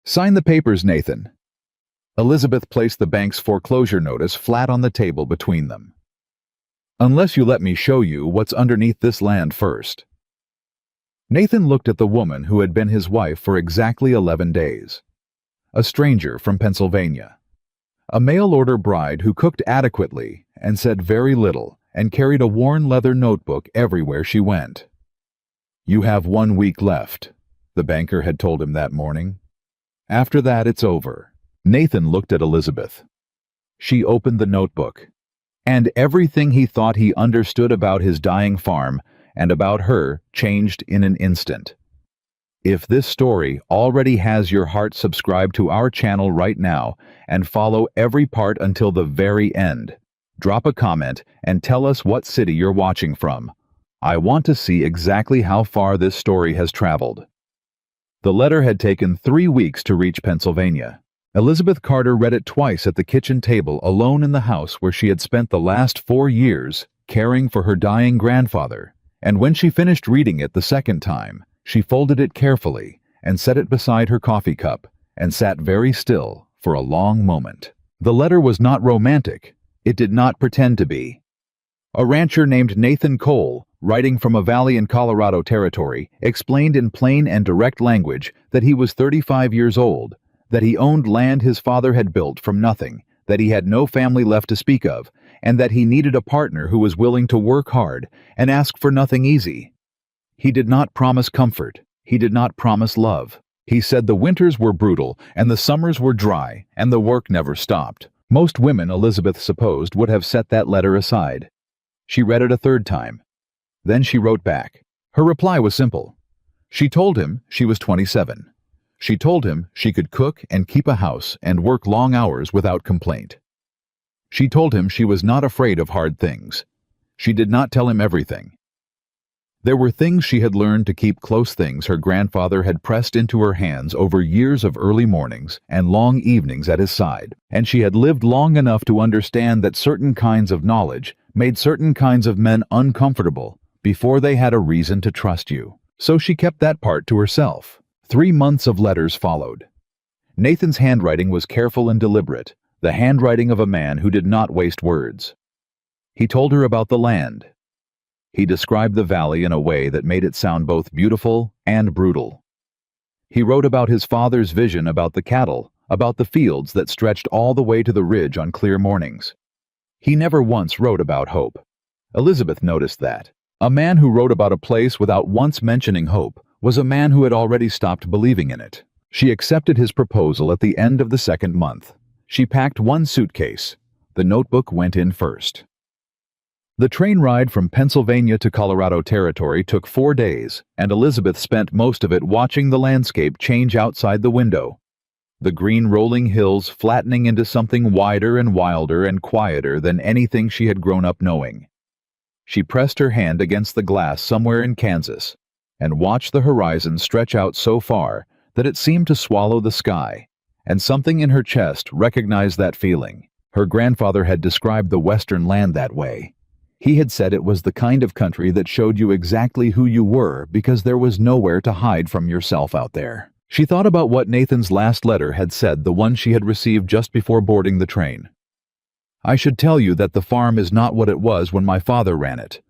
Sign the papers, Nathan. Elizabeth placed the bank's foreclosure notice flat on the table between them. Unless you let me show you what's underneath this land first. Nathan looked at the woman who had been his wife for exactly 11 days. A stranger from Pennsylvania. A mail-order bride who cooked adequately and said very little and carried a worn leather notebook everywhere she went. You have 1 week left, the banker had told him that morning. After that, it's over. Nathan looked at Elizabeth. She opened the notebook, and everything he thought he understood about his dying farm and about her changed in an instant. If this story already has your heart, subscribe to our channel right now and follow every part until the very end. Drop a comment and tell us what city you're watching from. I want to see exactly how far this story has traveled. The letter had taken 3 weeks to reach Pennsylvania. Elizabeth Carter read it twice at the kitchen table alone in the house where she had spent the last 4 years caring for her dying grandfather, and when she finished reading it the second time, she folded it carefully and set it beside her coffee cup and sat very still for a long moment. The letter was not romantic. It did not pretend to be. A rancher named Nathan Cole, writing from a valley in Colorado Territory, explained in plain and direct language that he was 35 years old, that he owned land his father had built from nothing, that he had no family left to speak of, and that he needed a partner who was willing to work hard and ask for nothing easy. He did not promise comfort. He did not promise love. He said the winters were brutal and the summers were dry and the work never stopped. Most women, Elizabeth supposed, would have set that letter aside. She read it a third time. Then she wrote back. Her reply was simple. She told him she was 27. She told him she could cook and keep a house and work long hours without complaint. She told him she was not afraid of hard things. She did not tell him everything. There were things she had learned to keep close, things her grandfather had pressed into her hands over years of early mornings and long evenings at his side, and she had lived long enough to understand that certain kinds of knowledge made certain kinds of men uncomfortable before they had a reason to trust you. So she kept that part to herself. 3 months of letters followed. Nathan's handwriting was careful and deliberate, the handwriting of a man who did not waste words. He told her about the land. He described the valley in a way that made it sound both beautiful and brutal. He wrote about his father's vision about the cattle, about the fields that stretched all the way to the ridge on clear mornings. He never once wrote about hope. Elizabeth noticed that. A man who wrote about a place without once mentioning hope was a man who had already stopped believing in it. She accepted his proposal at the end of the 2nd month. She packed 1 suitcase. The notebook went in first. The train ride from Pennsylvania to Colorado Territory took 4 days, and Elizabeth spent most of it watching the landscape change outside the window. The green rolling hills flattening into something wider and wilder and quieter than anything she had grown up knowing. She pressed her hand against the glass somewhere in Kansas and watched the horizon stretch out so far that it seemed to swallow the sky, and something in her chest recognized that feeling. Her grandfather had described the western land that way. He had said it was the kind of country that showed you exactly who you were because there was nowhere to hide from yourself out there. She thought about what Nathan's last letter had said, the one she had received just before boarding the train. I should tell you that the farm is not what it was when my father ran it.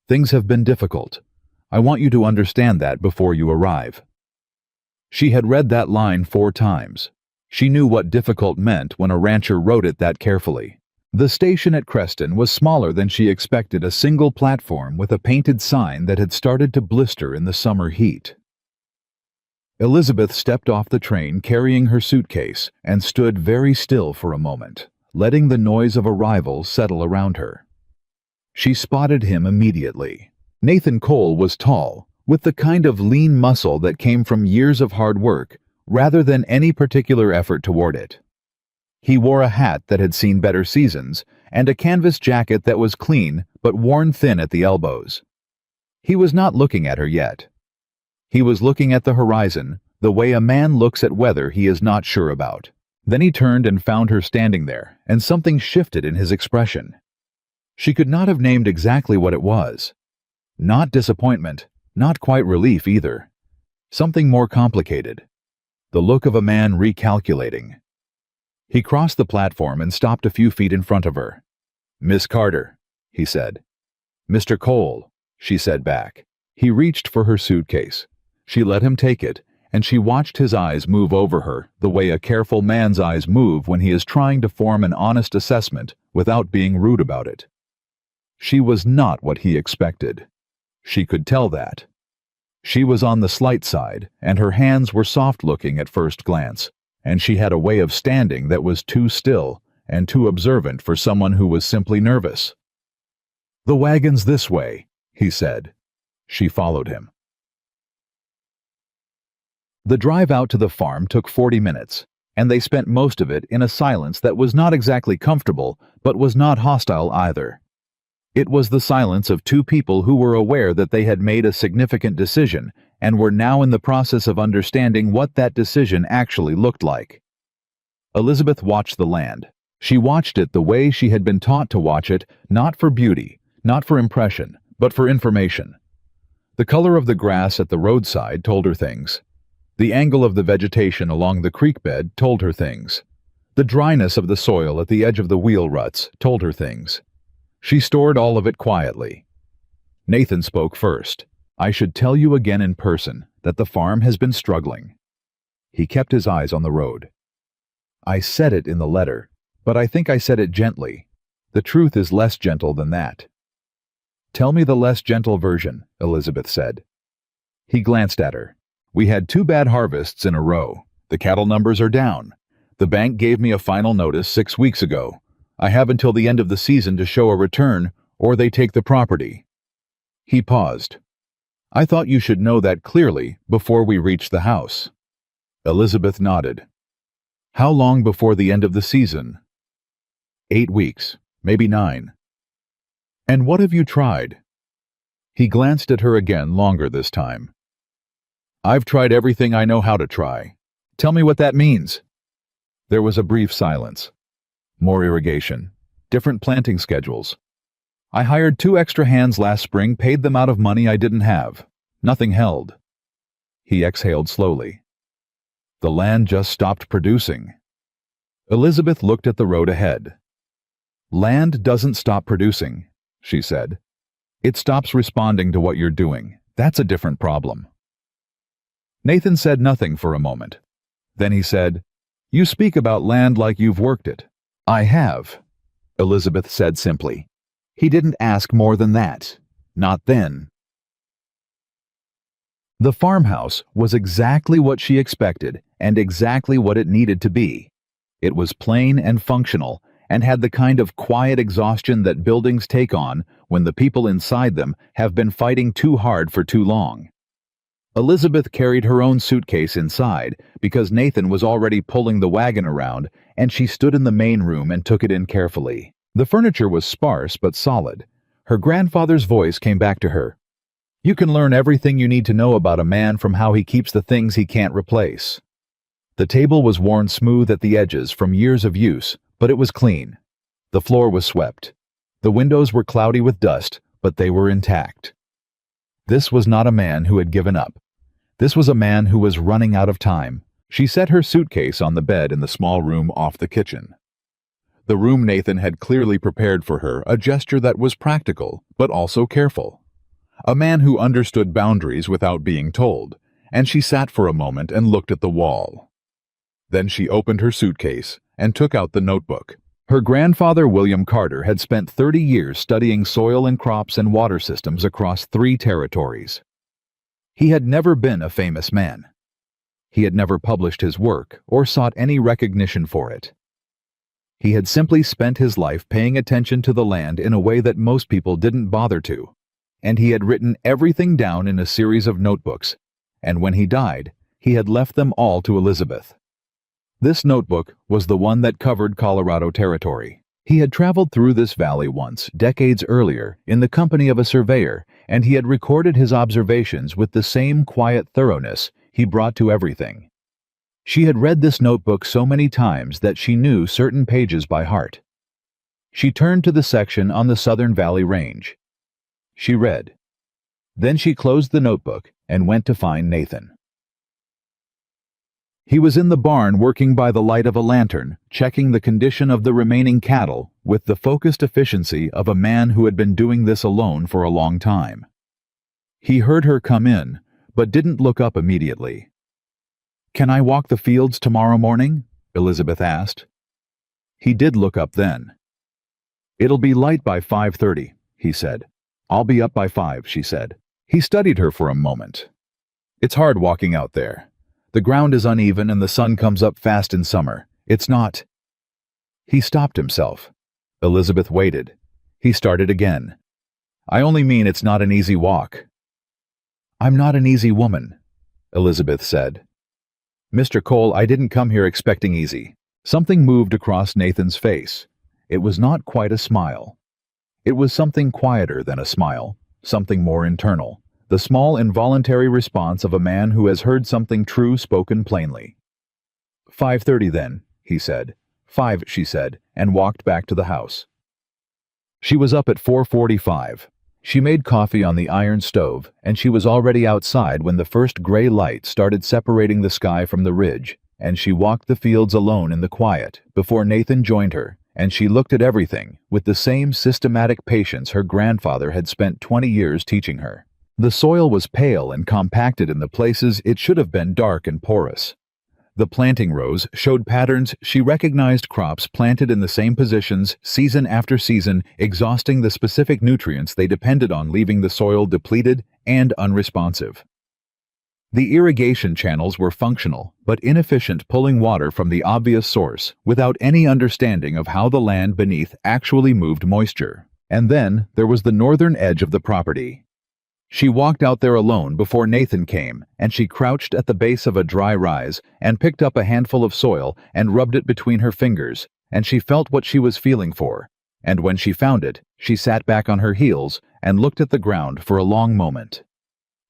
Things have been difficult. I want you to understand that before you arrive. She had read that line 4 times. She knew what difficult meant when a rancher wrote it that carefully. The station at Creston was smaller than she expected, a single platform with a painted sign that had started to blister in the summer heat. Elizabeth stepped off the train carrying her suitcase and stood very still for a moment, letting the noise of arrival settle around her. She spotted him immediately. Nathan Cole was tall, with the kind of lean muscle that came from years of hard work rather than any particular effort toward it. He wore a hat that had seen better seasons and a canvas jacket that was clean but worn thin at the elbows. He was not looking at her yet. He was looking at the horizon, the way a man looks at weather he is not sure about. Then he turned and found her standing there, and something shifted in his expression. She could not have named exactly what it was. Not disappointment, not quite relief either. Something more complicated. the look of a man recalculating. He crossed the platform and stopped a few feet in front of her. "Miss Carter," he said. "Mr. Cole," she said back. He reached for her suitcase. She let him take it, and she watched his eyes move over her the way a careful man's eyes move when he is trying to form an honest assessment without being rude about it. She was not what he expected. She could tell that. She was on the slight side, and her hands were soft-looking at first glance, and she had a way of standing that was too still and too observant for someone who was simply nervous. "The wagon's this way," he said. She followed him. The drive out to the farm took 40 minutes, and they spent most of it in a silence that was not exactly comfortable, but was not hostile either. It was the silence of two people who were aware that they had made a significant decision and were now in the process of understanding what that decision actually looked like. Elizabeth watched the land. She watched it the way she had been taught to watch it, not for beauty, not for impression, but for information. The color of the grass at the roadside told her things. The angle of the vegetation along the creek bed told her things. The dryness of the soil at the edge of the wheel ruts told her things. She stored all of it quietly. Nathan spoke first. "I should tell you again in person that the farm has been struggling." He kept his eyes on the road. "I said it in the letter, but I think I said it gently. The truth is less gentle than that." "Tell me the less gentle version," Elizabeth said. He glanced at her. "We had 2 bad harvests in a row. The cattle numbers are down. The bank gave me a final notice 6 weeks ago. I have until the end of the season to show a return, or they take the property." He paused. "I thought you should know that clearly before we reached the house." Elizabeth nodded. "How long before the end of the season?" 8 weeks, maybe 9. "And what have you tried?" He glanced at her again, longer this time. "I've tried everything I know how to try." "Tell me what that means." There was a brief silence. "More irrigation. Different planting schedules. I hired 2 extra hands last spring, paid them out of money I didn't have. Nothing held." He exhaled slowly. "The land just stopped producing." Elizabeth looked at the road ahead. "Land doesn't stop producing," she said. "It stops responding to what you're doing. That's a different problem." Nathan said nothing for a moment. Then he said, "You speak about land like you've worked it." "I have," Elizabeth said simply. He didn't ask more than that. Not then. The farmhouse was exactly what she expected and exactly what it needed to be. It was plain and functional and had the kind of quiet exhaustion that buildings take on when the people inside them have been fighting too hard for too long. Elizabeth carried her own suitcase inside because Nathan was already pulling the wagon around, and she stood in the main room and took it in carefully. The furniture was sparse but solid. Her grandfather's voice came back to her. "You can learn everything you need to know about a man from how he keeps the things he can't replace." The table was worn smooth at the edges from years of use, but it was clean. The floor was swept. The windows were cloudy with dust, but they were intact. This was not a man who had given up. This was a man who was running out of time. She set her suitcase on the bed in the small room off the kitchen. The room Nathan had clearly prepared for her, a gesture that was practical, but also careful. A man who understood boundaries without being told, and she sat for a moment and looked at the wall. Then she opened her suitcase and took out the notebook. Her grandfather, William Carter, had spent 30 years studying soil and crops and water systems across 3 territories. He had never been a famous man. He had never published his work or sought any recognition for it. He had simply spent his life paying attention to the land in a way that most people didn't bother to, and he had written everything down in a series of notebooks, and when he died, he had left them all to Elizabeth. This notebook was the one that covered Colorado Territory. He had traveled through this valley once, decades earlier, in the company of a surveyor, and he had recorded his observations with the same quiet thoroughness he brought to everything. She had read this notebook so many times that she knew certain pages by heart. She turned to the section on the Southern Valley Range. She read. Then she closed the notebook and went to find Nathan. He was in the barn working by the light of a lantern, checking the condition of the remaining cattle with the focused efficiency of a man who had been doing this alone for a long time. He heard her come in, but didn't look up immediately. "Can I walk the fields tomorrow morning?" Elizabeth asked. He did look up then. "It'll be light by 5:30, he said. "I'll be up by 5, she said. He studied her for a moment. "It's hard walking out there. The ground is uneven and the sun comes up fast in summer. It's not—" He stopped himself. Elizabeth waited. He started again. "I only mean it's not an easy walk." "I'm not an easy woman," Elizabeth said. "Mr. Cole, I didn't come here expecting easy." Something moved across Nathan's face. It was not quite a smile. It was something quieter than a smile, something more internal, the small involuntary response of a man who has heard something true spoken plainly. 5:30 then, he said. 5, she said, and walked back to the house. She was up at 4:45. She made coffee on the iron stove, and she was already outside when the first gray light started separating the sky from the ridge, and she walked the fields alone in the quiet before Nathan joined her, and she looked at everything with the same systematic patience her grandfather had spent 20 years teaching her. The soil was pale and compacted in the places it should have been dark and porous. The planting rows showed patterns she recognized, crops planted in the same positions season after season, exhausting the specific nutrients they depended on, leaving the soil depleted and unresponsive. The irrigation channels were functional, but inefficient, pulling water from the obvious source without any understanding of how the land beneath actually moved moisture. And then there was the northern edge of the property. She walked out there alone before Nathan came, and she crouched at the base of a dry rise and picked up a handful of soil and rubbed it between her fingers, and she felt what she was feeling for. And when she found it, she sat back on her heels and looked at the ground for a long moment.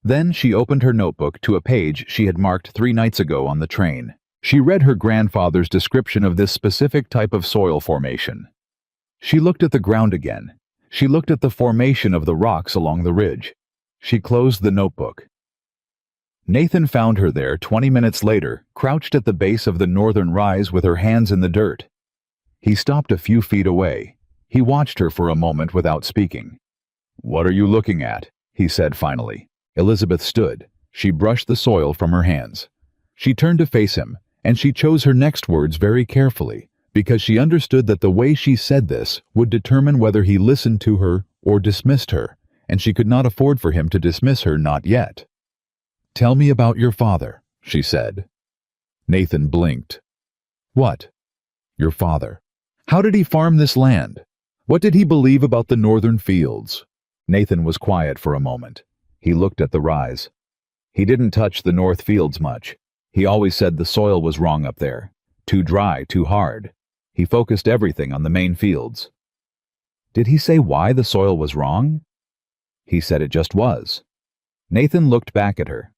Then she opened her notebook to a page she had marked 3 nights ago on the train. She read her grandfather's description of this specific type of soil formation. She looked at the ground again. She looked at the formation of the rocks along the ridge. She closed the notebook. Nathan found her there 20 minutes later, crouched at the base of the northern rise with her hands in the dirt. He stopped a few feet away. He watched her for a moment without speaking. "What are you looking at?" he said finally. Elizabeth stood. She brushed the soil from her hands. She turned to face him, and she chose her next words very carefully, because she understood that the way she said this would determine whether he listened to her or dismissed her, and she could not afford for him to dismiss her, not yet. "Tell me about your father," she said. Nathan blinked. "What?" "Your father. How did he farm this land? What did he believe about the northern fields?" Nathan was quiet for a moment. He looked at the rise. "He didn't touch the north fields much. He always said the soil was wrong up there. Too dry, too hard. He focused everything on the main fields." "Did he say why the soil was wrong?" "He said it just was." Nathan looked back at her.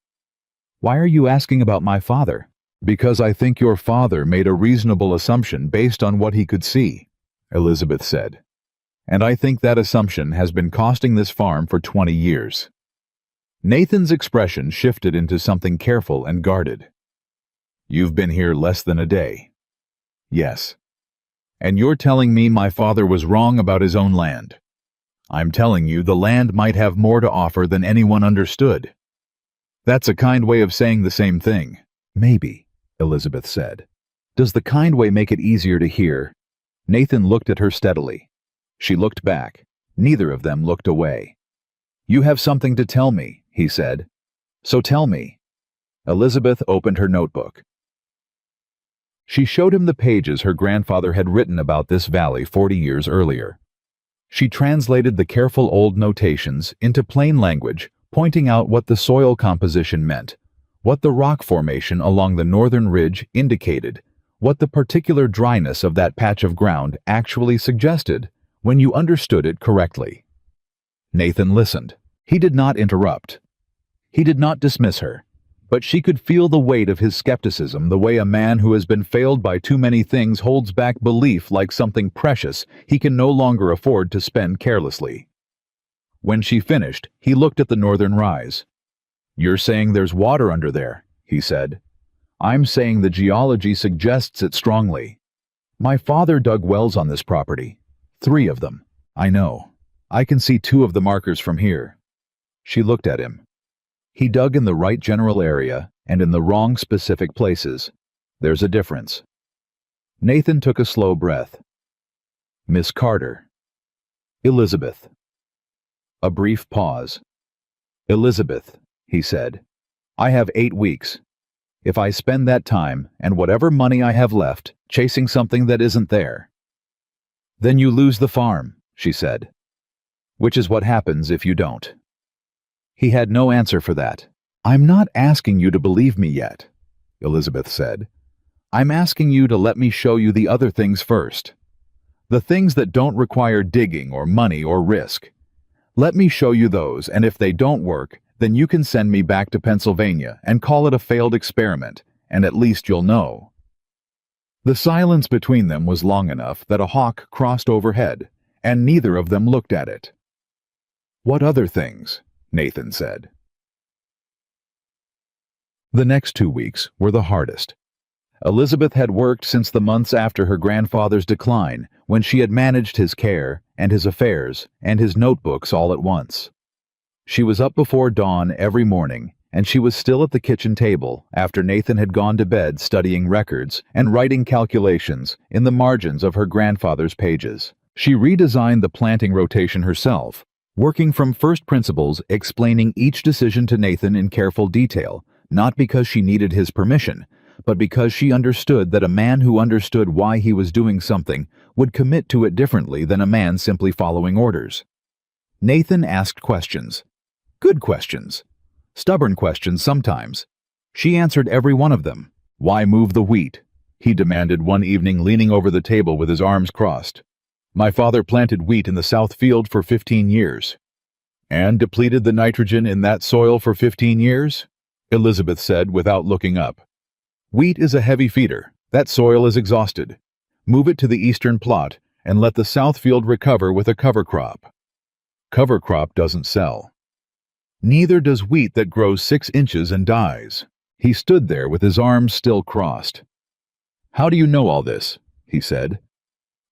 "Why are you asking about my father?" "Because I think your father made a reasonable assumption based on what he could see," Elizabeth said. "And I think that assumption has been costing this farm for 20 years. Nathan's expression shifted into something careful and guarded. "You've been here less than a day." "Yes." "And you're telling me my father was wrong about his own land?" "I'm telling you the land might have more to offer than anyone understood." "That's a kind way of saying the same thing." "Maybe," Elizabeth said. "Does the kind way make it easier to hear?" Nathan looked at her steadily. She looked back. Neither of them looked away. "You have something to tell me," he said. "So tell me." Elizabeth opened her notebook. She showed him the pages her grandfather had written about this valley 40 years earlier. She translated the careful old notations into plain language, pointing out what the soil composition meant, what the rock formation along the northern ridge indicated, what the particular dryness of that patch of ground actually suggested when you understood it correctly. Nathan listened. He did not interrupt. He did not dismiss her, but she could feel the weight of his skepticism the way a man who has been failed by too many things holds back belief like something precious he can no longer afford to spend carelessly. When she finished, he looked at the northern rise. "You're saying there's water under there," he said. I'm saying the geology suggests it strongly. My father dug wells on this property. 3 of them. I know. I can see 2 of the markers from here. She looked at him. He dug in the right general area and in the wrong specific places. There's a difference. Nathan took a slow breath. Miss Carter. Elizabeth. A brief pause. Elizabeth, he said. I have 8 weeks. If I spend that time, and whatever money I have left, chasing something that isn't there, then you lose the farm, she said. Which is what happens if you don't. He had no answer for that. I'm not asking you to believe me yet, Elizabeth said. I'm asking you to let me show you the other things first. The things that don't require digging or money or risk. Let me show you those, and if they don't work, then you can send me back to Pennsylvania and call it a failed experiment, and at least you'll know. The silence between them was long enough that a hawk crossed overhead, and neither of them looked at it. What other things? Nathan said. The next 2 weeks were the hardest. Elizabeth had worked since the months after her grandfather's decline, when she had managed his care and his affairs and his notebooks all at once. She was up before dawn every morning, and she was still at the kitchen table after Nathan had gone to bed studying records and writing calculations in the margins of her grandfather's pages. She redesigned the planting rotation herself, working from first principles, explaining each decision to Nathan in careful detail, not because she needed his permission, but because she understood that a man who understood why he was doing something would commit to it differently than a man simply following orders. Nathan asked questions. Good questions. Stubborn questions sometimes. She answered every one of them. Why move the wheat? He demanded one evening, leaning over the table with his arms crossed. My father planted wheat in the south field for 15 years. And depleted the nitrogen in that soil for 15 years? Elizabeth said without looking up. Wheat is a heavy feeder. That soil is exhausted. Move it to the eastern plot and let the south field recover with a cover crop. Cover crop doesn't sell. Neither does wheat that grows 6 inches and dies. He stood there with his arms still crossed. How do you know all this? He said.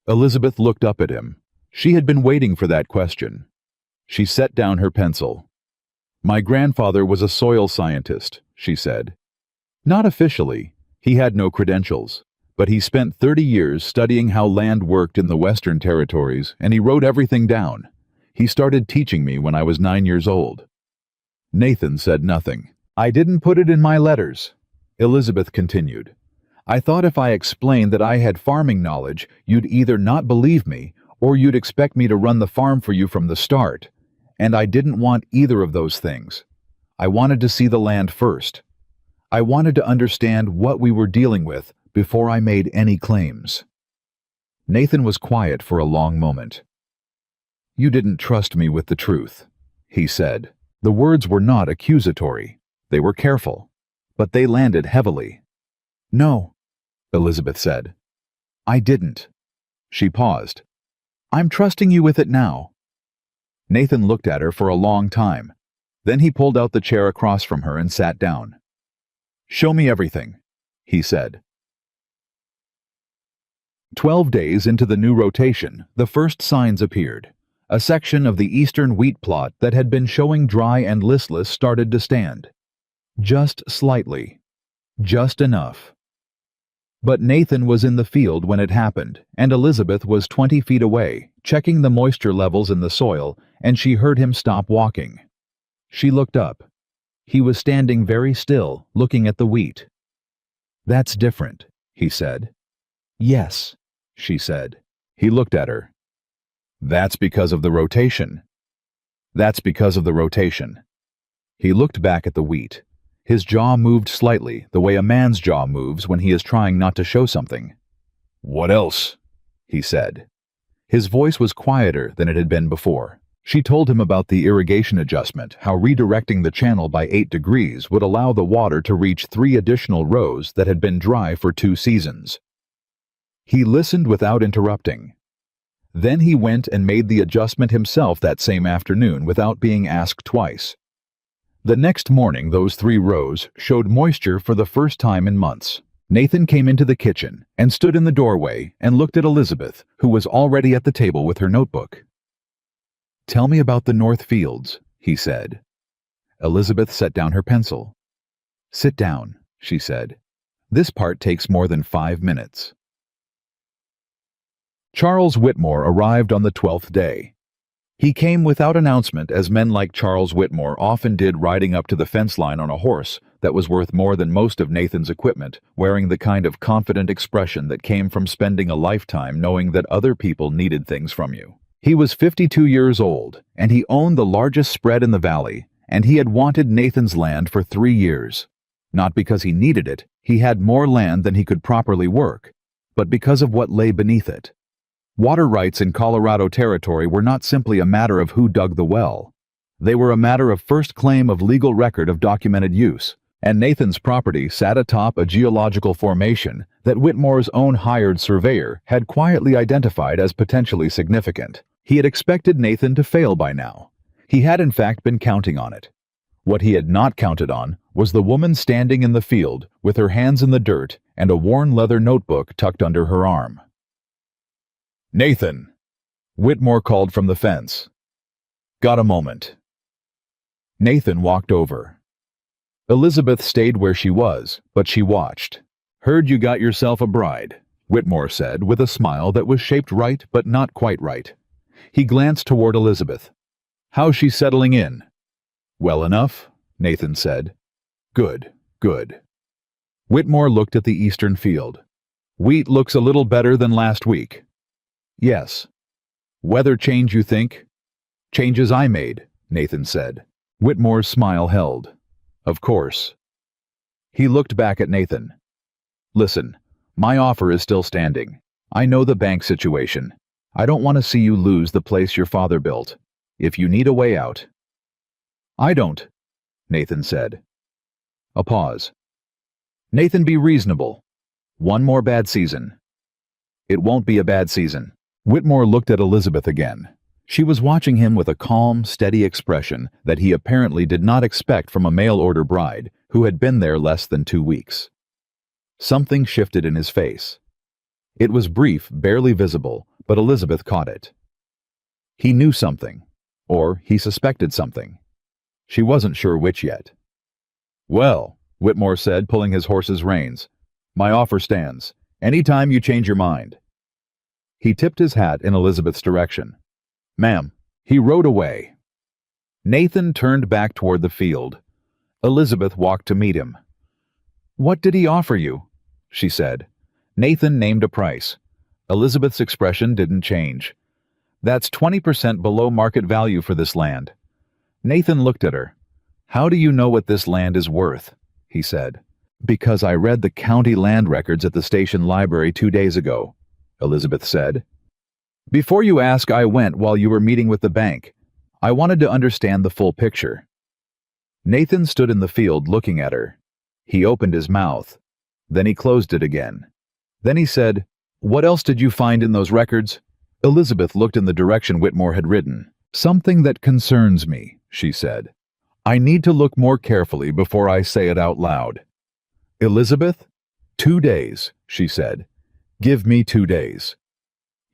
Elizabeth looked up at him. She had been waiting for that question. She set down her pencil. My grandfather was a soil scientist, she said. Not officially. He had no credentials. But he spent 30 years studying how land worked in the Western Territories, and he wrote everything down. He started teaching me when I was 9 years old. Nathan said nothing. I didn't put it in my letters, Elizabeth continued. I thought if I explained that I had farming knowledge, you'd either not believe me, or you'd expect me to run the farm for you from the start. And I didn't want either of those things. I wanted to see the land first. I wanted to understand what we were dealing with before I made any claims. Nathan was quiet for a long moment. You didn't trust me with the truth, he said. The words were not accusatory. They were careful, but they landed heavily. No, Elizabeth said. I didn't. She paused. I'm trusting you with it now. Nathan looked at her for a long time. Then he pulled out the chair across from her and sat down. Show me everything, he said. 12 days into the new rotation, the first signs appeared. A section of the eastern wheat plot that had been showing dry and listless started to stand. Just slightly. Just enough. But Nathan was in the field when it happened, and Elizabeth was 20 feet away, checking the moisture levels in the soil, and she heard him stop walking. She looked up. He was standing very still, looking at the wheat. That's different, he said. Yes, she said. He looked at her. That's because of the rotation. That's because of the rotation. He looked back at the wheat. His jaw moved slightly, the way a man's jaw moves when he is trying not to show something. What else? He said. His voice was quieter than it had been before. She told him about the irrigation adjustment, how redirecting the channel by 8 degrees would allow the water to reach 3 additional rows that had been dry for 2 seasons. He listened without interrupting. Then he went and made the adjustment himself that same afternoon without being asked twice. The next morning, those 3 rows showed moisture for the first time in months. Nathan came into the kitchen and stood in the doorway and looked at Elizabeth, who was already at the table with her notebook. "Tell me about the North Fields," he said. Elizabeth set down her pencil. "Sit down," she said. "This part takes more than 5 minutes." Charles Whitmore arrived on the 12th day. He came without announcement, as men like Charles Whitmore often did, riding up to the fence line on a horse that was worth more than most of Nathan's equipment, wearing the kind of confident expression that came from spending a lifetime knowing that other people needed things from you. He was 52 years old, and he owned the largest spread in the valley, and he had wanted Nathan's land for 3 years. Not because he needed it, he had more land than he could properly work, but because of what lay beneath it. Water rights in Colorado Territory were not simply a matter of who dug the well. They were a matter of first claim of legal record of documented use, and Nathan's property sat atop a geological formation that Whitmore's own hired surveyor had quietly identified as potentially significant. He had expected Nathan to fail by now. He had in fact been counting on it. What he had not counted on was the woman standing in the field with her hands in the dirt and a worn leather notebook tucked under her arm. "Nathan," Whitmore called from the fence. "Got a moment?" Nathan walked over. Elizabeth stayed where she was, but she watched. "Heard you got yourself a bride," Whitmore said with a smile that was shaped right but not quite right. He glanced toward Elizabeth. "How's she settling in?" "Well enough," Nathan said. "Good, good." Whitmore looked at the eastern field. "Wheat looks a little better than last week." "Yes." "Weather change, you think?" "Changes I made," Nathan said. Whitmore's smile held. "Of course." He looked back at Nathan. "Listen, my offer is still standing. I know the bank situation. I don't want to see you lose the place your father built. If you need a way out—" "I don't," Nathan said. A pause. "Nathan, be reasonable. 1 more bad season." "It won't be a bad season." Whitmore looked at Elizabeth again. She was watching him with a calm, steady expression that he apparently did not expect from a mail-order bride who had been there less than 2 weeks. Something shifted in his face. It was brief, barely visible, but Elizabeth caught it. He knew something, or he suspected something. She wasn't sure which yet. "Well," Whitmore said, pulling his horse's reins, "my offer stands. Anytime you change your mind." He tipped his hat in Elizabeth's direction. "Ma'am." He rode away. Nathan turned back toward the field. Elizabeth walked to meet him. "What did he offer you?" she said. Nathan named a price. Elizabeth's expression didn't change. "That's 20% below market value for this land." Nathan looked at her. "How do you know what this land is worth?" he said. "Because I read the county land records at the station library 2 days ago," Elizabeth said. "Before you ask, I went while you were meeting with the bank. I wanted to understand the full picture." Nathan stood in the field looking at her. He opened his mouth. Then he closed it again. Then he said, "What else did you find in those records?" Elizabeth looked in the direction Whitmore had ridden. "Something that concerns me," she said. "I need to look more carefully before I say it out loud." "Elizabeth?" 2 days, she said. "Give me 2 days."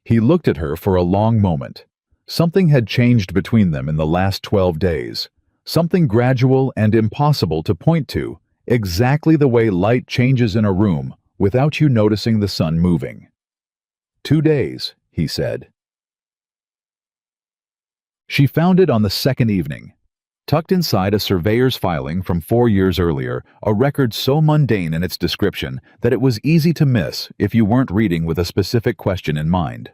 He looked at her for a long moment. Something had changed between them in the last 12 days. Something gradual and impossible to point to, exactly the way light changes in a room without you noticing the sun moving. 2 days, he said. She found it on the second evening. Tucked inside a surveyor's filing from 4 years earlier, a record so mundane in its description that it was easy to miss if you weren't reading with a specific question in mind.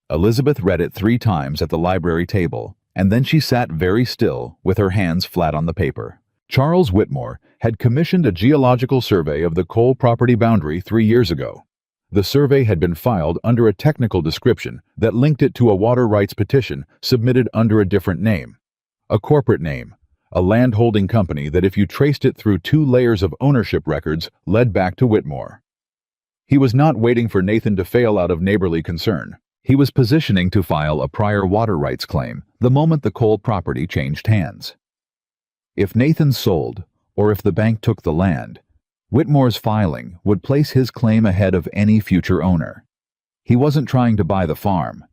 Elizabeth read it 3 times at the library table, and then she sat very still with her hands flat on the paper. Charles Whitmore had commissioned a geological survey of the Cole property boundary 3 years ago. The survey had been filed under a technical description that linked it to a water rights petition submitted under a different name. A corporate name, a land-holding company that if you traced it through 2 layers of ownership records led back to Whitmore. He was not waiting for Nathan to fail out of neighborly concern. He was positioning to file a prior water rights claim the moment the Cole property changed hands. If Nathan sold, or if the bank took the land, Whitmore's filing would place his claim ahead of any future owner. He wasn't trying to buy the farm.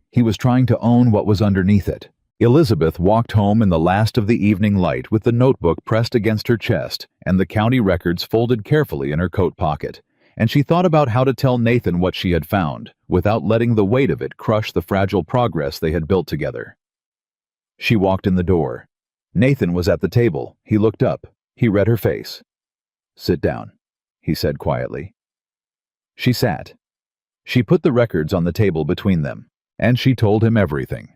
He was trying to own what was underneath it. Elizabeth walked home in the last of the evening light with the notebook pressed against her chest and the county records folded carefully in her coat pocket, and she thought about how to tell Nathan what she had found, without letting the weight of it crush the fragile progress they had built together. She walked in the door. Nathan was at the table. He looked up. He read her face. "Sit down," he said quietly. She sat. She put the records on the table between them, and she told him everything.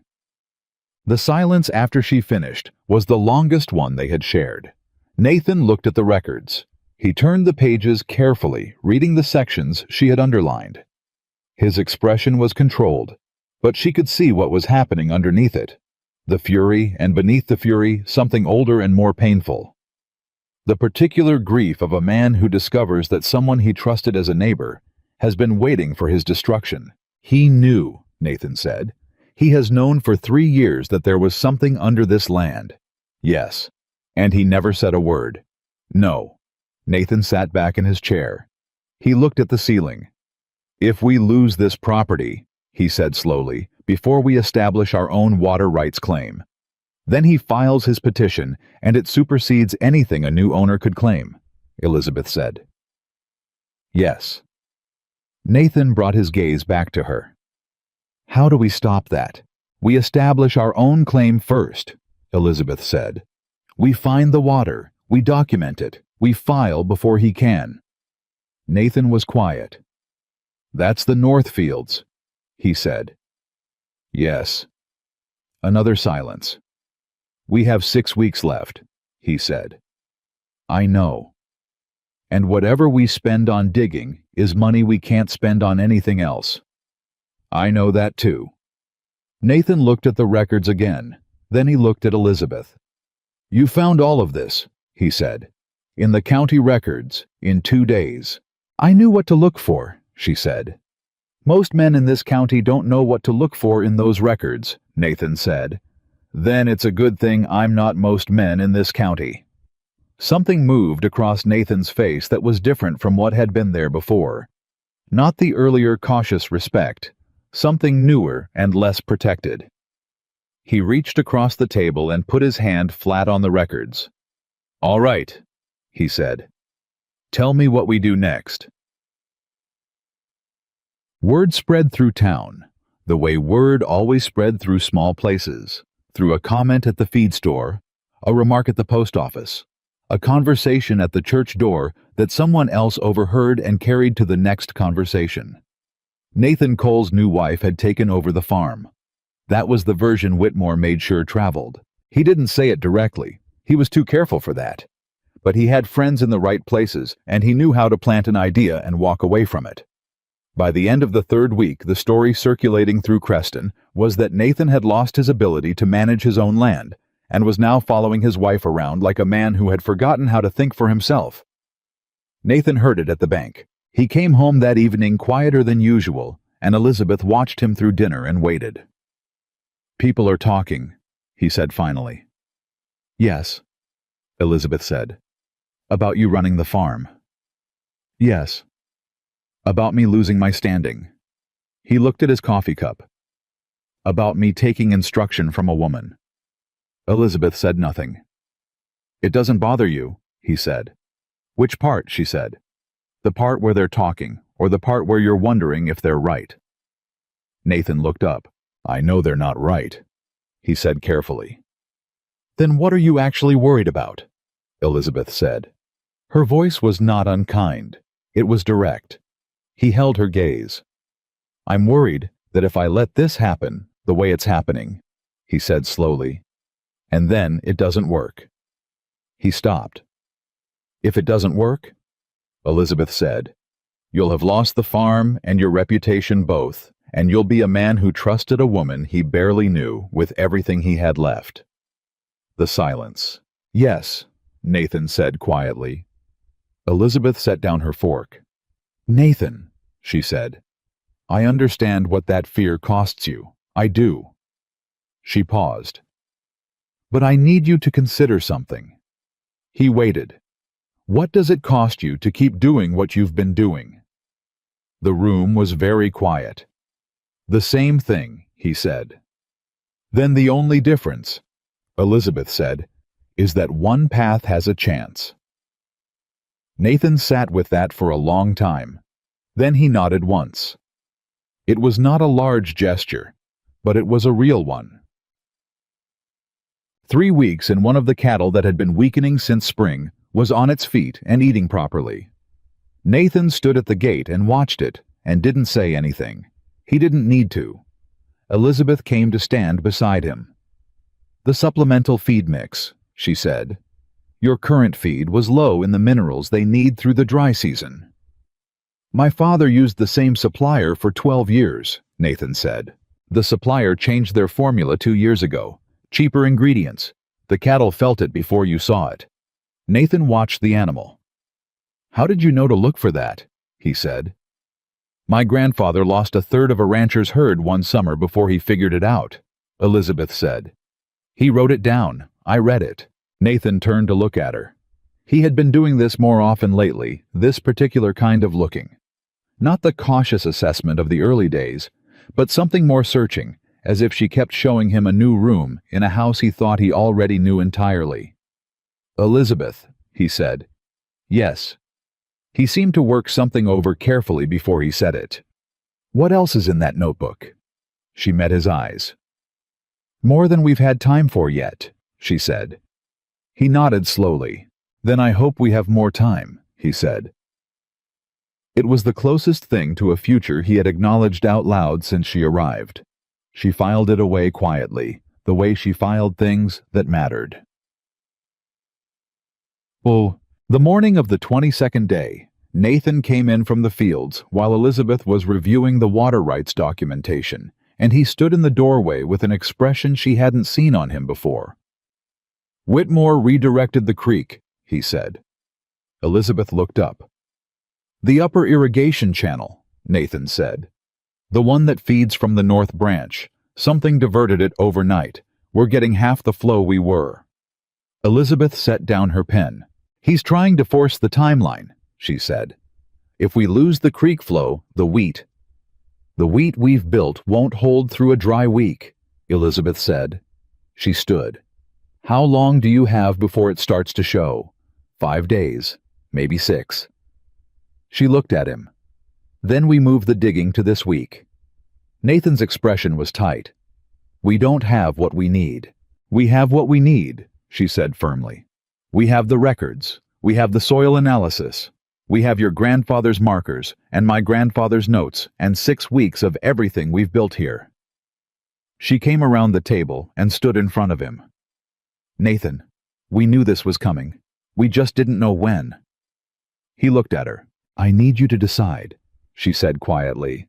The silence after she finished was the longest one they had shared. Nathan looked at the records. He turned the pages carefully, reading the sections she had underlined. His expression was controlled, but she could see what was happening underneath it. The fury, and beneath the fury, something older and more painful. The particular grief of a man who discovers that someone he trusted as a neighbor has been waiting for his destruction. He knew, Nathan said. He has known for 3 years that there was something under this land. Yes. And he never said a word. No. Nathan sat back in his chair. He looked at the ceiling. "If we lose this property," he said slowly, "before we establish our own water rights claim, then he files his petition and it supersedes anything a new owner could claim," Elizabeth said. "Yes." Nathan brought his gaze back to her. "How do we stop that? We establish our own claim first," Elizabeth said. "We find the water, we document it, we file before he can." Nathan was quiet. "That's the Northfields," he said. "Yes." Another silence. "We have 6 weeks left," he said. "I know. And whatever we spend on digging is money we can't spend on anything else." "I know that too." Nathan looked at the records again. Then he looked at Elizabeth. "You found all of this," he said, "in the county records, in 2 days." "I knew what to look for," she said. "Most men in this county don't know what to look for in those records," Nathan said. "Then it's a good thing I'm not most men in this county." Something moved across Nathan's face that was different from what had been there before. Not the earlier cautious respect. Something newer and less protected. He reached across the table and put his hand flat on the records. "All right," he said. "Tell me what we do next." Word spread through town, the way word always spread through small places, through a comment at the feed store, a remark at the post office, a conversation at the church door that someone else overheard and carried to the next conversation. Nathan Cole's new wife had taken over the farm. That was the version Whitmore made sure traveled. He didn't say it directly. He was too careful for that. But he had friends in the right places, and he knew how to plant an idea and walk away from it. By the end of the 3rd week, the story circulating through Creston was that Nathan had lost his ability to manage his own land, and was now following his wife around like a man who had forgotten how to think for himself. Nathan heard it at the bank. He came home that evening quieter than usual, and Elizabeth watched him through dinner and waited. "People are talking," he said finally. "Yes," Elizabeth said. "About you running the farm." "Yes." "About me losing my standing." He looked at his coffee cup. "About me taking instruction from a woman." Elizabeth said nothing. "It doesn't bother you," he said. "Which part?" she said. "The part where they're talking, or the part where you're wondering if they're right?" Nathan looked up. "I know they're not right," he said carefully. "Then what are you actually worried about?" Elizabeth said. Her voice was not unkind. It was direct. He held her gaze. "I'm worried that if I let this happen the way it's happening," he said slowly, "and then it doesn't work." He stopped. "If it doesn't work," Elizabeth said, "you'll have lost the farm and your reputation both, and you'll be a man who trusted a woman he barely knew with everything he had left." The silence. "Yes," Nathan said quietly. Elizabeth set down her fork. "Nathan," she said, "I understand what that fear costs you. I do." She paused. "But I need you to consider something. He waited. What does it cost you to keep doing what you've been doing? The room was very quiet. The same thing, he said. Then the only difference, Elizabeth said, is that one path has a chance. Nathan sat with that for a long time. Then he nodded once. It was not a large gesture, but it was a real one. 3 weeks and one of the cattle that had been weakening since spring was on its feet and eating properly. Nathan stood at the gate and watched it and didn't say anything. He didn't need to. Elizabeth came to stand beside him. "The supplemental feed mix," she said. "Your current feed was low in the minerals they need through the dry season." "My father used the same supplier for 12 years, Nathan said. "The supplier changed their formula 2 years ago. Cheaper ingredients. The cattle felt it before you saw it." Nathan watched the animal. "How did you know to look for that?" he said. "My grandfather lost a third of a rancher's herd one summer before he figured it out," Elizabeth said. "He wrote it down. I read it." Nathan turned to look at her. He had been doing this more often lately, this particular kind of looking. Not the cautious assessment of the early days, but something more searching, as if she kept showing him a new room in a house he thought he already knew entirely. "Elizabeth," he said. "Yes." He seemed to work something over carefully before he said it. "What else is in that notebook?" She met his eyes. "More than we've had time for yet," she said. He nodded slowly. "Then I hope we have more time," he said. It was the closest thing to a future he had acknowledged out loud since she arrived. She filed it away quietly, the way she filed things that mattered. The morning of the 22nd day, Nathan came in from the fields while Elizabeth was reviewing the water rights documentation, and he stood in the doorway with an expression she hadn't seen on him before. "Whitmore redirected the creek," he said. Elizabeth looked up. "The upper irrigation channel," Nathan said. "The one that feeds from the north branch. Something diverted it overnight. We're getting half the flow we were." Elizabeth set down her pen. "He's trying to force the timeline," she said. "If we lose the creek flow, the wheat we've built won't hold through a dry week," Elizabeth said. She stood. "How long do you have before it starts to show?" 5 days, maybe 6. She looked at him. "Then we move the digging to this week." Nathan's expression was tight. "We don't have what we need." "We have what we need," she said firmly. "We have the records. We have the soil analysis. We have your grandfather's markers and my grandfather's notes and 6 weeks of everything we've built here." She came around the table and stood in front of him. "Nathan, we knew this was coming. We just didn't know when." He looked at her. "I need you to decide," she said quietly.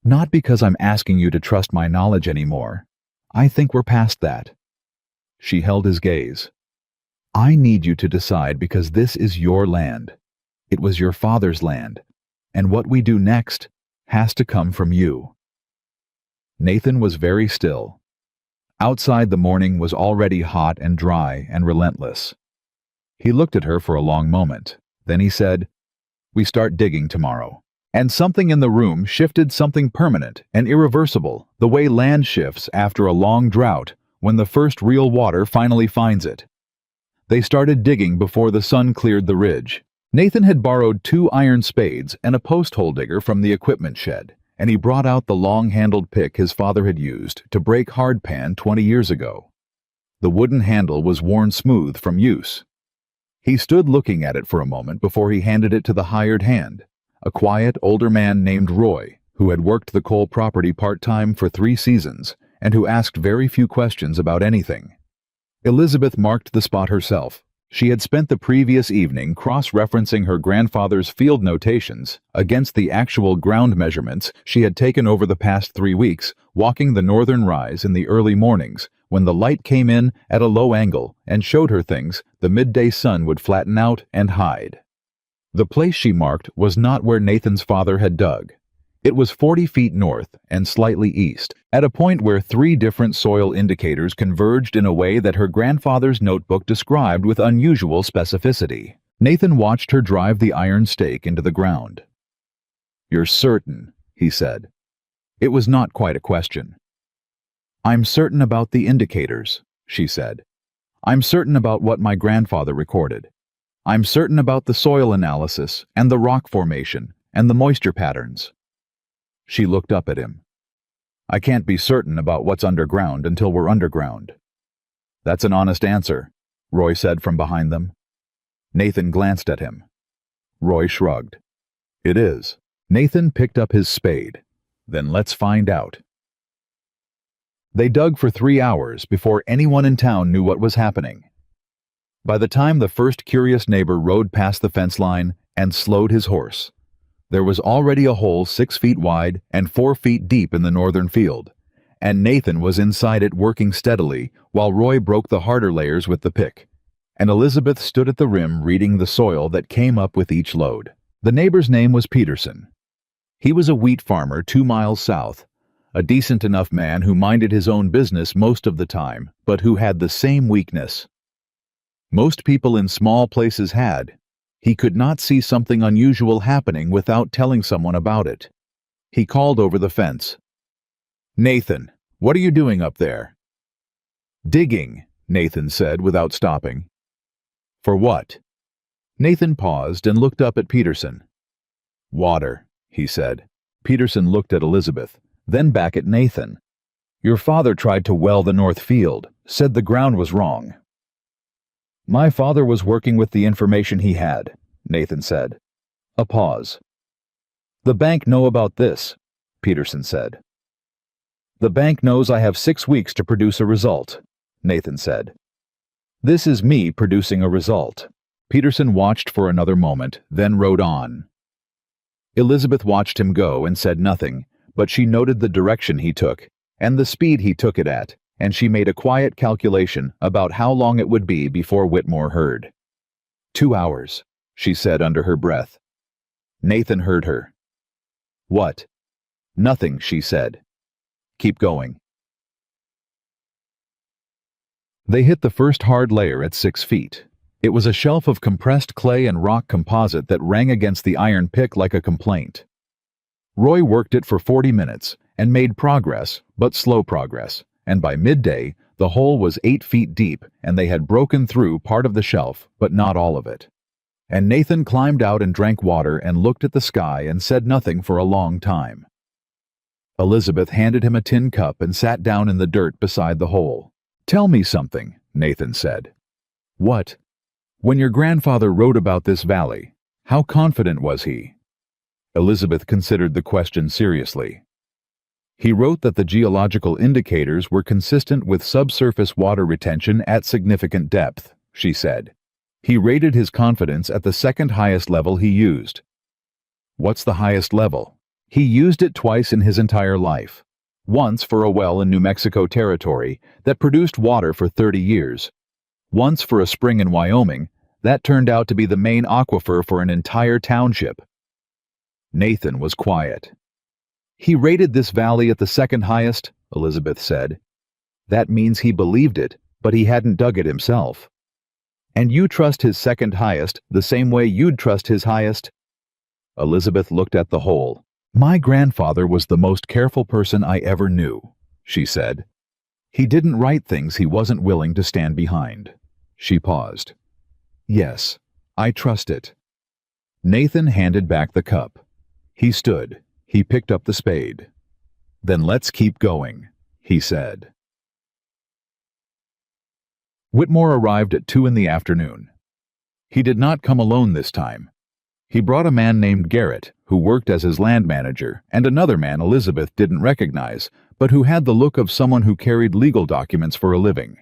"Not because I'm asking you to trust my knowledge anymore. I think we're past that." She held his gaze. "I need you to decide because this is your land. It was your father's land, and what we do next has to come from you." Nathan was very still. Outside the morning was already hot and dry and relentless. He looked at her for a long moment. Then he said, "We start digging tomorrow." And something in the room shifted, something permanent and irreversible, the way land shifts after a long drought when the first real water finally finds it. They started digging before the sun cleared the ridge. Nathan had borrowed 2 iron spades and a post hole digger from the equipment shed, and he brought out the long-handled pick his father had used to break hardpan 20 years ago. The wooden handle was worn smooth from use. He stood looking at it for a moment before he handed it to the hired hand, a quiet older man named Roy, who had worked the coal property part-time for 3 seasons and who asked very few questions about anything. Elizabeth marked the spot herself. She had spent the previous evening cross-referencing her grandfather's field notations against the actual ground measurements she had taken over the past 3 weeks, walking the northern rise in the early mornings when the light came in at a low angle and showed her things the midday sun would flatten out and hide. The place she marked was not where Nathan's father had dug. It was 40 feet north and slightly east, at a point where 3 different soil indicators converged in a way that her grandfather's notebook described with unusual specificity. Nathan watched her drive the iron stake into the ground. "You're certain," he said. It was not quite a question. "I'm certain about the indicators," she said. "I'm certain about what my grandfather recorded. I'm certain about the soil analysis and the rock formation and the moisture patterns." She looked up at him. "I can't be certain about what's underground until we're underground." "That's an honest answer," Roy said from behind them. Nathan glanced at him. Roy shrugged. "It is." Nathan picked up his spade. "Then let's find out." They dug for 3 hours before anyone in town knew what was happening. By the time the first curious neighbor rode past the fence line and slowed his horse, there was already a hole 6 feet wide and 4 feet deep in the northern field, and Nathan was inside it working steadily while Roy broke the harder layers with the pick, and Elizabeth stood at the rim reading the soil that came up with each load. The neighbor's name was Peterson. He was a wheat farmer 2 miles south, a decent enough man who minded his own business most of the time, but who had the same weakness. Most people in small places had. He could not see something unusual happening without telling someone about it. He called over the fence. "Nathan, what are you doing up there?" "Digging," Nathan said without stopping. "For what?" Nathan paused and looked up at Peterson. "Water," he said. Peterson looked at Elizabeth, then back at Nathan. "Your father tried to well the north field, said the ground was wrong." "My father was working with the information he had," Nathan said. A pause. "The bank know about this," Peterson said. "The bank knows I have 6 weeks to produce a result," Nathan said. "This is me producing a result." Peterson watched for another moment, then rode on. Elizabeth watched him go and said nothing, but she noted the direction he took, and the speed he took it at, and she made a quiet calculation about how long it would be before Whitmore heard. 2 hours, she said under her breath. Nathan heard her. "What?" "Nothing," she said. "Keep going." They hit the first hard layer at 6 feet. It was a shelf of compressed clay and rock composite that rang against the iron pick like a complaint. Roy worked it for 40 minutes and made progress, but slow progress, and by midday, the hole was 8 feet deep and they had broken through part of the shelf, but not all of it. And Nathan climbed out and drank water and looked at the sky and said nothing for a long time. Elizabeth handed him a tin cup and sat down in the dirt beside the hole. "Tell me something," Nathan said. "What?" "When your grandfather wrote about this valley, how confident was he?" Elizabeth considered the question seriously. "He wrote that the geological indicators were consistent with subsurface water retention at significant depth," she said. "He rated his confidence at the second highest level he used." "What's the highest level?" "He used it twice in his entire life. Once for a well in New Mexico Territory that produced water for 30 years. Once for a spring in Wyoming that turned out to be the main aquifer for an entire township." Nathan was quiet. "He rated this valley at the second highest," Elizabeth said. "That means he believed it, but he hadn't dug it himself. And you trust his second highest the same way you'd trust his highest?" Elizabeth looked at the hole. "My grandfather was the most careful person I ever knew," she said. "He didn't write things he wasn't willing to stand behind." She paused. "Yes, I trust it." Nathan handed back the cup. He stood. He picked up the spade. "Then let's keep going," he said. Whitmore arrived at 2 in the afternoon. He did not come alone this time. He brought a man named Garrett, who worked as his land manager, and another man Elizabeth didn't recognize, but who had the look of someone who carried legal documents for a living.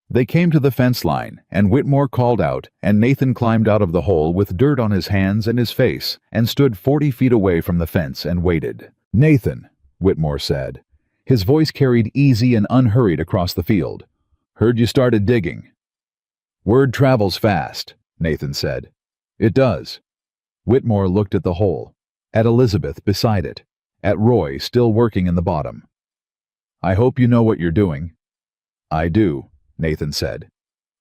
They came to the fence line, and Whitmore called out, and Nathan climbed out of the hole with dirt on his hands and his face, and stood 40 feet away from the fence and waited. "Nathan," Whitmore said. His voice carried easy and unhurried across the field. "Heard you started digging." "Word travels fast," Nathan said. "It does." Whitmore looked at the hole. at Elizabeth beside it, at Roy still working in the bottom. "I hope you know what you're doing." "I do," Nathan said.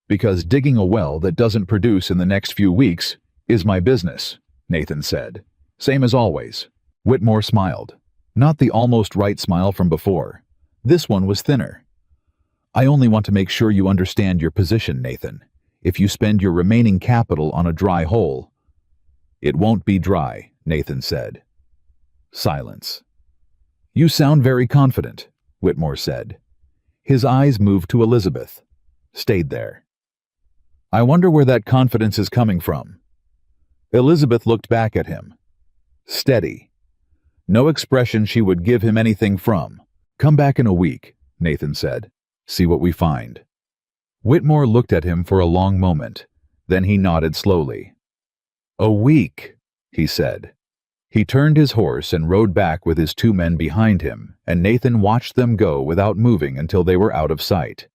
"Because digging a well that doesn't produce in the next few weeks is my business," Nathan said. "Same as always." Whitmore smiled. Not the almost right smile from before. This one was thinner. "I only want to make sure you understand your position, Nathan. If you spend your remaining capital on a dry hole—" "It won't be dry," Nathan said. Silence. "You sound very confident," Whitmore said. His eyes moved to Elizabeth. Stayed there. "I wonder where that confidence is coming from." Elizabeth looked back at him. Steady. No expression she would give him anything from. "Come back in a week," Nathan said. "See what we find." Whitmore looked at him for a long moment. Then he nodded slowly. "A week," he said. He turned his horse and rode back with his 2 men behind him, and Nathan watched them go without moving until they were out of sight.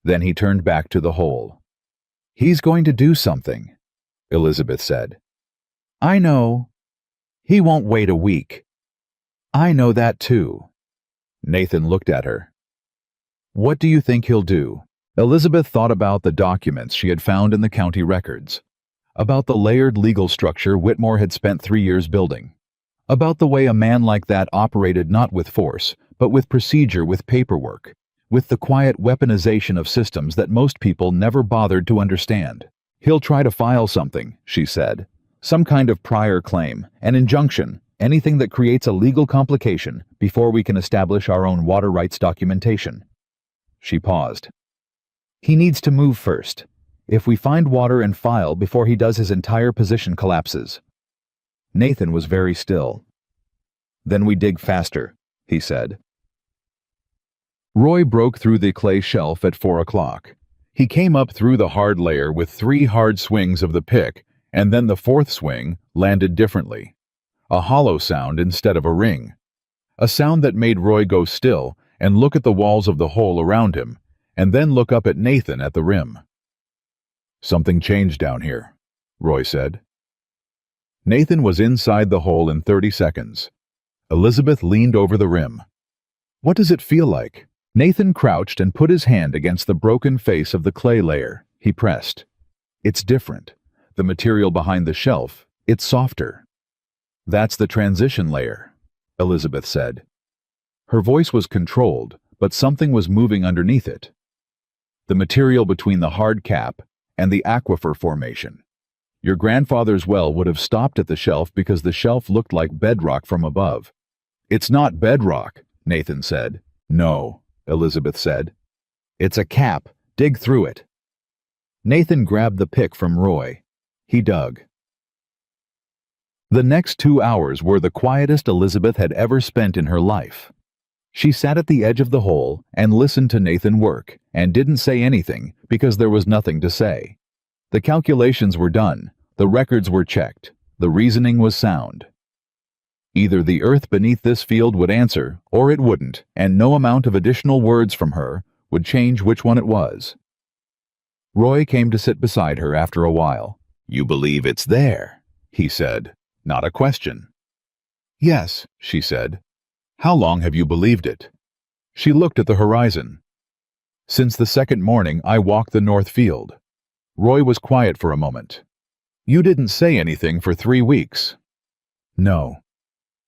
Then he turned back to the hole. "He's going to do something," Elizabeth said. "I know. He won't wait a week." "I know that too." Nathan looked at her. "What do you think he'll do?" Elizabeth thought about the documents she had found in the county records, about the layered legal structure Whitmore had spent 3 years building, about the way a man like that operated not with force, but with procedure, with paperwork, with the quiet weaponization of systems that most people never bothered to understand. "He'll try to file something," she said. "Some kind of prior claim, an injunction, anything that creates a legal complication before we can establish our own water rights documentation." She paused. "He needs to move first. If we find water and file before he does, his entire position collapses." Nathan was very still. "Then we dig faster," he said. Roy broke through the clay shelf at 4 o'clock. He came up through the hard layer with 3 hard swings of the pick, and then the 4th swing landed differently. A hollow sound instead of a ring. A sound that made Roy go still and look at the walls of the hole around him, and then look up at Nathan at the rim. "Something changed down here," Roy said. Nathan was inside the hole in 30 seconds. Elizabeth leaned over the rim. "What does it feel like?" Nathan crouched and put his hand against the broken face of the clay layer. He pressed. "It's different. The material behind the shelf, it's softer." "That's the transition layer," Elizabeth said. Her voice was controlled, but something was moving underneath it. "The material between the hard cap and the aquifer formation. Your grandfather's well would have stopped at the shelf because the shelf looked like bedrock from above." "It's not bedrock," Nathan said. "No," Elizabeth said. "It's a cap. Dig through it." Nathan grabbed the pick from Roy. He dug. The next 2 hours were the quietest Elizabeth had ever spent in her life. She sat at the edge of the hole and listened to Nathan work, and didn't say anything because there was nothing to say. The calculations were done, the records were checked, the reasoning was sound. Either the earth beneath this field would answer, or it wouldn't, and no amount of additional words from her would change which one it was. Roy came to sit beside her after a while. "You believe it's there," he said. Not a question. "Yes," she said. "How long have you believed it?" She looked at the horizon. "Since the second morning I walked the north field." Roy was quiet for a moment. "You didn't say anything for 3 weeks." "No."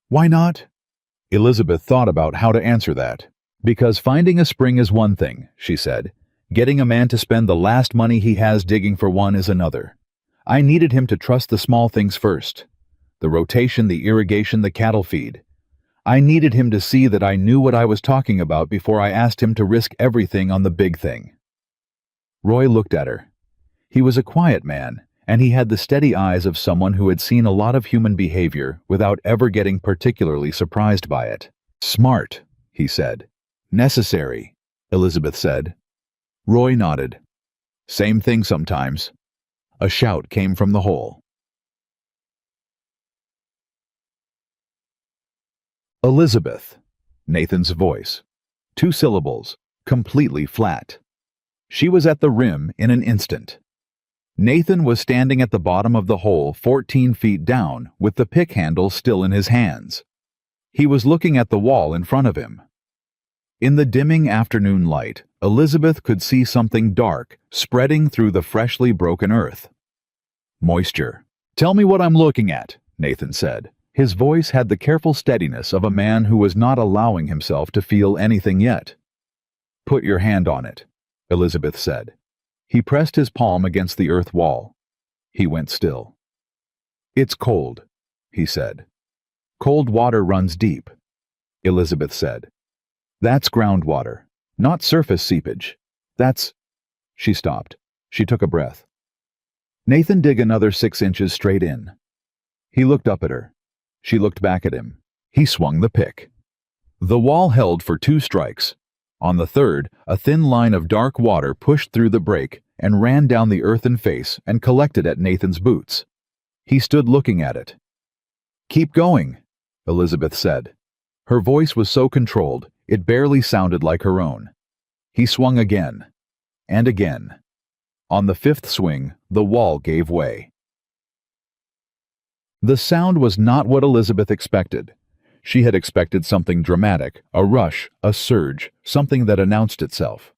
"Why not?" Elizabeth thought about how to answer that. "Because finding a spring is one thing," she said. "Getting a man to spend the last money he has digging for one is another. I needed him to trust the small things first. The rotation, the irrigation, the cattle feed. I needed him to see that I knew what I was talking about before I asked him to risk everything on the big thing." Roy looked at her. He was a quiet man, and he had the steady eyes of someone who had seen a lot of human behavior without ever getting particularly surprised by it. "Smart," he said. "Necessary," Elizabeth said. Roy nodded. "Same thing sometimes." A shout came from the hole. "Elizabeth," Nathan's voice. 2 syllables, completely flat. She was at the rim in an instant. Nathan was standing at the bottom of the hole 14 feet down with the pick handle still in his hands. He was looking at the wall in front of him. In the dimming afternoon light, Elizabeth could see something dark spreading through the freshly broken earth. Moisture. "Tell me what I'm looking at," Nathan said. His voice had the careful steadiness of a man who was not allowing himself to feel anything yet. "Put your hand on it," Elizabeth said. He pressed his palm against the earth wall. He went still. "It's cold," he said. "Cold water runs deep," Elizabeth said. "That's groundwater, not surface seepage. That's—" She stopped. She took a breath. Nathan dug another 6 inches straight in. He looked up at her. She looked back at him. He swung the pick. The wall held for 2 strikes. On the third, a thin line of dark water pushed through the break and ran down the earthen face and collected at Nathan's boots. He stood looking at it. "Keep going," Elizabeth said. Her voice was so controlled, it barely sounded like her own. He swung again, and again. On the 5th swing, the wall gave way. The sound was not what Elizabeth expected. She had expected something dramatic, a rush, a surge, something that announced itself.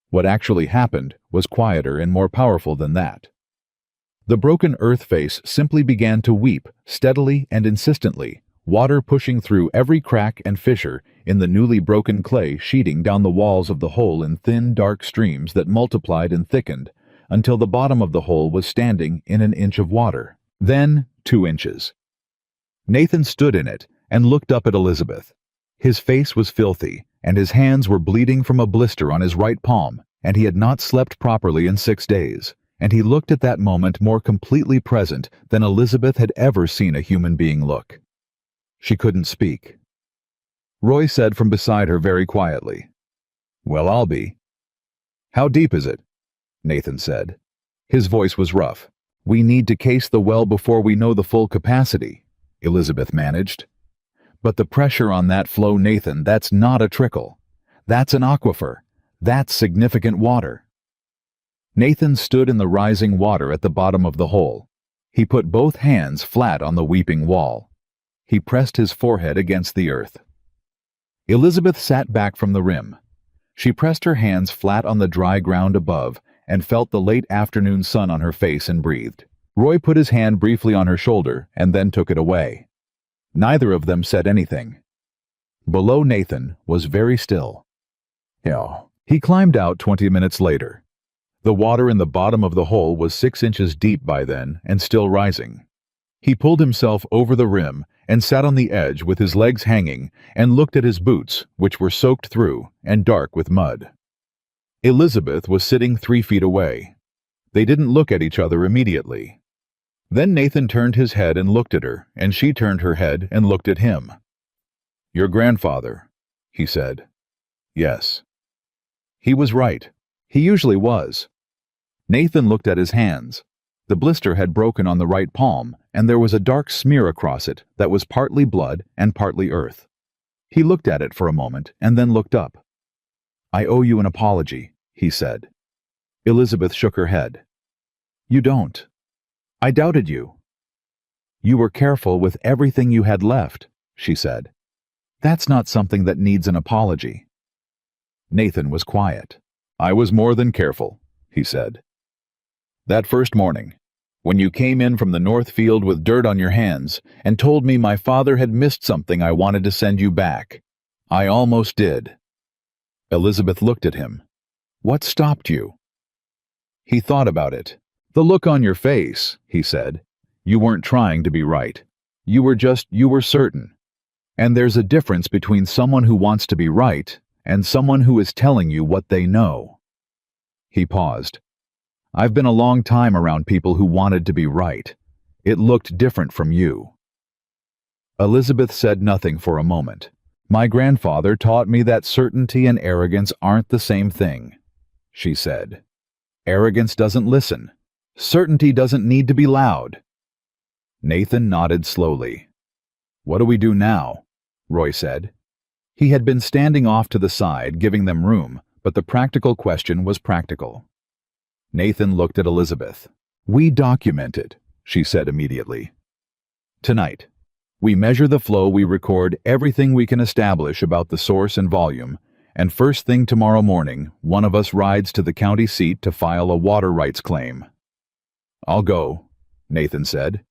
What actually happened was quieter and more powerful than that. The broken earth face simply began to weep, steadily and insistently, water pushing through every crack and fissure in the newly broken clay sheeting down the walls of the hole in thin, dark streams that multiplied and thickened until the bottom of the hole was standing in an inch of water. Then 2 inches. Nathan stood in it and looked up at Elizabeth. His face was filthy, and his hands were bleeding from a blister on his right palm, and he had not slept properly in 6 days, and he looked at that moment more completely present than Elizabeth had ever seen a human being look. She couldn't speak. Roy said from beside her very quietly, "Well, I'll be." "How deep is it?" Nathan said. His voice was rough. "We need to case the well before we know the full capacity," Elizabeth managed. "But the pressure on that flow, Nathan, that's not a trickle. That's an aquifer. That's significant water." Nathan stood in the rising water at the bottom of the hole. He put both hands flat on the weeping wall. He pressed his forehead against the earth. Elizabeth sat back from the rim. She pressed her hands flat on the dry ground above and felt the late afternoon sun on her face and breathed. Roy put his hand briefly on her shoulder and then took it away. Neither of them said anything. Below Nathan was very still. He climbed out 20 minutes later. The water in the bottom of the hole was 6 inches deep by then and still rising. He pulled himself over the rim and sat on the edge with his legs hanging and looked at his boots, which were soaked through and dark with mud. Elizabeth was sitting 3 feet away. They didn't look at each other immediately. Then Nathan turned his head and looked at her, and she turned her head and looked at him. "Your grandfather," he said. "Yes." He was right. He usually was. Nathan looked at his hands. The blister had broken on the right palm, and there was a dark smear across it that was partly blood and partly earth. He looked at it for a moment and then looked up. "I owe you an apology," he said. Elizabeth shook her head. "You don't. I doubted you." "You were careful with everything you had left," she said. "That's not something that needs an apology." Nathan was quiet. "I was more than careful," he said. "That first morning, when you came in from the north field with dirt on your hands and told me my father had missed something I wanted to send you back, I almost did." Elizabeth looked at him. "What stopped you?" He thought about it. "The look on your face," he said. "You weren't trying to be right. You were certain. And there's a difference between someone who wants to be right and someone who is telling you what they know." He paused. "I've been a long time around people who wanted to be right. It looked different from you." Elizabeth said nothing for a moment. "My grandfather taught me that certainty and arrogance aren't the same thing," she said. "Arrogance doesn't listen. Certainty doesn't need to be loud." Nathan nodded slowly. "What do we do now?" Roy said. He had been standing off to the side, giving them room, but the practical question was practical. Nathan looked at Elizabeth. We document it, she said immediately. Tonight, we measure the flow, we record everything we can establish about the source and volume, and first thing tomorrow morning, one of us rides to the county seat to file a water rights claim. I'll go, Nathan said.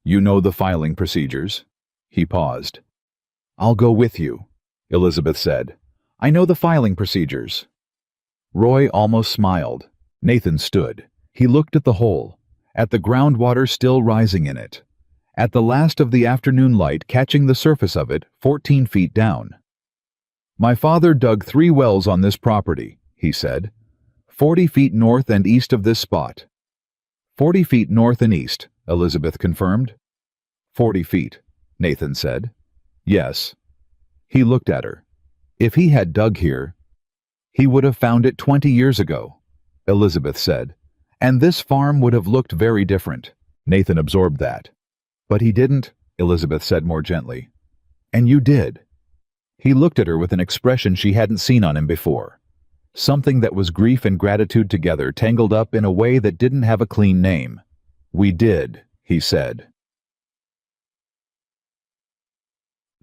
You know the filing procedures. He paused. I'll go with you, Elizabeth said. I know the filing procedures. Roy almost smiled. Nathan stood. He looked at the hole, at the groundwater still rising in it, at the last of the afternoon light catching the surface of it 14 feet down. My father dug 3 wells on this property, he said, 40 feet north and east of this spot. 40 feet north and east, Elizabeth confirmed. 40 feet, Nathan said. Yes. He looked at her. If he had dug here, he would have found it 20 years ago, Elizabeth said, and this farm would have looked very different. Nathan absorbed that. But he didn't, Elizabeth said more gently. And you did. He looked at her with an expression she hadn't seen on him before. Something that was grief and gratitude together, tangled up in a way that didn't have a clean name. We did, he said.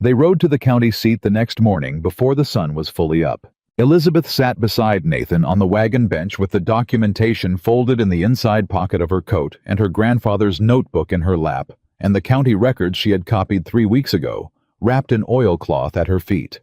They rode to the county seat the next morning before the sun was fully up. Elizabeth sat beside Nathan on the wagon bench with the documentation folded in the inside pocket of her coat and her grandfather's notebook in her lap, and the county records she had copied 3 weeks ago, wrapped in oilcloth at her feet.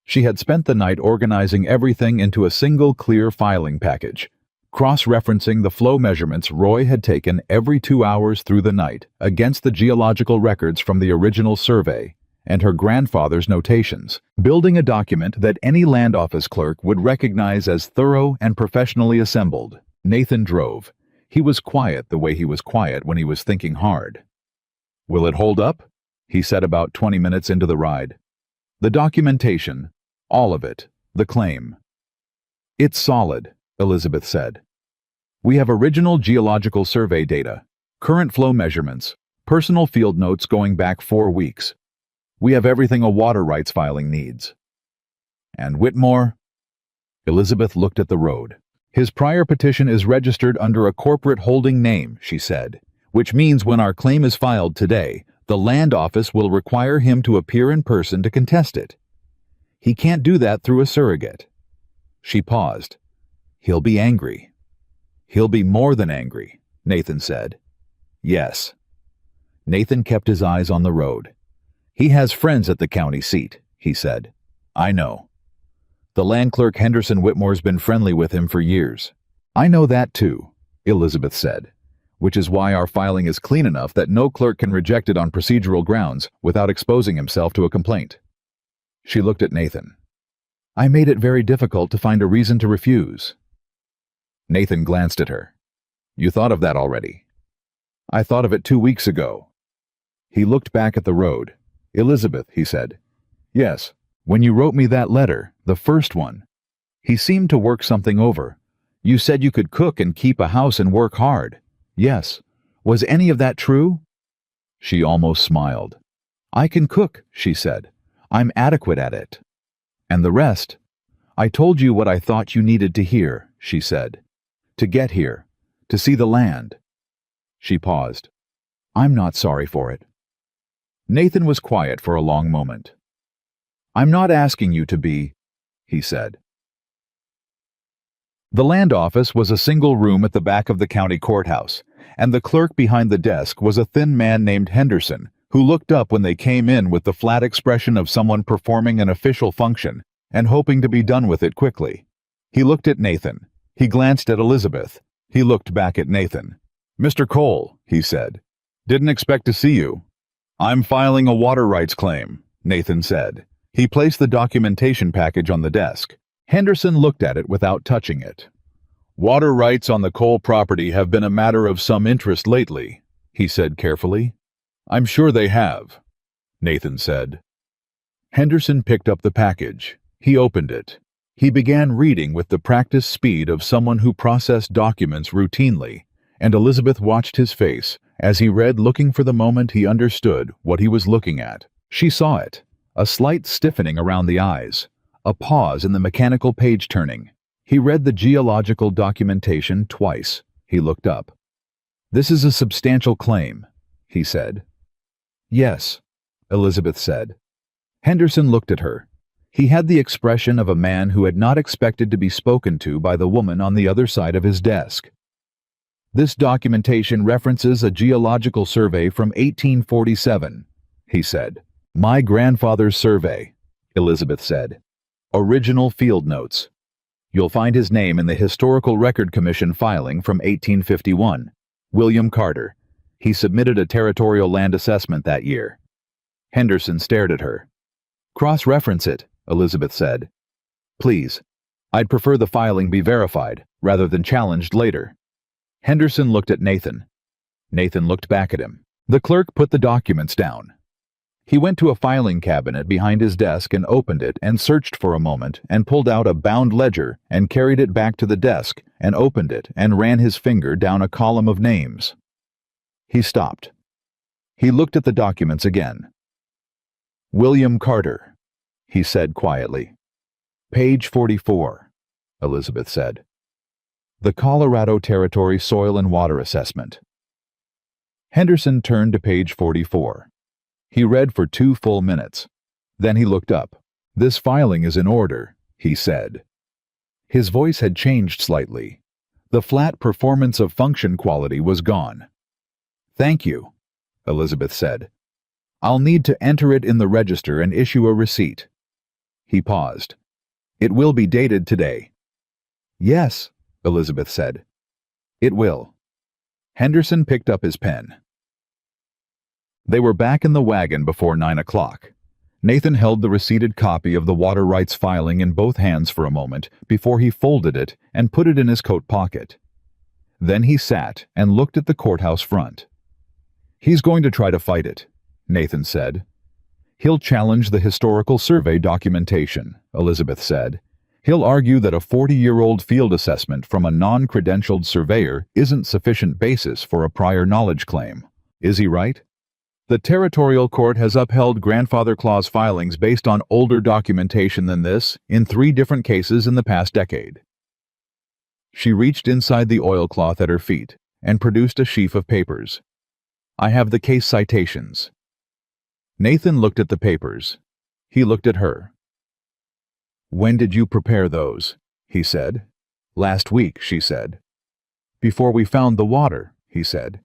She had spent the night organizing everything into a single clear filing package, cross-referencing the flow measurements Roy had taken every 2 hours through the night against the geological records from the original survey and her grandfather's notations, building a document that any land office clerk would recognize as thorough and professionally assembled. Nathan drove. He was quiet the way he was quiet when he was thinking hard. Will it hold up? He said about 20 minutes into the ride. The documentation, all of it, the claim. It's solid, Elizabeth said. We have original geological survey data, current flow measurements, personal field notes going back 4 weeks. We have everything a water rights filing needs. And Whitmore? Elizabeth looked at the road. His prior petition is registered under a corporate holding name, she said, which means when our claim is filed today, the land office will require him to appear in person to contest it. He can't do that through a surrogate. She paused. He'll be angry. He'll be more than angry, Nathan said. Yes. Nathan kept his eyes on the road. He has friends at the county seat, he said. I know. The land clerk Henderson Whitmore's been friendly with him for years. I know that too, Elizabeth said, which is why our filing is clean enough that no clerk can reject it on procedural grounds without exposing himself to a complaint. She looked at Nathan. I made it very difficult to find a reason to refuse. Nathan glanced at her. You thought of that already? I thought of it 2 weeks ago. He looked back at the road. Elizabeth, he said. Yes, when you wrote me that letter, the first one. He seemed to work something over. You said you could cook and keep a house and work hard. Yes. Was any of that true? She almost smiled. I can cook, she said. I'm adequate at it. And the rest? I told you what I thought you needed to hear, she said. To get here. To see the land. She paused. I'm not sorry for it. Nathan was quiet for a long moment. I'm not asking you to be, he said. The land office was a single room at the back of the county courthouse, and the clerk behind the desk was a thin man named Henderson, who looked up when they came in with the flat expression of someone performing an official function and hoping to be done with it quickly. He looked at Nathan. He glanced at Elizabeth. He looked back at Nathan. Mr. Cole, he said. Didn't expect to see you. I'm filing a water rights claim, Nathan said. He placed the documentation package on the desk. Henderson looked at it without touching it. Water rights on the Cole property have been a matter of some interest lately, he said carefully. I'm sure they have, Nathan said. Henderson picked up the package. He opened it. He began reading with the practiced speed of someone who processed documents routinely, and Elizabeth watched his face as he read, looking for the moment he understood what he was looking at. She saw it, a slight stiffening around the eyes, a pause in the mechanical page-turning. He read the geological documentation twice. He looked up. This is a substantial claim, he said. Yes, Elizabeth said. Henderson looked at her. He had the expression of a man who had not expected to be spoken to by the woman on the other side of his desk. This documentation references a geological survey from 1847, he said. My grandfather's survey, Elizabeth said. Original field notes. You'll find his name in the Historical Record Commission filing from 1851. William Carter. He submitted a territorial land assessment that year. Henderson stared at her. Cross-reference it, Elizabeth said. Please. I'd prefer the filing be verified, rather than challenged later. Henderson looked at Nathan. Nathan looked back at him. The clerk put the documents down. He went to a filing cabinet behind his desk and opened it and searched for a moment and pulled out a bound ledger and carried it back to the desk and opened it and ran his finger down a column of names. He stopped. He looked at the documents again. William Carter, he said quietly. Page 44, Elizabeth said. The Colorado Territory Soil and Water Assessment. Henderson turned to page 44. He read for 2 full minutes. Then he looked up. This filing is in order, he said. His voice had changed slightly. The flat performance of function quality was gone. Thank you, Elizabeth said. I'll need to enter it in the register and issue a receipt. He paused. It will be dated today. Yes, Elizabeth said. It will. Henderson picked up his pen. They were back in the wagon before 9 o'clock. Nathan held the receipted copy of the water rights filing in both hands for a moment before he folded it and put it in his coat pocket. Then he sat and looked at the courthouse front. He's going to try to fight it, Nathan said. He'll challenge the historical survey documentation, Elizabeth said. He'll argue that a 40-year-old field assessment from a non-credentialed surveyor isn't sufficient basis for a prior knowledge claim. Is he right? The territorial court has upheld grandfather clause filings based on older documentation than this in 3 different cases in the past decade. She reached inside the oilcloth at her feet and produced a sheaf of papers. I have the case citations. Nathan looked at the papers. He looked at her. When did you prepare those? He said. Last week, she said. Before we found the water, he said.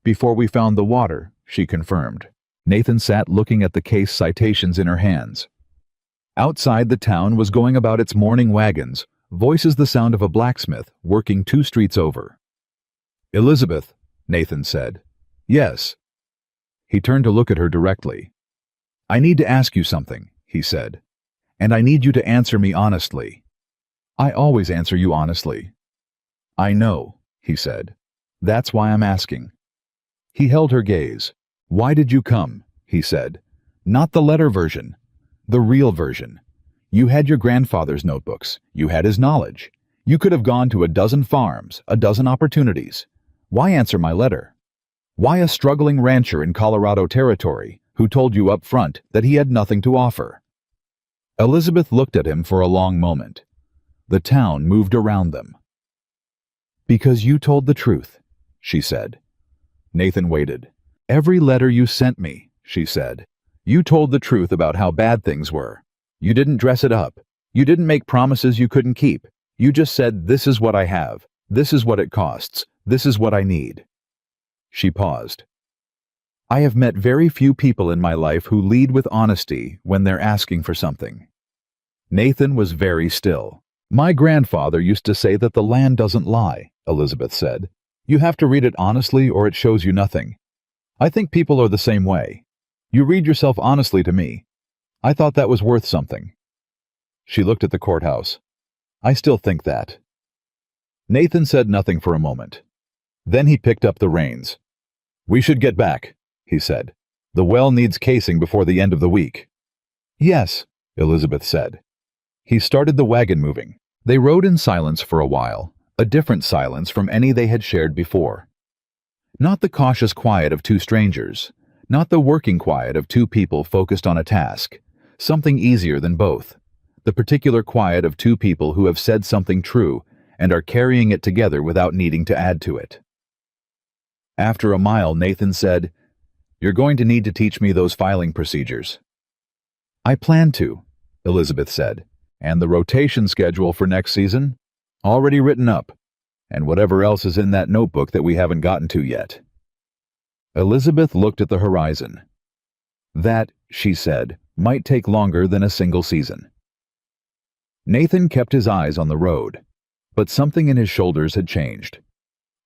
Before we found the water, she confirmed. Nathan sat looking at the case citations in her hands. Outside, the town was going about its morning wagons, voices the sound of a blacksmith working 2 streets over. Elizabeth, Nathan said. Yes. He turned to look at her directly. I need to ask you something, he said. And I need you to answer me honestly. I always answer you honestly. I know, he said. That's why I'm asking. He held her gaze. Why did you come? He said. Not the letter version. The real version. You had your grandfather's notebooks. You had his knowledge. You could have gone to a dozen farms, a dozen opportunities. Why answer my letter? Why a struggling rancher in Colorado Territory who told you up front that he had nothing to offer? Elizabeth looked at him for a long moment. The town moved around them. Because you told the truth, she said. Nathan waited. Every letter you sent me, she said. You told the truth about how bad things were. You didn't dress it up. You didn't make promises you couldn't keep. You just said, this is what I have. This is what it costs. This is what I need. She paused. I have met very few people in my life who lead with honesty when they're asking for something. Nathan was very still. My grandfather used to say that the land doesn't lie, Elizabeth said. You have to read it honestly or it shows you nothing. I think people are the same way. You read yourself honestly to me. I thought that was worth something. She looked at the courthouse. I still think that. Nathan said nothing for a moment. Then he picked up the reins. We should get back, he said. The well needs casing before the end of the week. Yes, Elizabeth said. He started the wagon moving. They rode in silence for a while, a different silence from any they had shared before. Not the cautious quiet of 2 strangers, not the working quiet of 2 people focused on a task, something easier than both, the particular quiet of 2 people who have said something true and are carrying it together without needing to add to it. After a mile, Nathan said, "You're going to need to teach me those filing procedures." "I plan to," Elizabeth said. "And the rotation schedule for next season? Already written up. And whatever else is in that notebook that we haven't gotten to yet." Elizabeth looked at the horizon. "That," she said, "might take longer than a single season." Nathan kept his eyes on the road, but something in his shoulders had changed.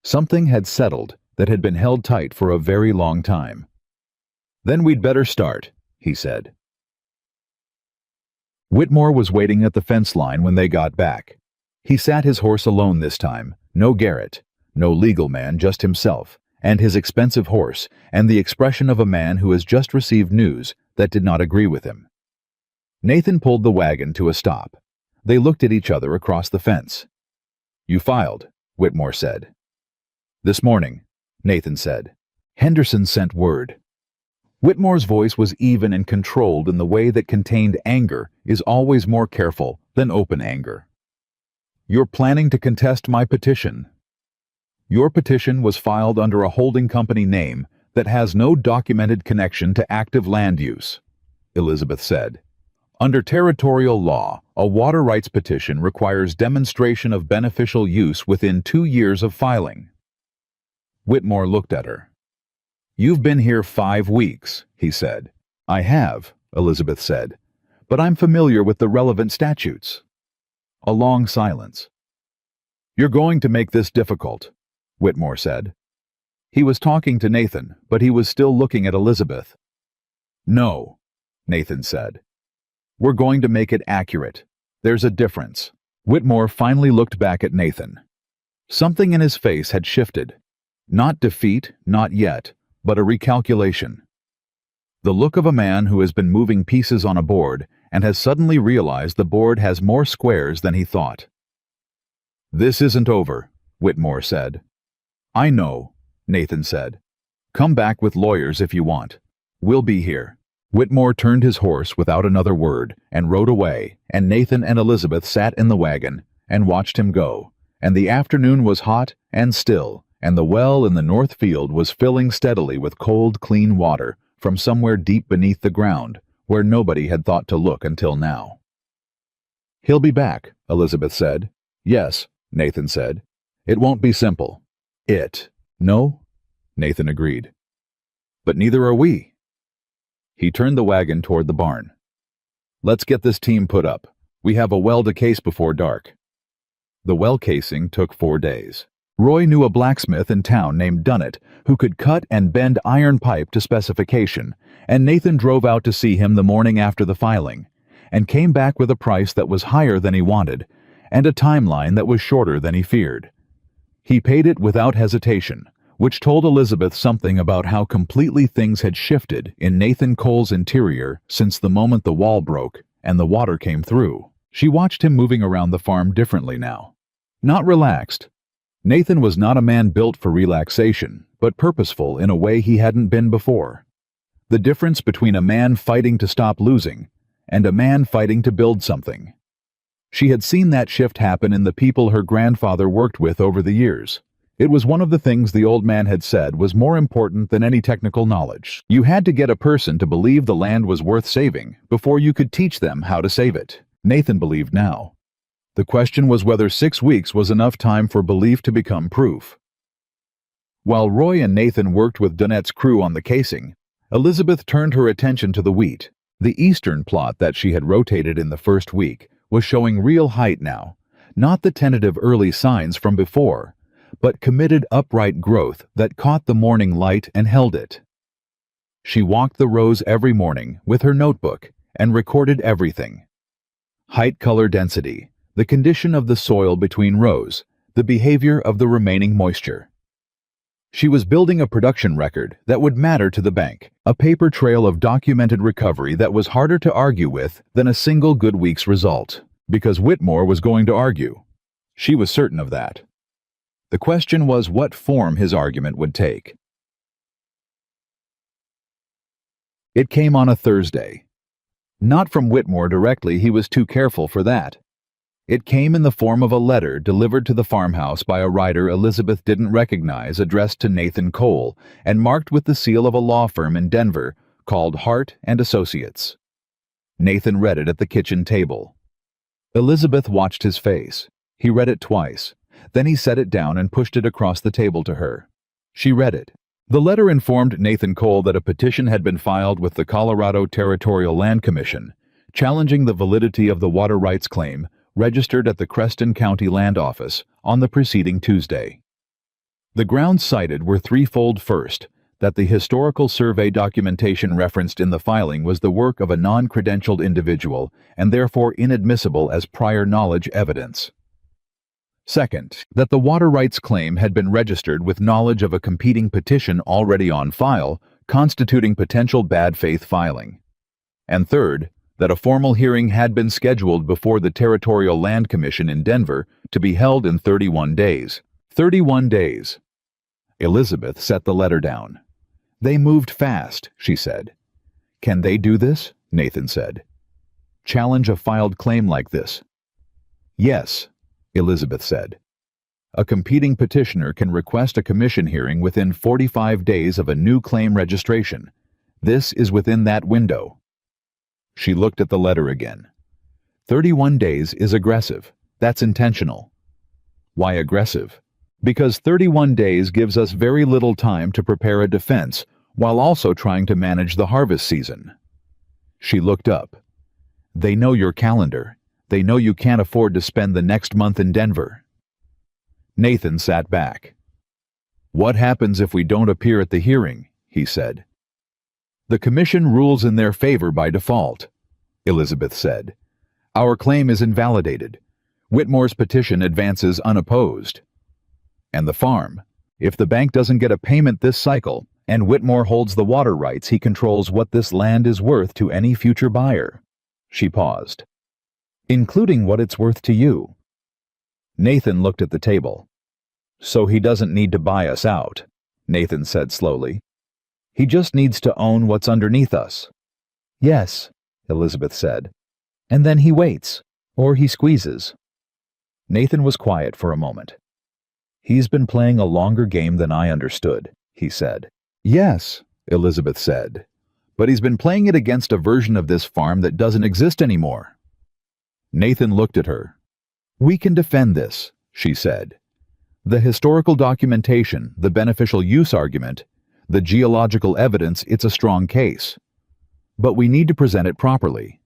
Something had settled that had been held tight for a very long time. "Then we'd better start," he said. Whitmore was waiting at the fence line when they got back. He sat his horse alone this time, no Garrett, no legal man, just himself, and his expensive horse, and the expression of a man who has just received news that did not agree with him. Nathan pulled the wagon to a stop. They looked at each other across the fence. "You filed," Whitmore said. "This morning," Nathan said. "Henderson sent word." Whitmore's voice was even and controlled in the way that contained anger is always more careful than open anger. "You're planning to contest my petition." "Your petition was filed under a holding company name that has no documented connection to active land use," Elizabeth said. "Under territorial law, a water rights petition requires demonstration of beneficial use within 2 years of filing." Whitmore looked at her. "You've been here 5 weeks, he said. "I have," Elizabeth said, "but I'm familiar with the relevant statutes." A long silence. "You're going to make this difficult," Whitmore said. He was talking to Nathan, but he was still looking at Elizabeth. "No," Nathan said. "We're going to make it accurate. There's a difference." Whitmore finally looked back at Nathan. Something in his face had shifted. Not defeat, not yet, but a recalculation. The look of a man who has been moving pieces on a board and has suddenly realized the board has more squares than he thought. "This isn't over," Whitmore said. "I know," Nathan said. "Come back with lawyers if you want. We'll be here." Whitmore turned his horse without another word and rode away, and Nathan and Elizabeth sat in the wagon and watched him go, and the afternoon was hot and still, and the well in the north field was filling steadily with cold, clean water from somewhere deep beneath the ground, where nobody had thought to look until now. "He'll be back," Elizabeth said. "Yes," Nathan said. "It won't be simple." No," Nathan agreed. "But neither are we." He turned the wagon toward the barn. "Let's get this team put up. We have a well to case before dark." The well casing took 4 days. Roy knew a blacksmith in town named Dunnett who could cut and bend iron pipe to specification, and Nathan drove out to see him the morning after the filing, and came back with a price that was higher than he wanted, and a timeline that was shorter than he feared. He paid it without hesitation, which told Elizabeth something about how completely things had shifted in Nathan Cole's interior since the moment the wall broke and the water came through. She watched him moving around the farm differently now. Not relaxed. Nathan was not a man built for relaxation, but purposeful in a way he hadn't been before. The difference between a man fighting to stop losing and a man fighting to build something. She had seen that shift happen in the people her grandfather worked with over the years. It was one of the things the old man had said was more important than any technical knowledge. You had to get a person to believe the land was worth saving before you could teach them how to save it. Nathan believed now. The question was whether 6 weeks was enough time for belief to become proof. While Roy and Nathan worked with Dunnett's crew on the casing, Elizabeth turned her attention to the wheat. The eastern plot that she had rotated in the first week was showing real height now, not the tentative early signs from before, but committed upright growth that caught the morning light and held it. She walked the rows every morning with her notebook and recorded everything. Height, color, density, the condition of the soil between rows, the behavior of the remaining moisture. She was building a production record that would matter to the bank, a paper trail of documented recovery that was harder to argue with than a single good week's result, because Whitmore was going to argue. She was certain of that. The question was what form his argument would take. It came on a Thursday. Not from Whitmore directly, he was too careful for that. It came in the form of a letter delivered to the farmhouse by a writer Elizabeth didn't recognize, addressed to Nathan Cole and marked with the seal of a law firm in Denver called Hart and Associates. Nathan read it at the kitchen table. Elizabeth watched his face. He read it twice. Then he set it down and pushed it across the table to her. She read it. The letter informed Nathan Cole that a petition had been filed with the Colorado Territorial Land Commission, challenging the validity of the water rights claim registered at the Creston County Land Office on the preceding Tuesday. The grounds cited were threefold. First, that the historical survey documentation referenced in the filing was the work of a non-credentialed individual and therefore inadmissible as prior knowledge evidence. Second, that the water rights claim had been registered with knowledge of a competing petition already on file, constituting potential bad faith filing. And third, that a formal hearing had been scheduled before the Territorial Land Commission in Denver to be held in 31 days. 31 days. Elizabeth set the letter down. They moved fast, she said. Can they do this? Nathan said. Challenge a filed claim like this? Yes, Elizabeth said. A competing petitioner can request a commission hearing within 45 days of a new claim registration. This is within that window. She looked at the letter again. 31 days is aggressive. That's intentional. Why aggressive? Because 31 days gives us very little time to prepare a defense while also trying to manage the harvest season. She looked up. They know your calendar. They know you can't afford to spend the next month in Denver. Nathan sat back. What happens if we don't appear at the hearing? He said. The commission rules in their favor by default, Elizabeth said. Our claim is invalidated. Whitmore's petition advances unopposed. And the farm. If the bank doesn't get a payment this cycle, and Whitmore holds the water rights, he controls what this land is worth to any future buyer. She paused. Including what it's worth to you. Nathan looked at the table. So he doesn't need to buy us out, Nathan said slowly. He just needs to own what's underneath us. Yes, Elizabeth said. And then he waits, or he squeezes. Nathan was quiet for a moment. He's been playing a longer game than I understood, he said. Yes, Elizabeth said. But he's been playing it against a version of this farm that doesn't exist anymore. Nathan looked at her. We can defend this, she said. The historical documentation, the beneficial use argument, the geological evidence, it's a strong case. But we need to present it properly.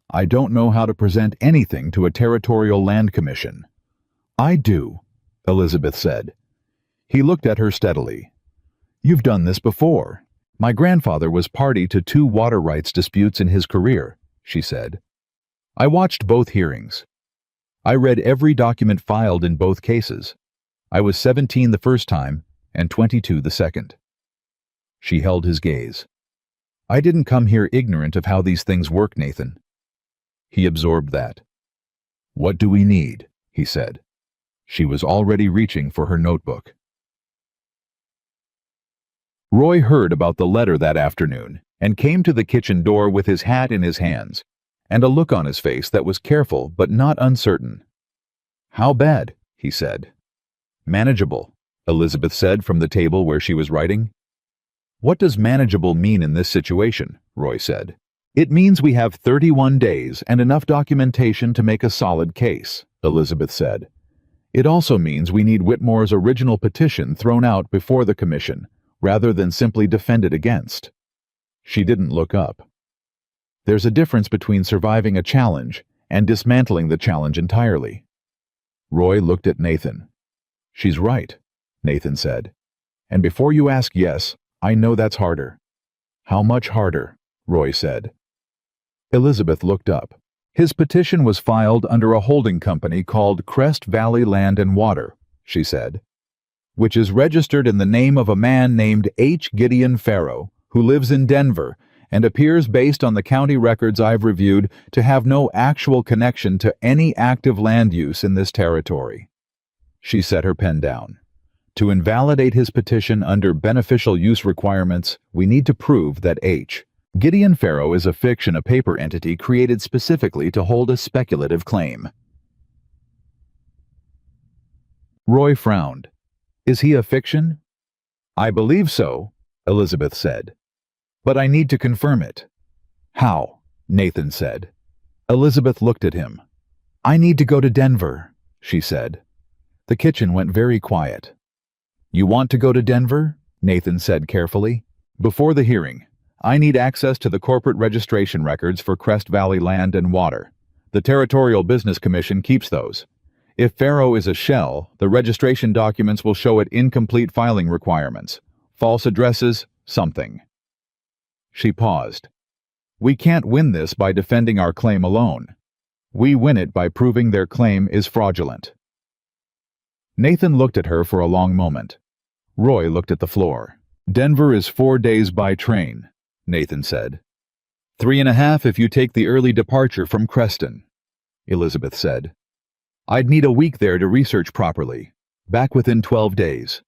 I don't know how to present anything to a Territorial Land Commission. I do, Elizabeth said. He looked at her steadily. You've done this before. My grandfather was party to 2 water rights disputes in his career, she said. I watched both hearings. I read every document filed in both cases. I was 17 the first time and 22 the second. She held his gaze. I didn't come here ignorant of how these things work, Nathan. He absorbed that. What do we need? He said. She was already reaching for her notebook. Roy heard about the letter that afternoon and came to the kitchen door with his hat in his hands and a look on his face that was careful but not uncertain. How bad? He said. Manageable, Elizabeth said from the table where she was writing. What does manageable mean in this situation? Roy said. It means we have 31 days and enough documentation to make a solid case, Elizabeth said. It also means we need Whitmore's original petition thrown out before the commission, rather than simply defended against. She didn't look up. There's a difference between surviving a challenge and dismantling the challenge entirely. Roy looked at Nathan. She's right, Nathan said. And before you ask yes, I know that's harder. How much harder? Roy said. Elizabeth looked up. His petition was filed under a holding company called Crest Valley Land and Water, she said, which is registered in the name of a man named H. Gideon Farrow, who lives in Denver and appears, based on the county records I've reviewed, to have no actual connection to any active land use in this territory. She set her pen down. To invalidate his petition under beneficial use requirements, we need to prove that H. Gideon Farrow is a fiction, a paper entity created specifically to hold a speculative claim. Roy frowned. Is he a fiction? I believe so, Elizabeth said. But I need to confirm it. How? Nathan said. Elizabeth looked at him. I need to go to Denver, she said. The kitchen went very quiet. You want to go to Denver? Nathan said carefully. Before the hearing, I need access to the corporate registration records for Crest Valley Land and Water. The Territorial Business Commission keeps those. If Faro is a shell, the registration documents will show it incomplete filing requirements, false addresses, something. She paused. We can't win this by defending our claim alone. We win it by proving their claim is fraudulent. Nathan looked at her for a long moment. Roy looked at the floor. Denver is 4 days by train, Nathan said. 3.5 if you take the early departure from Creston, Elizabeth said. I'd need a week there to research properly, back within 12 days.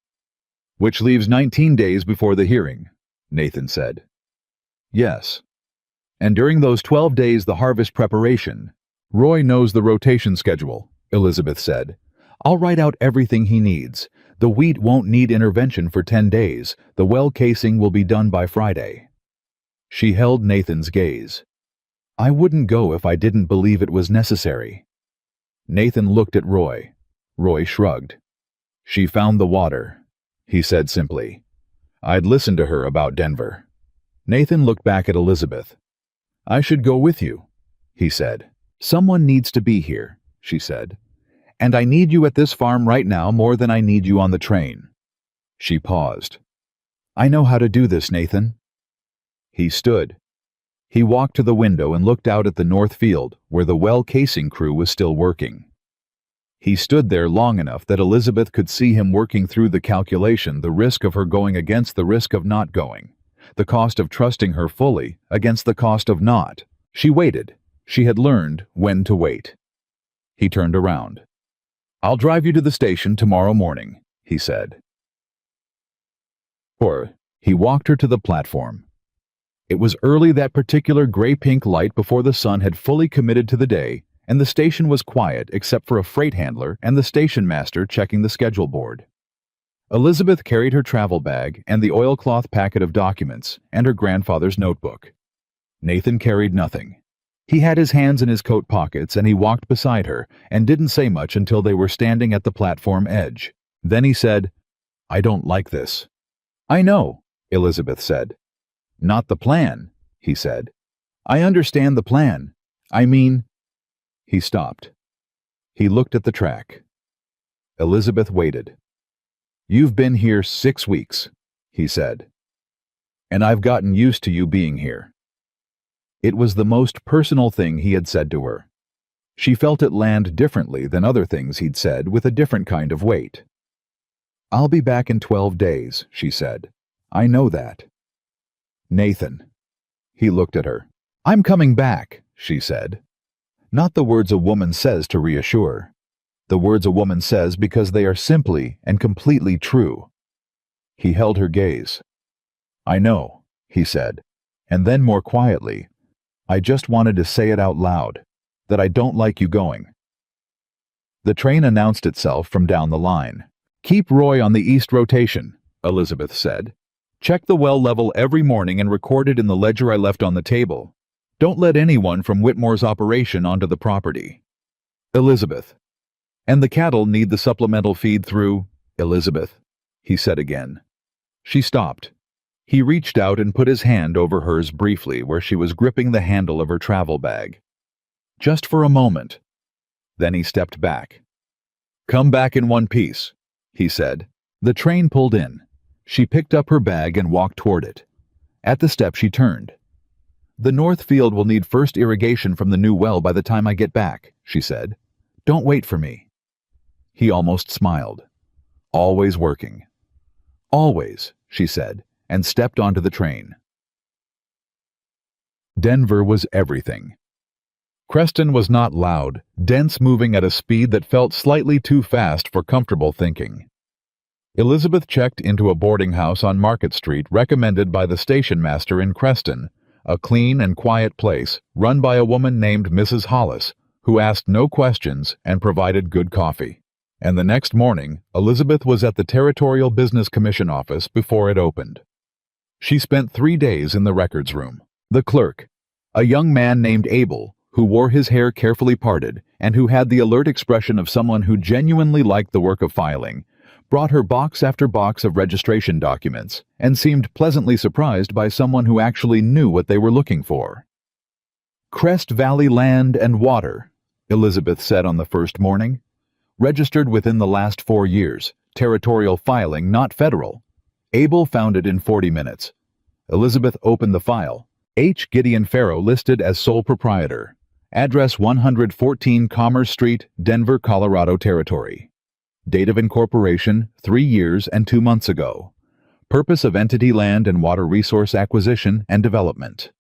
Which leaves 19 days before the hearing, Nathan said. Yes. And during those 12 days the harvest preparation. Roy knows the rotation schedule, Elizabeth said. I'll write out everything he needs. The wheat won't need intervention for 10 days. The well casing will be done by Friday. She held Nathan's gaze. I wouldn't go if I didn't believe it was necessary. Nathan looked at Roy. Roy shrugged. She found the water, he said simply. I'd listened to her about Denver. Nathan looked back at Elizabeth. I should go with you, he said. Someone needs to be here, she said. And I need you at this farm right now more than I need you on the train. She paused. I know how to do this, Nathan. He stood. He walked to the window and looked out at the north field, where the well casing crew was still working. He stood there long enough that Elizabeth could see him working through the calculation, the risk of her going against the risk of not going, the cost of trusting her fully against the cost of not. She waited. She had learned when to wait. He turned around. I'll drive you to the station tomorrow morning, he said. He walked her to the platform. It was early that particular gray-pink light before the sun had fully committed to the day, and the station was quiet except for a freight handler and the station master checking the schedule board. Elizabeth carried her travel bag and the oilcloth packet of documents and her grandfather's notebook. Nathan carried nothing. He had his hands in his coat pockets and he walked beside her and didn't say much until they were standing at the platform edge. Then he said, I don't like this. I know, Elizabeth said. Not the plan, he said. I understand the plan. I mean... He stopped. He looked at the track. Elizabeth waited. You've been here 6 weeks, he said. And I've gotten used to you being here. It was the most personal thing he had said to her. She felt it land differently than other things he'd said, with a different kind of weight. I'll be back in 12 days, she said. I know that. Nathan. He looked at her. I'm coming back, she said. Not the words a woman says to reassure. The words a woman says because they are simply and completely true. He held her gaze. I know, he said, and then more quietly, I just wanted to say it out loud, that I don't like you going. The train announced itself from down the line. Keep Roy on the east rotation, Elizabeth said. Check the well level every morning and record it in the ledger I left on the table. Don't let anyone from Whitmore's operation onto the property. Elizabeth. And the cattle need the supplemental feed through, Elizabeth, he said again. She stopped. He reached out and put his hand over hers briefly where she was gripping the handle of her travel bag. Just for a moment. Then he stepped back. Come back in one piece, he said. The train pulled in. She picked up her bag and walked toward it. At the step she turned. The north field will need first irrigation from the new well by the time I get back, she said. Don't wait for me. He almost smiled. Always working. Always, she said, and stepped onto the train. Denver was everything. Creston was not loud, dense, moving at a speed that felt slightly too fast for comfortable thinking. Elizabeth checked into a boarding house on Market Street recommended by the station master in Creston, a clean and quiet place run by a woman named Mrs. Hollis, who asked no questions and provided good coffee. And the next morning, Elizabeth was at the Territorial Business Commission office before it opened. She spent 3 days in the records room. The clerk, a young man named Abel, who wore his hair carefully parted and who had the alert expression of someone who genuinely liked the work of filing, brought her box after box of registration documents and seemed pleasantly surprised by someone who actually knew what they were looking for. Crest Valley Land and Water, Elizabeth said on the first morning. Registered within the last 4 years, territorial filing, not federal. Abel found it in 40 minutes. Elizabeth opened the file. H. Gideon Farrow listed as sole proprietor. Address 114 Commerce Street, Denver, Colorado Territory. Date of incorporation, 3 years and 2 months ago. Purpose of entity: land and water resource acquisition and development.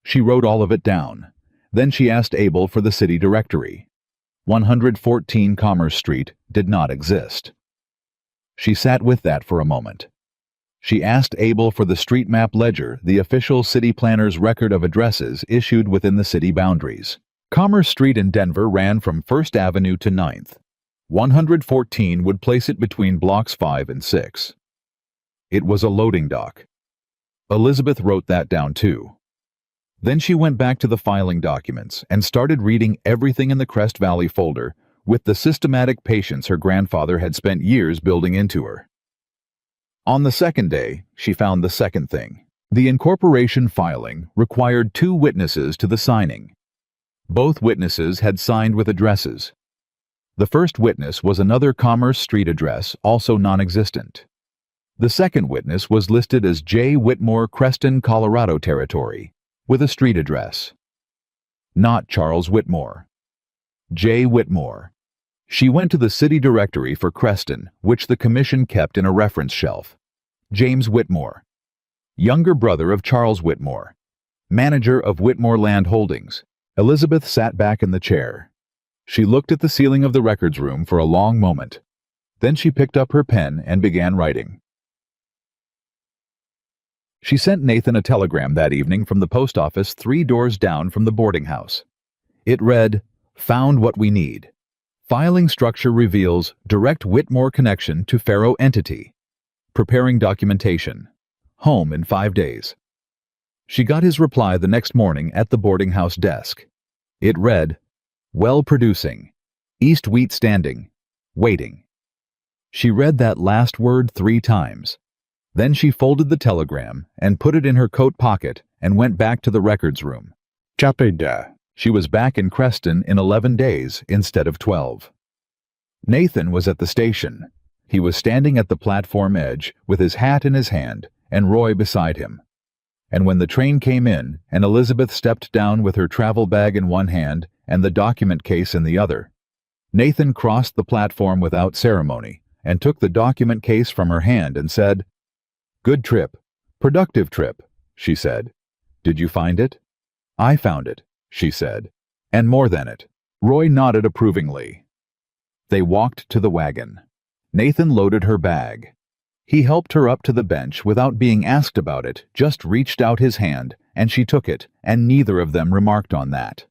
She wrote all of it down. Then she asked Abel for the city directory. 114 Commerce Street did not exist. She sat with that for a moment. She asked Abel for the street map ledger, the official city planner's record of addresses issued within the city boundaries. Commerce Street in Denver ran from 1st Avenue to 9th. 114 would place it between blocks 5 and 6. It was a loading dock. Elizabeth wrote that down too. Then she went back to the filing documents and started reading everything in the Crest Valley folder with the systematic patience her grandfather had spent years building into her. On the second day, she found the second thing. The incorporation filing required 2 witnesses to the signing. Both witnesses had signed with addresses. The first witness was another Commerce Street address, also non-existent. The second witness was listed as J. Whitmore, Creston, Colorado Territory, with a street address. Not Charles Whitmore. J. Whitmore. She went to the city directory for Creston, which the commission kept in a reference shelf. James Whitmore, younger brother of Charles Whitmore, manager of Whitmore Land Holdings. Elizabeth sat back in the chair. She looked at the ceiling of the records room for a long moment. Then she picked up her pen and began writing. She sent Nathan a telegram that evening from the post office 3 doors down from the boarding house. It read, "Found what we need. Filing structure reveals direct Whitmore connection to Farrow entity. Preparing documentation. Home in 5 days." She got his reply the next morning at the boarding house desk. It read, "Well producing. East wheat standing. Waiting." She read that last word 3 times. Then she folded the telegram and put it in her coat pocket and went back to the records room. Chapeda. She was back in Creston in 11 days instead of 12. Nathan was at the station. He was standing at the platform edge with his hat in his hand and Roy beside him. And when the train came in and Elizabeth stepped down with her travel bag in one hand and the document case in the other, Nathan crossed the platform without ceremony and took the document case from her hand and said, "Good trip. Productive trip," she said. "Did you find it?" "I found it," she said. "And more than it." Roy nodded approvingly. They walked to the wagon. Nathan loaded her bag. He helped her up to the bench without being asked about it, just reached out his hand, and she took it, and neither of them remarked on that.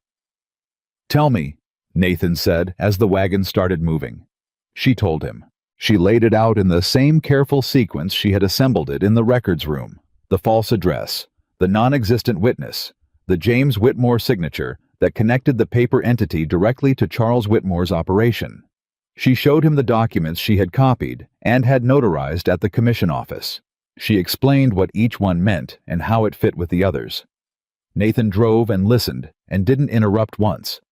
"Tell me," Nathan said as the wagon started moving. She told him. She laid it out in the same careful sequence she had assembled it in the records room: the false address, the non-existent witness, the James Whitmore signature that connected the paper entity directly to Charles Whitmore's operation. She showed him the documents she had copied and had notarized at the commission office. She explained what each one meant and how it fit with the others. Nathan drove and listened and didn't interrupt once.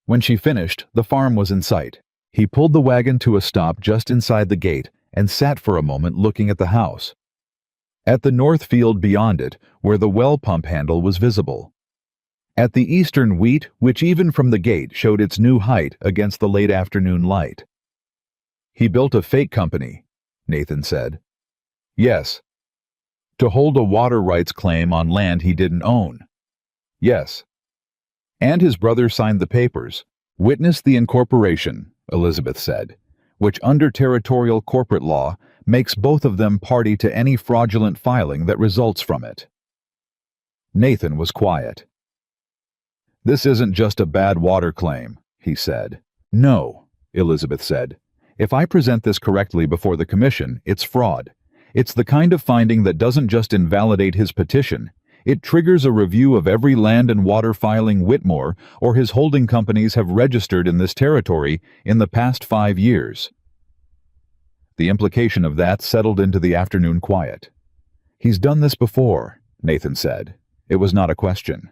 When she finished, the farm was in sight. He pulled the wagon to a stop just inside the gate and sat for a moment looking at the house. At the north field beyond it, where the well pump handle was visible. At the eastern wheat, which even from the gate showed its new height against the late afternoon light. "He built a fake company," Nathan said. "Yes." "To hold a water rights claim on land he didn't own." "Yes." "And his brother signed the papers. Witness the incorporation," Elizabeth said, "which under territorial corporate law makes both of them party to any fraudulent filing that results from it." Nathan was quiet. "This isn't just a bad water claim," he said. "No," Elizabeth said. If I present this correctly before the commission, it's fraud. It's the kind of finding that doesn't just invalidate his petition. It triggers a review of every land and water filing Whitmore or his holding companies have registered in this territory in the past 5 years. The implication of that settled into the afternoon quiet. He's done this before, Nathan said. It was not a question.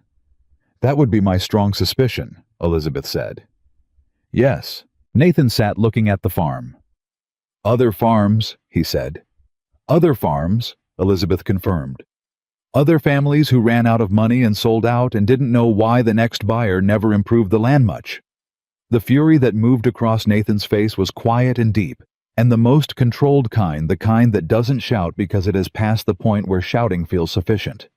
That would be my strong suspicion, Elizabeth said. Yes. Nathan sat looking at the farm. Other farms, he said. Other farms, Elizabeth confirmed. Other families who ran out of money and sold out and didn't know why the next buyer never improved the land much. The fury that moved across Nathan's face was quiet and deep, and the most controlled kind, the kind that doesn't shout because it has passed the point where shouting feels sufficient.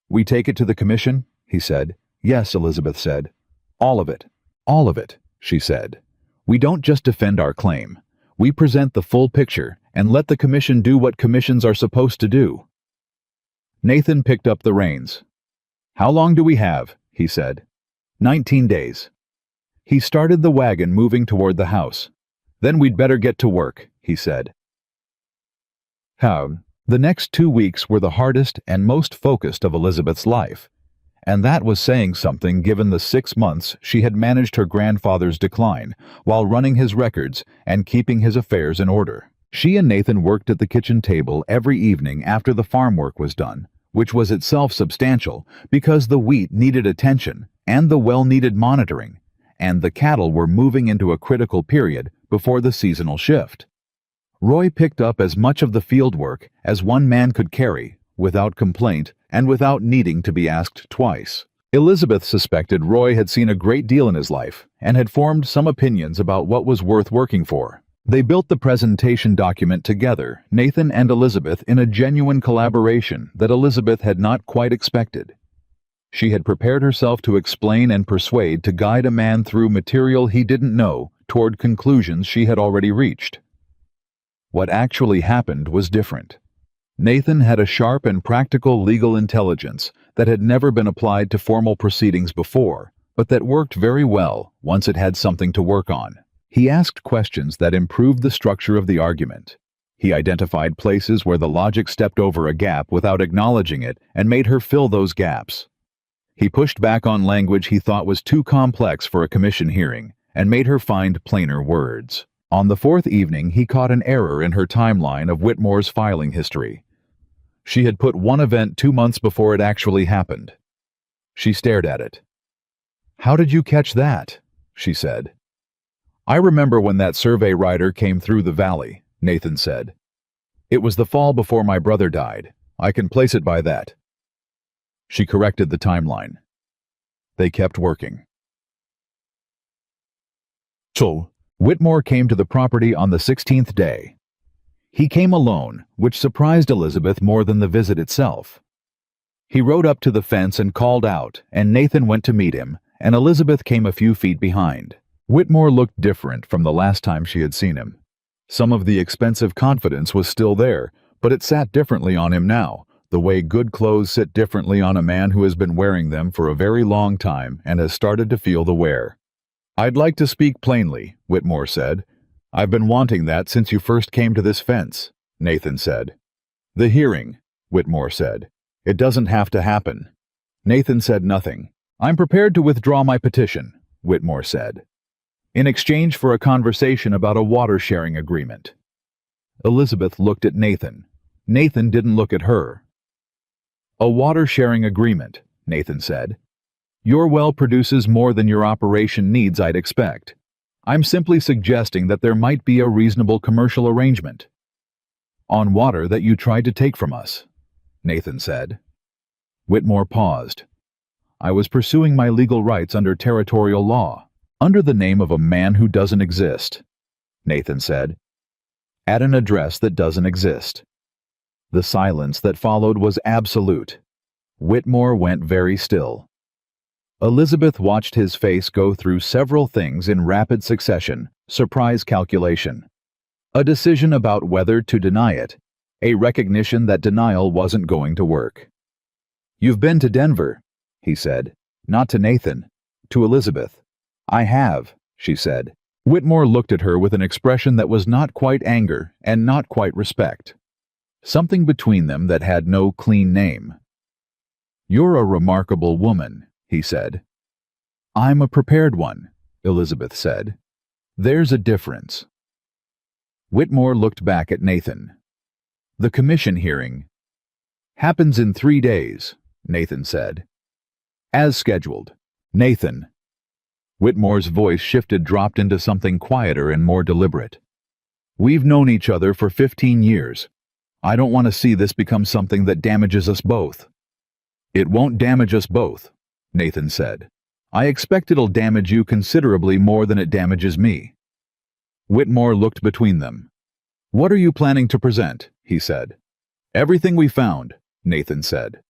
We take it to the commission, he said. Yes, Elizabeth said. All of it. All of it, she said. We don't just defend our claim. We present the full picture and let the commission do what commissions are supposed to do. Nathan picked up the reins. How long do we have? He said. 19 days. He started the wagon moving toward the house. Then we'd better get to work, he said. How? The next 2 weeks were the hardest and most focused of Elizabeth's life, and that was saying something given the 6 months she had managed her grandfather's decline while running his records and keeping his affairs in order. She and Nathan worked at the kitchen table every evening after the farm work was done, which was itself substantial because the wheat needed attention and the well-needed monitoring, and the cattle were moving into a critical period before the seasonal shift. Roy picked up as much of the field work as one man could carry, without complaint and without needing to be asked twice. Elizabeth suspected Roy had seen a great deal in his life and had formed some opinions about what was worth working for. They built the presentation document together, Nathan and Elizabeth, in a genuine collaboration that Elizabeth had not quite expected. She had prepared herself to explain and persuade, to guide a man through material he didn't know toward conclusions she had already reached. What actually happened was different. Nathan had a sharp and practical legal intelligence that had never been applied to formal proceedings before, but that worked very well once it had something to work on. He asked questions that improved the structure of the argument. He identified places where the logic stepped over a gap without acknowledging it and made her fill those gaps. He pushed back on language he thought was too complex for a commission hearing and made her find plainer words. On the 4th evening, he caught an error in her timeline of Whitmore's filing history. She had put one event 2 months before it actually happened. She stared at it. How did you catch that? She said. I remember when that survey rider came through the valley, Nathan said. It was the fall before my brother died. I can place it by that. She corrected the timeline. They kept working. So, Whitmore came to the property on the 16th day. He came alone, which surprised Elizabeth more than the visit itself. He rode up to the fence and called out, and Nathan went to meet him, and Elizabeth came a few feet behind. Whitmore looked different from the last time she had seen him. Some of the expensive confidence was still there, but it sat differently on him now, the way good clothes sit differently on a man who has been wearing them for a very long time and has started to feel the wear. I'd like to speak plainly, Whitmore said. I've been wanting that since you first came to this fence, Nathan said. The hearing, Whitmore said. It doesn't have to happen. Nathan said nothing. I'm prepared to withdraw my petition, Whitmore said, in exchange for a conversation about a water-sharing agreement. Elizabeth looked at Nathan. Nathan didn't look at her. A water-sharing agreement, Nathan said. Your well produces more than your operation needs, I'd expect. I'm simply suggesting that there might be a reasonable commercial arrangement. On water that you tried to take from us, Nathan said. Whitmore paused. I was pursuing my legal rights under territorial law, under the name of a man who doesn't exist, Nathan said, at an address that doesn't exist. The silence that followed was absolute. Whitmore went very still. Elizabeth watched his face go through several things in rapid succession, surprise calculation. A decision about whether to deny it, a recognition that denial wasn't going to work. You've been to Denver, he said, not to Nathan, to Elizabeth. I have, she said. Whitmore looked at her with an expression that was not quite anger and not quite respect. Something between them that had no clean name. "You're a remarkable woman," he said. "I'm a prepared one," Elizabeth said. "There's a difference." Whitmore looked back at Nathan. "The commission hearing happens in 3 days," Nathan said. "As scheduled." "Nathan." Whitmore's voice dropped into something quieter and more deliberate. "We've known each other for 15 years. I don't want to see this become something that damages us both." "It won't damage us both," Nathan said. "I expect it'll damage you considerably more than it damages me." Whitmore looked between them. "What are you planning to present?" he said. "Everything we found," Nathan said.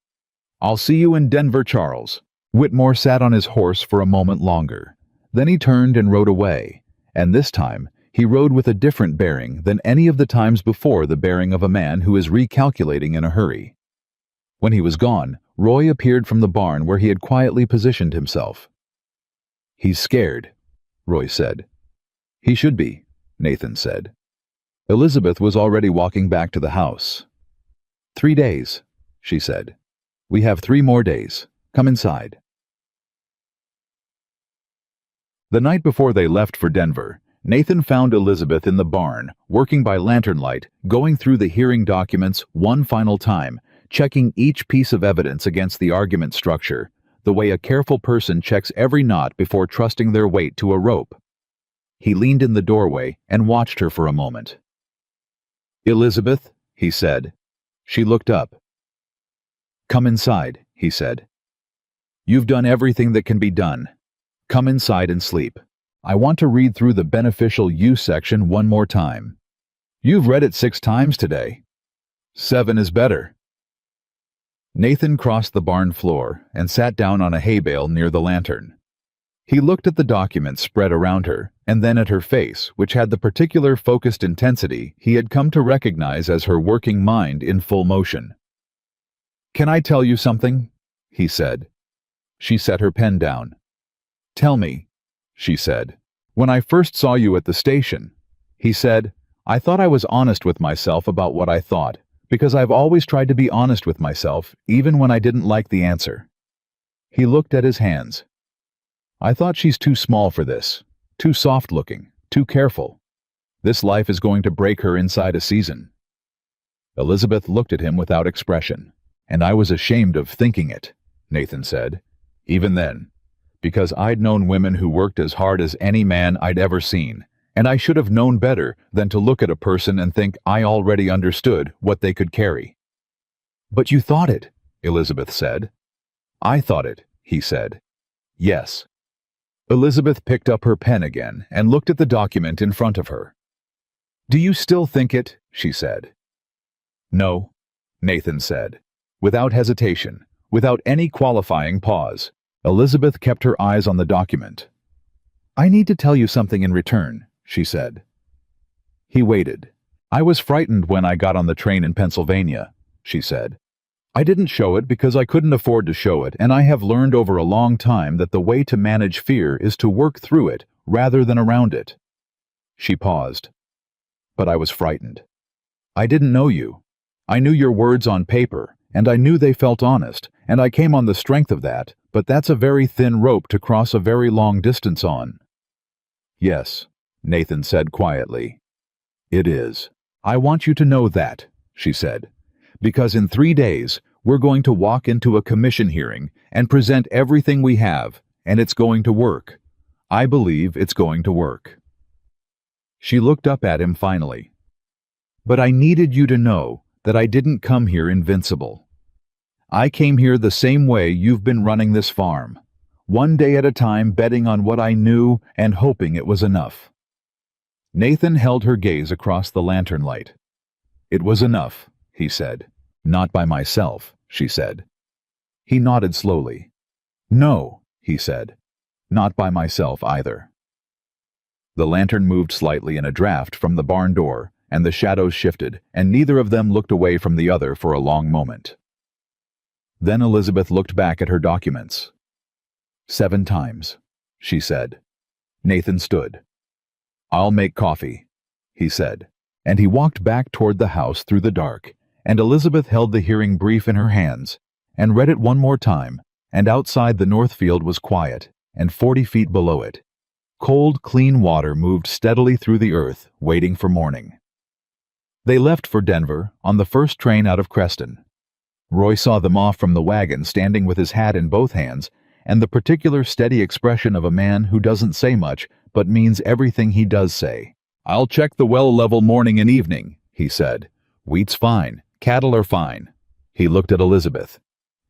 "I'll see you in Denver, Charles." Whitmore sat on his horse for a moment longer. Then he turned and rode away, and this time he rode with a different bearing than any of the times before, the bearing of a man who is recalculating in a hurry. When he was gone, Roy appeared from the barn where he had quietly positioned himself. "He's scared," Roy said. "He should be," Nathan said. Elizabeth was already walking back to the house. 3 days, she said. "We have 3 more days. Come inside." The night before they left for Denver, Nathan found Elizabeth in the barn, working by lantern light, going through the hearing documents one final time, checking each piece of evidence against the argument structure, the way a careful person checks every knot before trusting their weight to a rope. He leaned in the doorway and watched her for a moment. "Elizabeth," he said. She looked up. "Come inside," he said. "You've done everything that can be done. Come inside and sleep. I want to read through the beneficial use section one more time. You've read it 6 times today. 7 is better." Nathan crossed the barn floor and sat down on a hay bale near the lantern. He looked at the documents spread around her, and then at her face, which had the particular focused intensity he had come to recognize as her working mind in full motion. "Can I tell you something?" he said. She set her pen down. "Tell me," she said. "When I first saw you at the station," he said, "I thought I was honest with myself about what I thought, because I've always tried to be honest with myself, even when I didn't like the answer." He looked at his hands. "I thought she's too small for this, too soft-looking, too careful. This life is going to break her inside a season." Elizabeth looked at him without expression. "And I was ashamed of thinking it," Nathan said, "even then. Because I'd known women who worked as hard as any man I'd ever seen, and I should have known better than to look at a person and think I already understood what they could carry." "But you thought it," Elizabeth said. "I thought it," he said. "Yes." Elizabeth picked up her pen again and looked at the document in front of her. "Do you still think it?" she said. "No," Nathan said, without hesitation, without any qualifying pause. Elizabeth kept her eyes on the document. "I need to tell you something in return," she said. He waited. "I was frightened when I got on the train in Pennsylvania," she said. "I didn't show it because I couldn't afford to show it, and I have learned over a long time that the way to manage fear is to work through it rather than around it." She paused. "But I was frightened. I didn't know you. I knew your words on paper, and I knew they felt honest, and I came on the strength of that, but that's a very thin rope to cross a very long distance on." "Yes," Nathan said quietly. "It is. I want you to know that," she said, "because in 3 days, we're going to walk into a commission hearing and present everything we have, and it's going to work. I believe it's going to work." She looked up at him finally. "But I needed you to know that I didn't come here invincible. I came here the same way you've been running this farm, one day at a time, betting on what I knew and hoping it was enough." Nathan held her gaze across the lantern light. "It was enough," he said. "Not by myself," she said. He nodded slowly. "No," he said. "Not by myself either." The lantern moved slightly in a draft from the barn door, and the shadows shifted, and neither of them looked away from the other for a long moment. Then Elizabeth looked back at her documents. 7 times, she said. Nathan stood. "I'll make coffee," he said, and he walked back toward the house through the dark, and Elizabeth held the hearing brief in her hands and read it one more time, and outside the north field was quiet, and 40 feet below it, cold, clean water moved steadily through the earth, waiting for morning. They left for Denver on the first train out of Creston. Roy saw them off from the wagon, standing with his hat in both hands and the particular steady expression of a man who doesn't say much but means everything he does say. "I'll check the well level morning and evening," he said. "Wheat's fine. Cattle are fine." He looked at Elizabeth.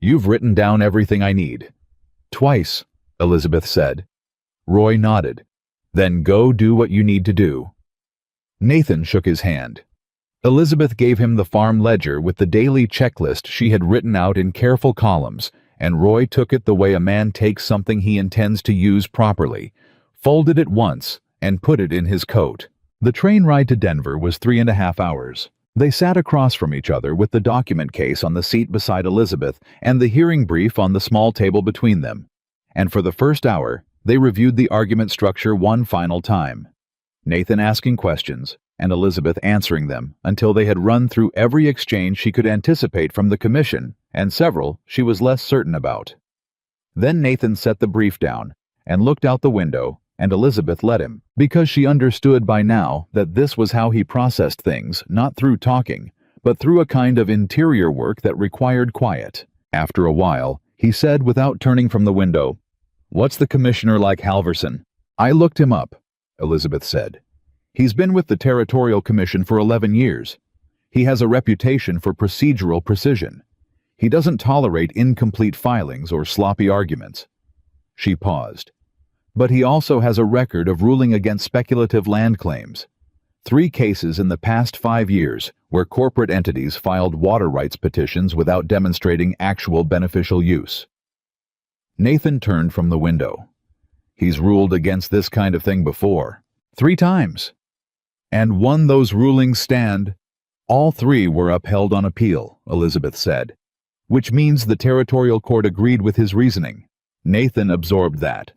"You've written down everything I need." "Twice," Elizabeth said. Roy nodded. "Then go do what you need to do." Nathan shook his hand. Elizabeth gave him the farm ledger with the daily checklist she had written out in careful columns, and Roy took it the way a man takes something he intends to use properly, folded it once, and put it in his coat. The train ride to Denver was 3.5 hours. They sat across from each other with the document case on the seat beside Elizabeth and the hearing brief on the small table between them. And for the first hour, they reviewed the argument structure one final time. Nathan asking questions, and Elizabeth answering them until they had run through every exchange she could anticipate from the commission, and several she was less certain about. Then Nathan set the brief down and looked out the window, and Elizabeth let him, because she understood by now that this was how he processed things, not through talking, but through a kind of interior work that required quiet. After a while, he said without turning from the window, "What's the commissioner like, Halverson?" "I looked him up," Elizabeth said. "He's been with the Territorial Commission for 11 years. He has a reputation for procedural precision. He doesn't tolerate incomplete filings or sloppy arguments." She paused. "But he also has a record of ruling against speculative land claims. 3 cases in the past 5 years where corporate entities filed water rights petitions without demonstrating actual beneficial use." Nathan turned from the window. "He's ruled against this kind of thing before. 3 times. And won those rulings stand." "All 3 were upheld on appeal," Elizabeth said, "which means the Territorial Court agreed with his reasoning." Nathan absorbed that.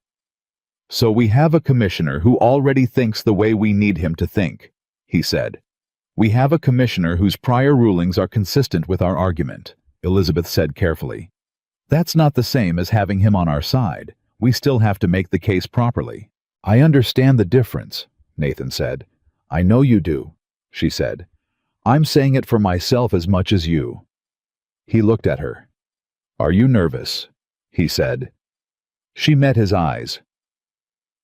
"So we have a commissioner who already thinks the way we need him to think," he said. "We have a commissioner whose prior rulings are consistent with our argument," Elizabeth said carefully. "That's not the same as having him on our side. We still have to make the case properly." "I understand the difference," Nathan said. "I know you do," she said. "I'm saying it for myself as much as you." He looked at her. "Are you nervous?" he said. She met his eyes.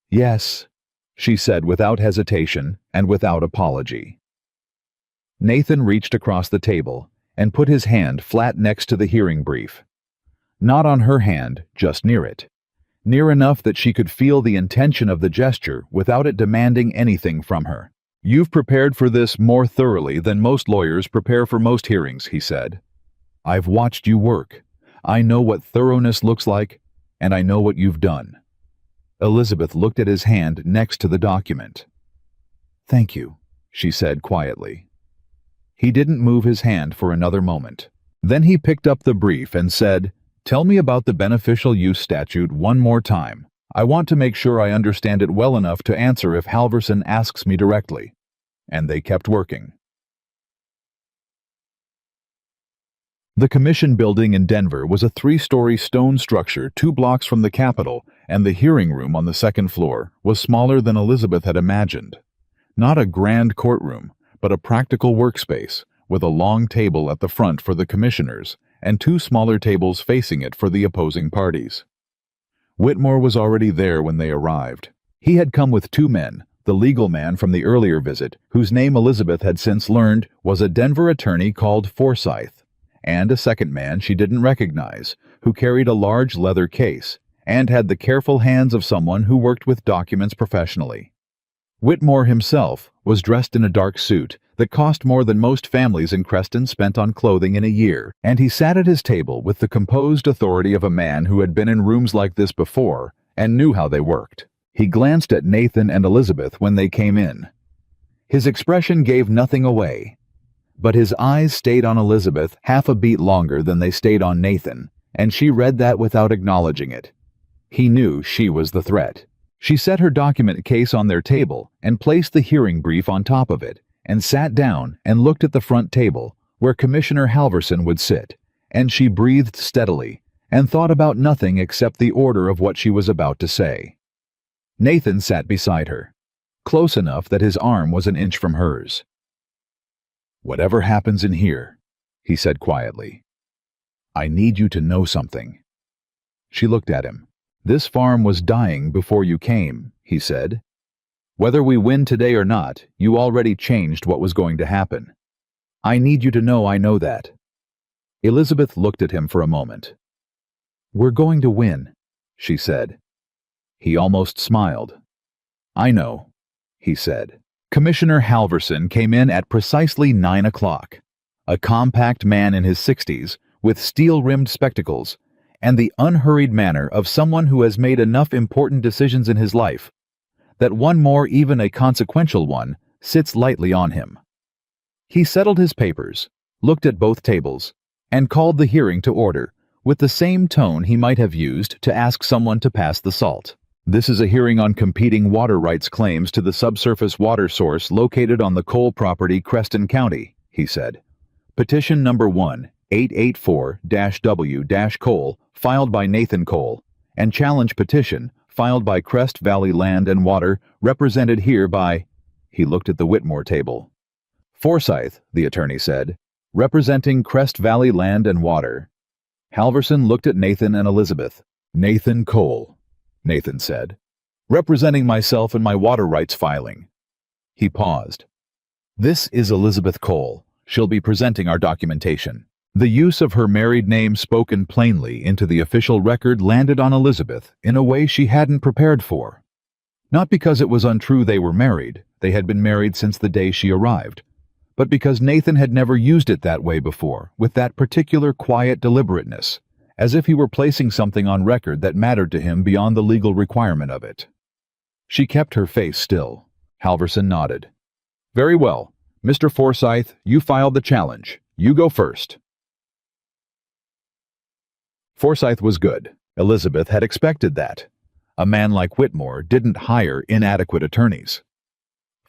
"Yes," she said without hesitation and without apology. Nathan reached across the table and put his hand flat next to the hearing brief. Not on her hand, just near it. Near enough that she could feel the intention of the gesture without it demanding anything from her. "You've prepared for this more thoroughly than most lawyers prepare for most hearings," he said. "I've watched you work. I know what thoroughness looks like, and I know what you've done." Elizabeth looked at his hand next to the document. "Thank you," she said quietly. He didn't move his hand for another moment. Then he picked up the brief and said, "Tell me about the beneficial use statute one more time. I want to make sure I understand it well enough to answer if Halverson asks me directly." And they kept working. The commission building in Denver was a 3-story stone structure 2 blocks from the Capitol, and the hearing room on the 2nd floor was smaller than Elizabeth had imagined. Not a grand courtroom, but a practical workspace, with a long table at the front for the commissioners, and 2 smaller tables facing it for the opposing parties. Whitmore was already there when they arrived. He had come with 2 men, the legal man from the earlier visit, whose name Elizabeth had since learned was a Denver attorney called Forsyth, and a second man she didn't recognize, who carried a large leather case, and had the careful hands of someone who worked with documents professionally. Whitmore himself was dressed in a dark suit that cost more than most families in Creston spent on clothing in a year, and he sat at his table with the composed authority of a man who had been in rooms like this before and knew how they worked. He glanced at Nathan and Elizabeth when they came in. His expression gave nothing away, but his eyes stayed on Elizabeth half a beat longer than they stayed on Nathan, and she read that without acknowledging it. He knew she was the threat. She set her document case on their table and placed the hearing brief on top of it, and sat down and looked at the front table where Commissioner Halverson would sit, and she breathed steadily and thought about nothing except the order of what she was about to say. Nathan sat beside her, close enough that his arm was an inch from hers. "Whatever happens in here," he said quietly, "I need you to know something." She looked at him. "This farm was dying before you came," he said. "Whether we win today or not, you already changed what was going to happen. I need you to know I know that." Elizabeth looked at him for a moment. "We're going to win," she said. He almost smiled. "I know," he said. Commissioner Halverson came in at precisely 9 o'clock, a compact man in his 60s with steel-rimmed spectacles and the unhurried manner of someone who has made enough important decisions in his life that one more, even a consequential one, sits lightly on him. He settled his papers, looked at both tables, and called the hearing to order with the same tone he might have used to ask someone to pass the salt. "This is a hearing on competing water rights claims to the subsurface water source located on the Cole property, Creston County," he said. "Petition number 1-884-W-Cole, filed by Nathan Cole, and challenge petition, filed by Crest Valley Land and Water, represented here by—" He looked at the Whitmore table. "Forsyth," the attorney said, "representing Crest Valley Land and Water." Halverson looked at Nathan and Elizabeth. "Nathan Cole," Nathan said, "representing myself in my water rights filing." He paused. "This is Elizabeth Cole. She'll be presenting our documentation." The use of her married name spoken plainly into the official record landed on Elizabeth in a way she hadn't prepared for. Not because it was untrue they were married, they had been married since the day she arrived, but because Nathan had never used it that way before, with that particular quiet deliberateness, as if he were placing something on record that mattered to him beyond the legal requirement of it. She kept her face still. Halverson nodded. "Very well. Mr. Forsyth, you filed the challenge. You go first." Forsyth was good. Elizabeth had expected that. A man like Whitmore didn't hire inadequate attorneys.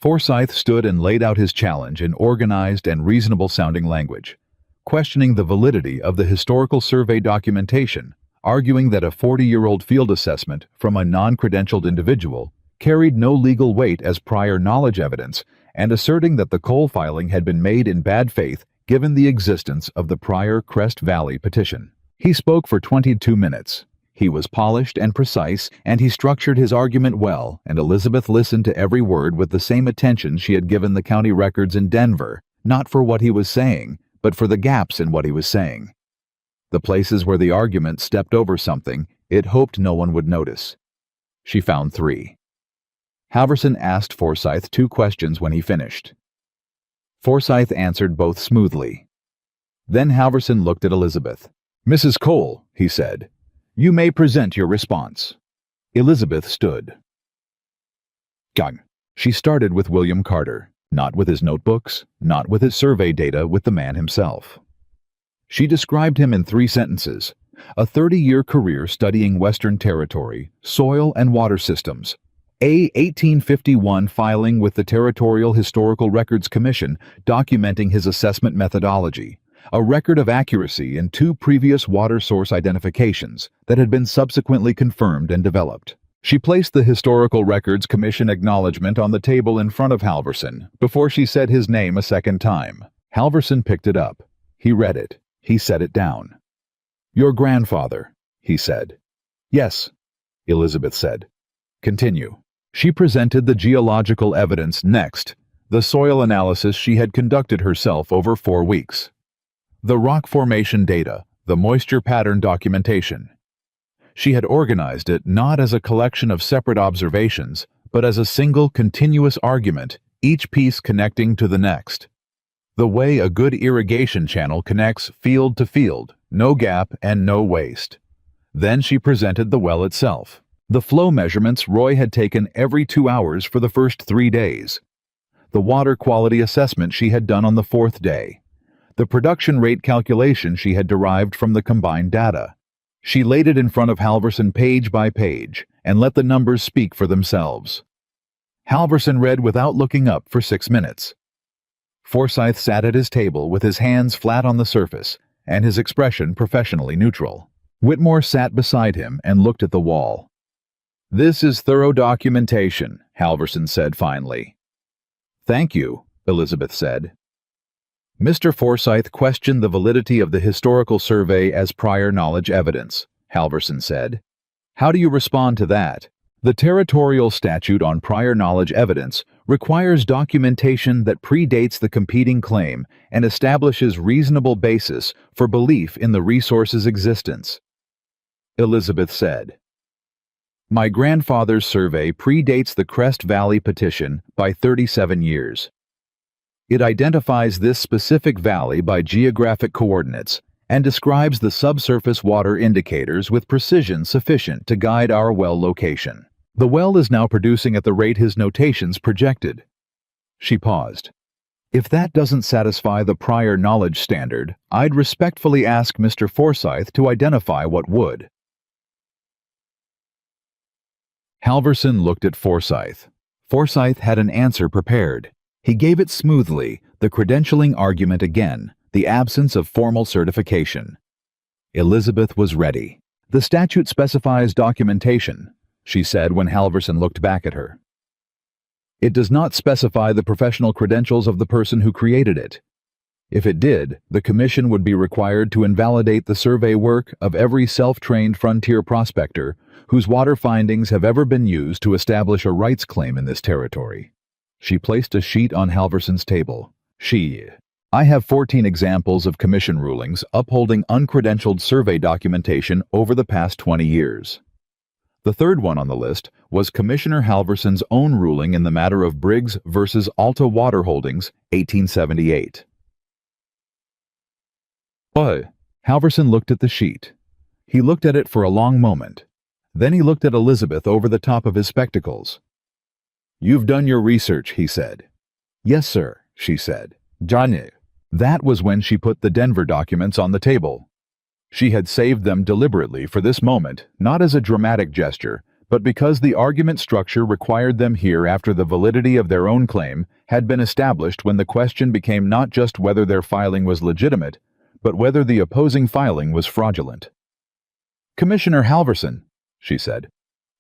Forsyth stood and laid out his challenge in organized and reasonable-sounding language, questioning the validity of the historical survey documentation, arguing that a 40-year-old field assessment from a non-credentialed individual carried no legal weight as prior knowledge evidence, and asserting that the Cole filing had been made in bad faith given the existence of the prior Crest Valley petition. He spoke for 22 minutes. He was polished and precise, and he structured his argument well, and Elizabeth listened to every word with the same attention she had given the county records in Denver, not for what he was saying, but for the gaps in what he was saying. The places where the argument stepped over something it hoped no one would notice. She found 3. Halverson asked Forsyth 2 questions when he finished. Forsyth answered both smoothly. Then Halverson looked at Elizabeth. "Mrs. Cole," he said, "you may present your response." Elizabeth stood. Gang. She started with William Carter, not with his notebooks, not with his survey data, with the man himself. She described him in 3 sentences: a 30-year career studying Western Territory, soil and water systems, a 1851 filing with the Territorial Historical Records Commission documenting his assessment methodology, a record of accuracy in 2 previous water source identifications that had been subsequently confirmed and developed. She placed the Historical Records Commission acknowledgement on the table in front of Halverson before she said his name a second time. Halverson picked it up. He read it. He set it down. "Your grandfather," he said. "Yes," Elizabeth said. "Continue." She presented the geological evidence next, the soil analysis she had conducted herself over 4 weeks. The rock formation data, the moisture pattern documentation. She had organized it not as a collection of separate observations, but as a single continuous argument, each piece connecting to the next. The way a good irrigation channel connects field to field, no gap and no waste. Then she presented the well itself. The flow measurements Roy had taken every 2 hours for the first 3 days. The water quality assessment she had done on the 4th day. The production rate calculation she had derived from the combined data. She laid it in front of Halverson page by page and let the numbers speak for themselves. Halverson read without looking up for 6 minutes. Forsyth sat at his table with his hands flat on the surface and his expression professionally neutral. Whitmore sat beside him and looked at the wall. "This is thorough documentation," Halverson said finally. "Thank you," Elizabeth said. Mr. Forsyth questioned the validity of the historical survey as prior knowledge evidence, Halverson said. "How do you respond to that?" The territorial statute on prior knowledge evidence requires documentation that predates the competing claim and establishes reasonable basis for belief in the resource's existence. Elizabeth said, "My grandfather's survey predates the Crest Valley petition by 37 years. It identifies this specific valley by geographic coordinates and describes the subsurface water indicators with precision sufficient to guide our well location. The well is now producing at the rate his notations projected." She paused. "If that doesn't satisfy the prior knowledge standard, I'd respectfully ask Mr. Forsyth to identify what would." Halverson looked at Forsyth. Forsyth had an answer prepared. He gave it smoothly, the credentialing argument again, the absence of formal certification. Elizabeth was ready. "The statute specifies documentation," she said when Halverson looked back at her. "It does not specify the professional credentials of the person who created it. If it did, the Commission would be required to invalidate the survey work of every self-trained frontier prospector whose water findings have ever been used to establish a rights claim in this territory." She placed a sheet on Halverson's table. "I have 14 examples of Commission rulings upholding uncredentialed survey documentation over the past 20 years. The third one on the list was Commissioner Halverson's own ruling in the matter of Briggs versus Alta Water Holdings, 1878. Halverson looked at the sheet. He looked at it for a long moment. Then he looked at Elizabeth over the top of his spectacles. "You've done your research," he said. "Yes, sir," she said. "Johnny." That was when she put the Denver documents on the table. She had saved them deliberately for this moment, not as a dramatic gesture, but because the argument structure required them here after the validity of their own claim had been established when the question became not just whether their filing was legitimate, but whether the opposing filing was fraudulent. "Commissioner Halverson," she said,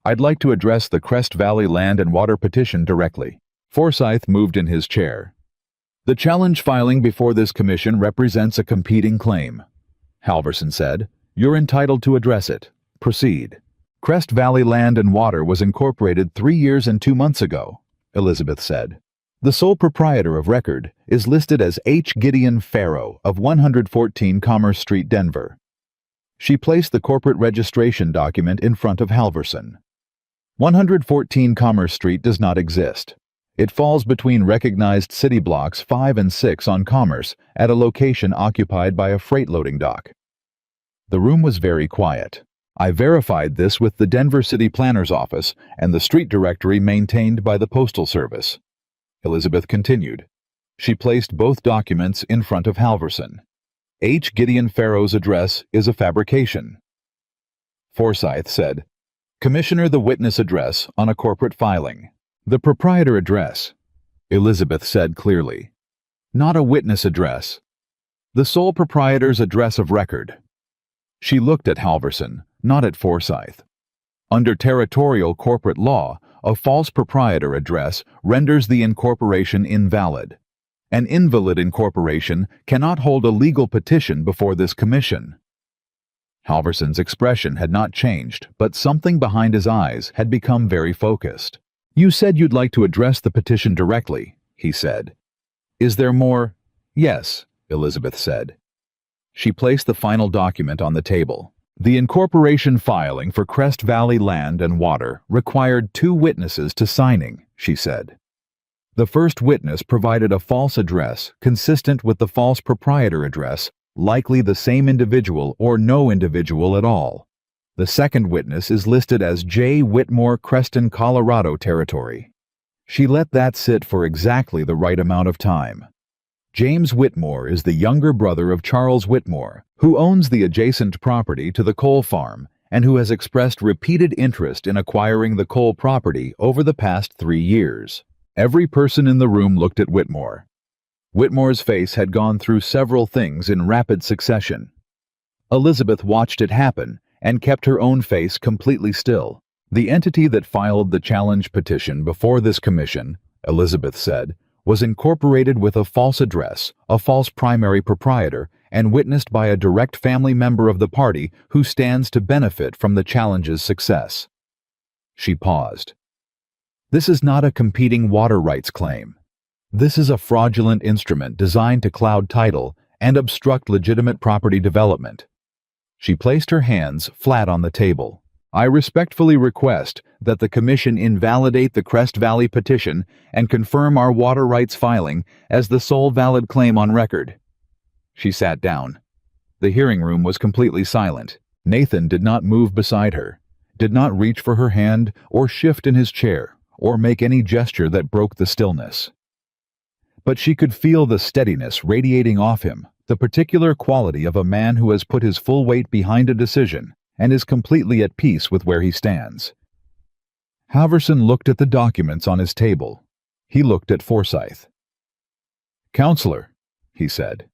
"I'd like to address the Crest Valley Land and Water petition directly." Forsyth moved in his chair. "The challenge filing before this commission represents a competing claim," Halverson said. "You're entitled to address it. Proceed." "Crest Valley Land and Water was incorporated 3 years and 2 months ago," Elizabeth said. "The sole proprietor of record is listed as H. Gideon Farrow of 114 Commerce Street, Denver." She placed the corporate registration document in front of Halverson. 114 Commerce Street does not exist. It falls between recognized city blocks 5 and 6 on Commerce at a location occupied by a freight loading dock. The room was very quiet. "I verified this with the Denver City Planner's Office and the street directory maintained by the Postal Service," Elizabeth continued. She placed both documents in front of Halverson. "H. Gideon Farrow's address is a fabrication." Forsyth said, "Commissioner, the witness address on a corporate filing." "The proprietor address," Elizabeth said clearly. "Not a witness address. The sole proprietor's address of record." She looked at Halverson, not at Forsyth. Under territorial corporate law, a false proprietor address renders the incorporation invalid. An invalid incorporation cannot hold a legal petition before this commission. Halverson's expression had not changed, but something behind his eyes had become very focused. "You said you'd like to address the petition directly," he said. "Is there more?" "Yes," Elizabeth said. She placed the final document on the table. The incorporation filing for Crest Valley Land and Water required 2 witnesses to signing, she said. The first witness provided a false address consistent with the false proprietor address, likely the same individual or no individual at all. The second witness is listed as J. Whitmore, Creston, Colorado territory. She let that sit for exactly the right amount of time. James Whitmore is the younger brother of Charles Whitmore, who owns the adjacent property to the coal farm and who has expressed repeated interest in acquiring the coal property over the past 3 years. Every person in the room looked at Whitmore. Whitmore's face had gone through several things in rapid succession. Elizabeth watched it happen and kept her own face completely still. The entity that filed the challenge petition before this commission, Elizabeth said, was incorporated with a false address, a false primary proprietor, and witnessed by a direct family member of the party who stands to benefit from the challenge's success. She paused. This is not a competing water rights claim. This is a fraudulent instrument designed to cloud title and obstruct legitimate property development. She placed her hands flat on the table. I respectfully request that the Commission invalidate the Crest Valley petition and confirm our water rights filing as the sole valid claim on record. She sat down. The hearing room was completely silent. Nathan did not move beside her, did not reach for her hand or shift in his chair or make any gesture that broke the stillness. But she could feel the steadiness radiating off him, the particular quality of a man who has put his full weight behind a decision and is completely at peace with where he stands. Halverson looked at the documents on his table. He looked at Forsyth. "Counselor," he said,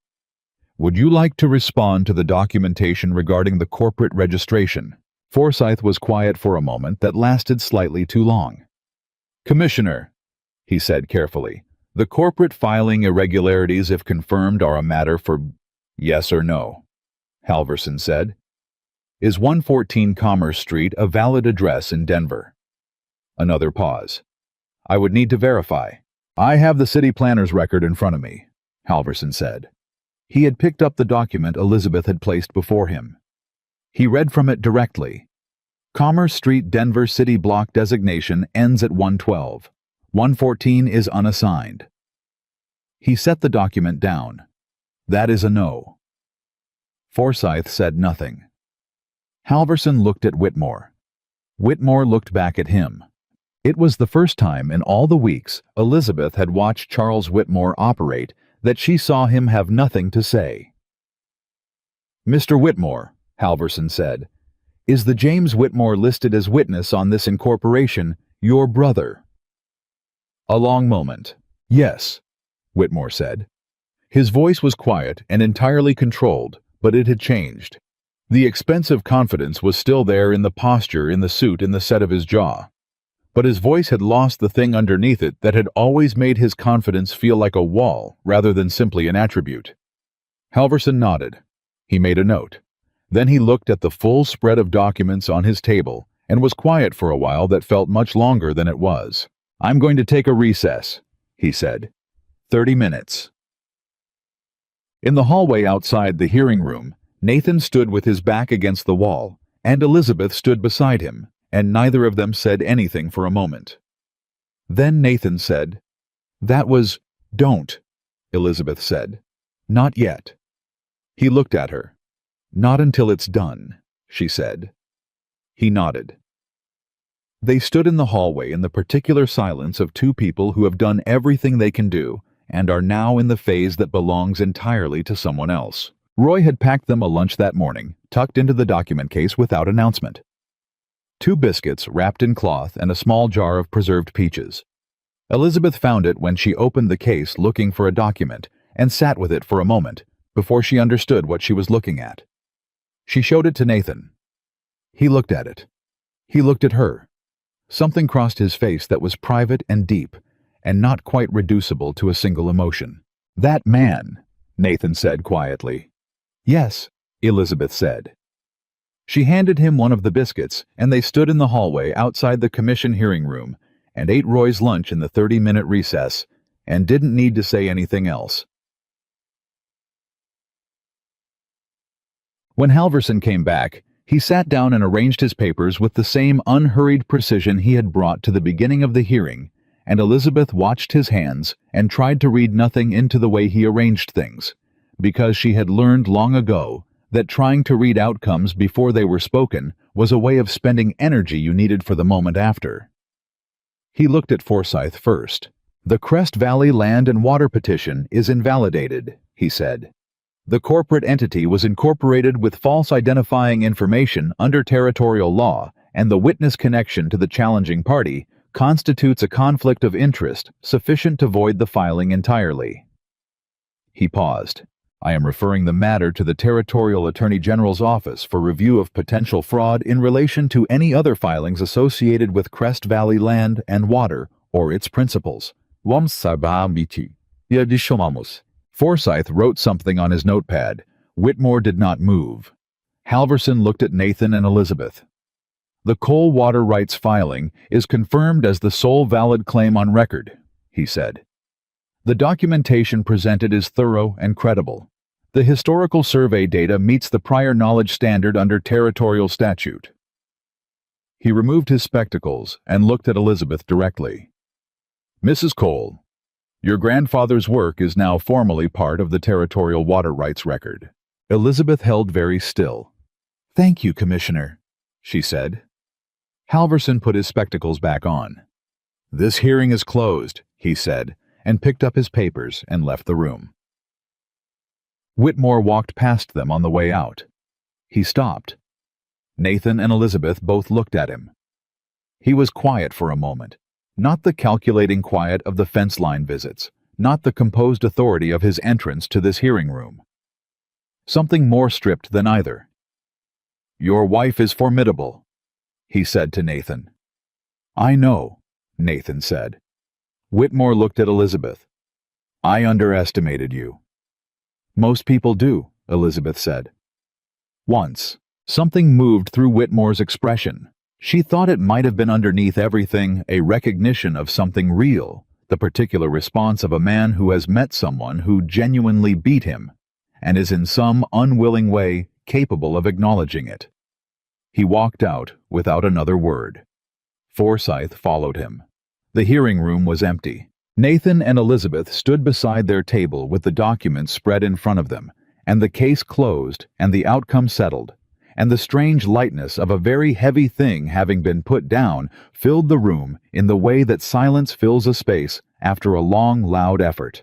"would you like to respond to the documentation regarding the corporate registration?" Forsyth was quiet for a moment that lasted slightly too long. "Commissioner," he said carefully, "the corporate filing irregularities, if confirmed, are a matter for yes or no," Halverson said. "Is 114 Commerce Street a valid address in Denver?" Another pause. "I would need to verify." "I have the city planner's record in front of me," Halverson said. He had picked up the document Elizabeth had placed before him. He read from it directly. "Commerce Street, Denver City Block designation ends at 112. 114 is unassigned." He set the document down. "That is a no." Forsyth said nothing. Halverson looked at Whitmore. Whitmore looked back at him. It was the first time in all the weeks Elizabeth had watched Charles Whitmore operate that she saw him have nothing to say. "Mr. Whitmore," Halverson said, "is the James Whitmore listed as witness on this incorporation your brother?" A long moment. "Yes," Whitmore said. His voice was quiet and entirely controlled, but it had changed. The expensive confidence was still there in the posture, in the suit, in the set of his jaw. But his voice had lost the thing underneath it that had always made his confidence feel like a wall rather than simply an attribute. Halverson nodded. He made a note. Then he looked at the full spread of documents on his table and was quiet for a while that felt much longer than it was. "I'm going to take a recess," he said. 30 minutes. In the hallway outside the hearing room, Nathan stood with his back against the wall, and Elizabeth stood beside him, and neither of them said anything for a moment. Then Nathan said, "That was, don't," Elizabeth said. "Not yet." He looked at her. "Not until it's done," she said. He nodded. They stood in the hallway in the particular silence of two people who have done everything they can do and are now in the phase that belongs entirely to someone else. Roy had packed them a lunch that morning, tucked into the document case without announcement. 2 biscuits wrapped in cloth and a small jar of preserved peaches. Elizabeth found it when she opened the case looking for a document and sat with it for a moment before she understood what she was looking at. She showed it to Nathan. He looked at it. He looked at her. Something crossed his face that was private and deep, and not quite reducible to a single emotion. "That man," Nathan said quietly. "Yes," Elizabeth said. She handed him one of the biscuits, and they stood in the hallway outside the commission hearing room and ate Roy's lunch in the 30-minute recess, and didn't need to say anything else. When Halverson came back, he sat down and arranged his papers with the same unhurried precision he had brought to the beginning of the hearing, and Elizabeth watched his hands and tried to read nothing into the way he arranged things, because she had learned long ago that trying to read outcomes before they were spoken was a way of spending energy you needed for the moment after. He looked at Forsyth first. "The Crest Valley Land and Water Petition is invalidated," he said. The corporate entity was incorporated with false identifying information under territorial law, and the witness connection to the challenging party constitutes a conflict of interest sufficient to void the filing entirely. He paused. I am referring the matter to the Territorial Attorney General's office for review of potential fraud in relation to any other filings associated with Crest Valley Land and Water or its principals. Forsyth wrote something on his notepad. Whitmore did not move. Halverson looked at Nathan and Elizabeth. The coal water rights filing is confirmed as the sole valid claim on record, he said. The documentation presented is thorough and credible. The historical survey data meets the prior knowledge standard under territorial statute. He removed his spectacles and looked at Elizabeth directly. Mrs. Cole, your grandfather's work is now formally part of the territorial water rights record. Elizabeth held very still. Thank you, Commissioner, she said. Halverson put his spectacles back on. This hearing is closed, he said, and picked up his papers and left the room. Whitmore walked past them on the way out. He stopped. Nathan and Elizabeth both looked at him. He was quiet for a moment, not the calculating quiet of the fence line visits, not the composed authority of his entrance to this hearing room. Something more stripped than either. Your wife is formidable, he said to Nathan. I know, Nathan said. Whitmore looked at Elizabeth. I underestimated you. Most people do, Elizabeth said. Once, something moved through Whitmore's expression. She thought it might have been underneath everything a recognition of something real, the particular response of a man who has met someone who genuinely beat him, and is in some unwilling way capable of acknowledging it. He walked out without another word. Forsyth followed him. The hearing room was empty. Nathan and Elizabeth stood beside their table with the documents spread in front of them, and the case closed and the outcome settled, and the strange lightness of a very heavy thing having been put down filled the room in the way that silence fills a space after a long, loud effort.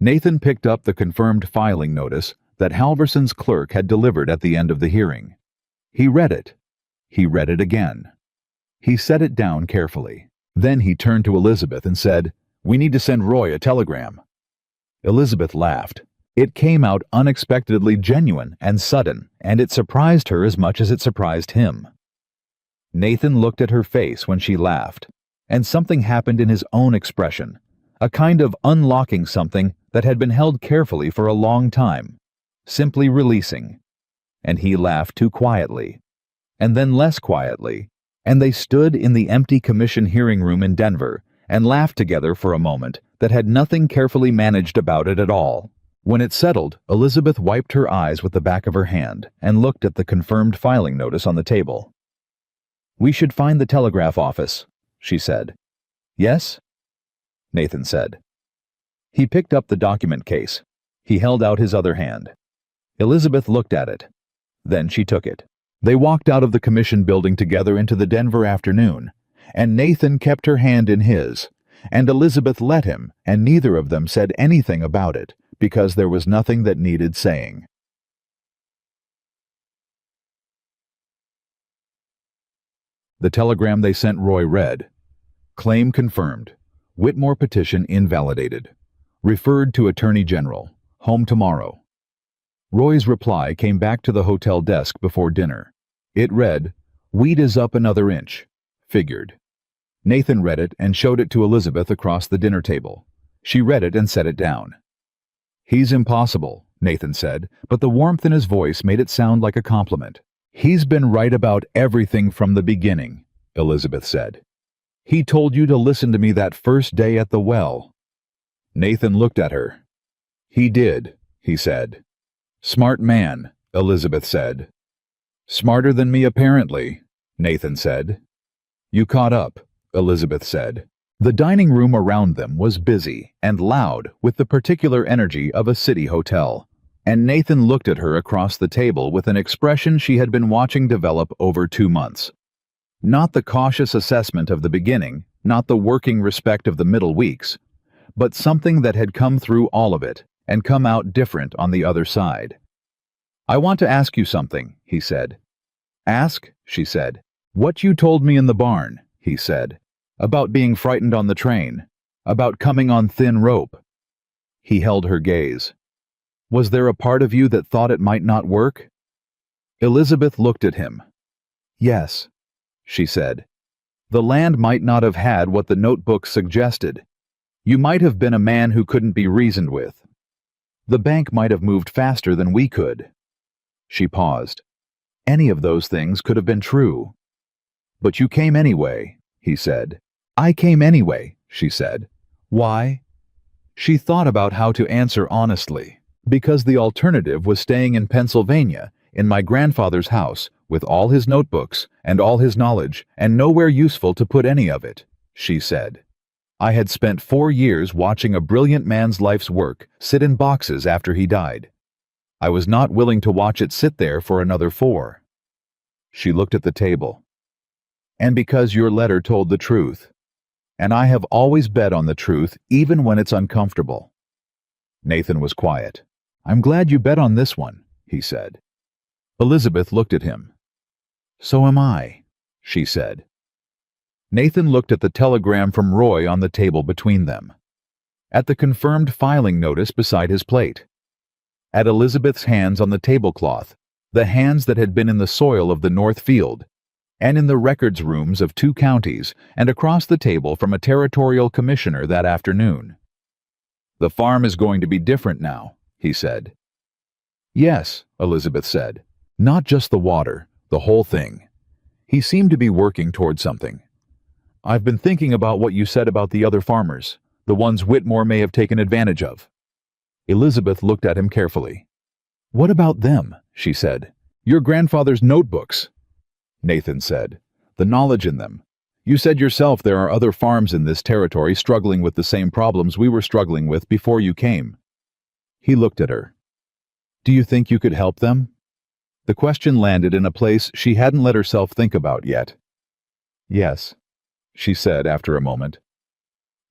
Nathan picked up the confirmed filing notice that Halverson's clerk had delivered at the end of the hearing. He read it. He read it again. He set it down carefully. Then he turned to Elizabeth and said, We need to send Roy a telegram. Elizabeth laughed. It came out unexpectedly genuine and sudden, and it surprised her as much as it surprised him. Nathan looked at her face when she laughed, and something happened in his own expression, a kind of unlocking something that had been held carefully for a long time, simply releasing. And he laughed too quietly, and then less quietly, and they stood in the empty commission hearing room in Denver and laughed together for a moment that had nothing carefully managed about it at all. When it settled, Elizabeth wiped her eyes with the back of her hand and looked at the confirmed filing notice on the table. We should find the telegraph office, she said. Yes? Nathan said. He picked up the document case. He held out his other hand. Elizabeth looked at it. Then she took it. They walked out of the commission building together into the Denver afternoon, and Nathan kept her hand in his, and Elizabeth let him, and neither of them said anything about it, because there was nothing that needed saying. The telegram they sent Roy read, Claim confirmed. Whitmore petition invalidated. Referred to Attorney General. Home tomorrow. Roy's reply came back to the hotel desk before dinner. It read, Wheat is up another inch. Figured. Nathan read it and showed it to Elizabeth across the dinner table. She read it and set it down. He's impossible, Nathan said, but the warmth in his voice made it sound like a compliment. He's been right about everything from the beginning, Elizabeth said. He told you to listen to me that first day at the well. Nathan looked at her. He did, he said. Smart man, Elizabeth said. Smarter than me apparently, Nathan said. You caught up, Elizabeth said. The dining room around them was busy and loud with the particular energy of a city hotel, and Nathan looked at her across the table with an expression she had been watching develop over 2 months. Not the cautious assessment of the beginning, not the working respect of the middle weeks, but something that had come through all of it and come out different on the other side. "I want to ask you something," he said. "Ask," she said. "What you told me in the barn," he said. "About being frightened on the train. About coming on thin rope." He held her gaze. "Was there a part of you that thought it might not work?" Elizabeth looked at him. "Yes," she said. "The land might not have had what the notebook suggested. You might have been a man who couldn't be reasoned with. The bank might have moved faster than we could." She paused. "Any of those things could have been true." "But you came anyway," he said. "I came anyway," she said. "Why?" She thought about how to answer honestly. "Because the alternative was staying in Pennsylvania, in my grandfather's house, with all his notebooks and all his knowledge, and nowhere useful to put any of it," she said. "I had spent 4 years watching a brilliant man's life's work sit in boxes after he died. I was not willing to watch it sit there for another 4. She looked at the table. "And because your letter told the truth. And I have always bet on the truth, even when it's uncomfortable." Nathan was quiet. "I'm glad you bet on this one," he said. Elizabeth looked at him. "So am I," she said. Nathan looked at the telegram from Roy on the table between them. At the confirmed filing notice beside his plate. At Elizabeth's hands on the tablecloth, the hands that had been in the soil of the North Field, and in the records rooms of 2 counties, and across the table from a territorial commissioner that afternoon. "The farm is going to be different now," he said. "Yes," Elizabeth said. "Not just the water, the whole thing." He seemed to be working toward something. "I've been thinking about what you said about the other farmers, the ones Whitmore may have taken advantage of." Elizabeth looked at him carefully. "What about them?" she said. "Your grandfather's notebooks." Nathan said. "The knowledge in them. You said yourself there are other farms in this territory struggling with the same problems we were struggling with before you came." He looked at her. "Do you think you could help them?" The question landed in a place she hadn't let herself think about yet. "Yes," she said after a moment.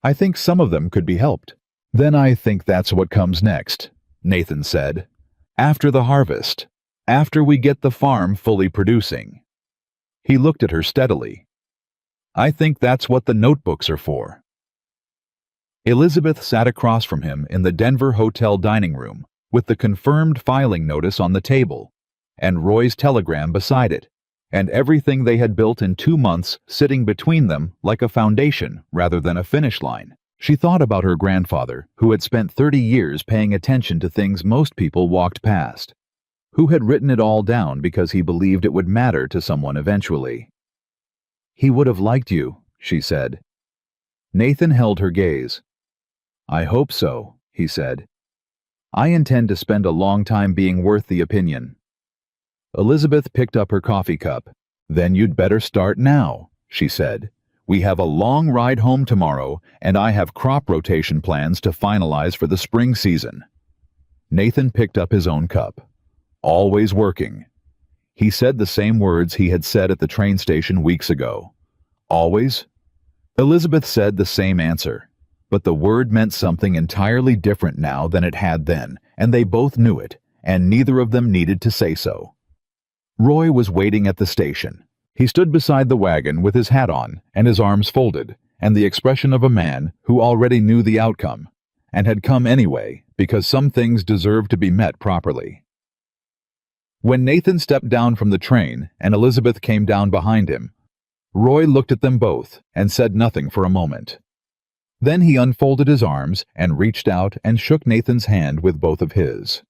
"I think some of them could be helped." "Then I think that's what comes next," Nathan said. "After the harvest. After we get the farm fully producing." He looked at her steadily. "I think that's what the notebooks are for." Elizabeth sat across from him in the Denver hotel dining room, with the confirmed filing notice on the table, and Roy's telegram beside it, and everything they had built in 2 months sitting between them like a foundation rather than a finish line. She thought about her grandfather, who had spent 30 years paying attention to things most people walked past, who had written it all down because he believed it would matter to someone eventually. "He would have liked you," she said. Nathan held her gaze. "I hope so," he said. "I intend to spend a long time being worth the opinion." Elizabeth picked up her coffee cup. "Then you'd better start now," she said. "We have a long ride home tomorrow, and I have crop rotation plans to finalize for the spring season." Nathan picked up his own cup. "Always working." He said the same words he had said at the train station weeks ago. "Always?" Elizabeth said the same answer, but the word meant something entirely different now than it had then, and they both knew it, and neither of them needed to say so. Roy was waiting at the station. He stood beside the wagon with his hat on and his arms folded, and the expression of a man who already knew the outcome, and had come anyway because some things deserved to be met properly. When Nathan stepped down from the train and Elizabeth came down behind him, Roy looked at them both and said nothing for a moment. Then he unfolded his arms and reached out and shook Nathan's hand with both of his.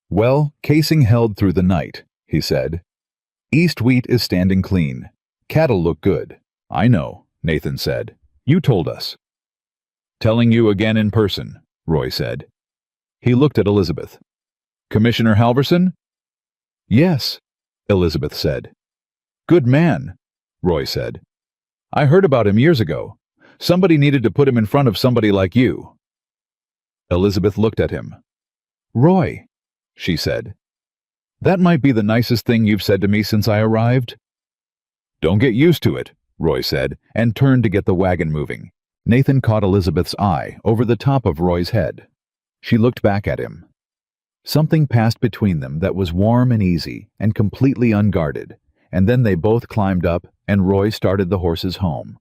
"Well, casing held through the night," he said. "East wheat is standing clean. Cattle look good." "I know," Nathan said. "You told us." "Telling you again in person," Roy said. He looked at Elizabeth. "Commissioner Halverson?" "Yes," Elizabeth said. "Good man," Roy said. "I heard about him years ago. Somebody needed to put him in front of somebody like you." Elizabeth looked at him. "Roy," she said. "That might be the nicest thing you've said to me since I arrived." "Don't get used to it," Roy said, and turned to get the wagon moving. Nathan caught Elizabeth's eye over the top of Roy's head. She looked back at him. Something passed between them that was warm and easy and completely unguarded, and then they both climbed up and Roy started the horses home.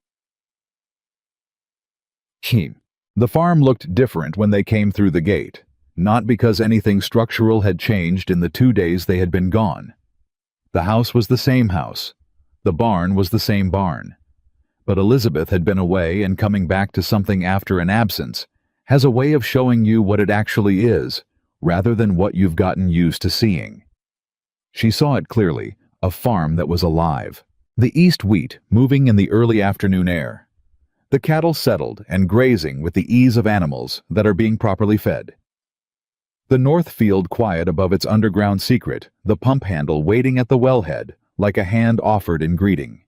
The farm looked different when they came through the gate, not because anything structural had changed in the 2 days they had been gone. The house was the same house. The barn was the same barn. But Elizabeth had been away, and coming back to something after an absence has a way of showing you what it actually is, rather than what you've gotten used to seeing. She saw it clearly, a farm that was alive. The east wheat moving in the early afternoon air. The cattle settled and grazing with the ease of animals that are being properly fed. The north field quiet above its underground secret, the pump handle waiting at the wellhead like a hand offered in greeting.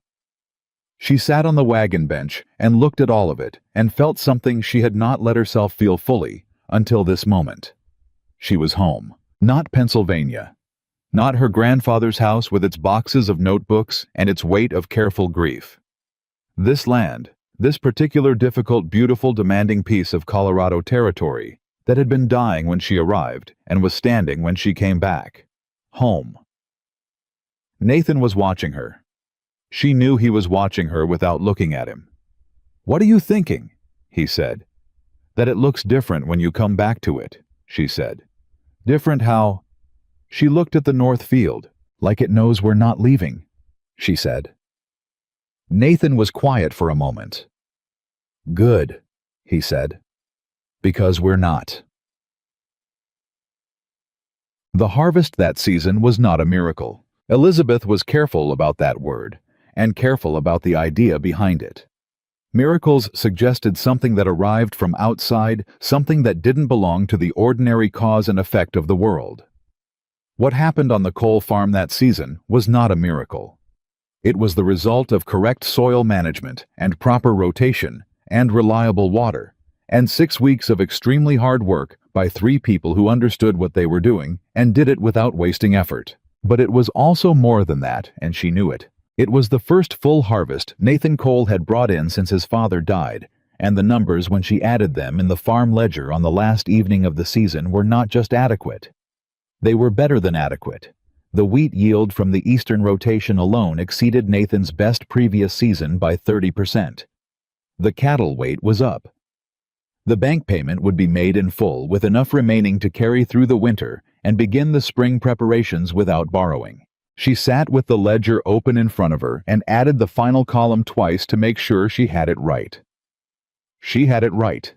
She sat on the wagon bench and looked at all of it and felt something she had not let herself feel fully until this moment. She was home, not Pennsylvania. Not her grandfather's house with its boxes of notebooks and its weight of careful grief. This land, this particular difficult, beautiful, demanding piece of Colorado territory that had been dying when she arrived and was standing when she came back. Home. Nathan was watching her. She knew he was watching her without looking at him. "What are you thinking?" he said. "That it looks different when you come back to it," she said. "Different how?" She looked at the north field, like it knows we're not leaving, she said. Nathan was quiet for a moment. "Good," he said. "Because we're not." The harvest that season was not a miracle. Elizabeth was careful about that word, and careful about the idea behind it. Miracles suggested something that arrived from outside, something that didn't belong to the ordinary cause and effect of the world. What happened on the coal farm that season was not a miracle. It was the result of correct soil management and proper rotation and reliable water, and 6 weeks of extremely hard work by 3 people who understood what they were doing and did it without wasting effort. But it was also more than that, and she knew it. It was the first full harvest Nathan Cole had brought in since his father died, and the numbers when she added them in the farm ledger on the last evening of the season were not just adequate. They were better than adequate. The wheat yield from the eastern rotation alone exceeded Nathan's best previous season by 30%. The cattle weight was up. The bank payment would be made in full with enough remaining to carry through the winter and begin the spring preparations without borrowing. She sat with the ledger open in front of her and added the final column twice to make sure she had it right. She had it right.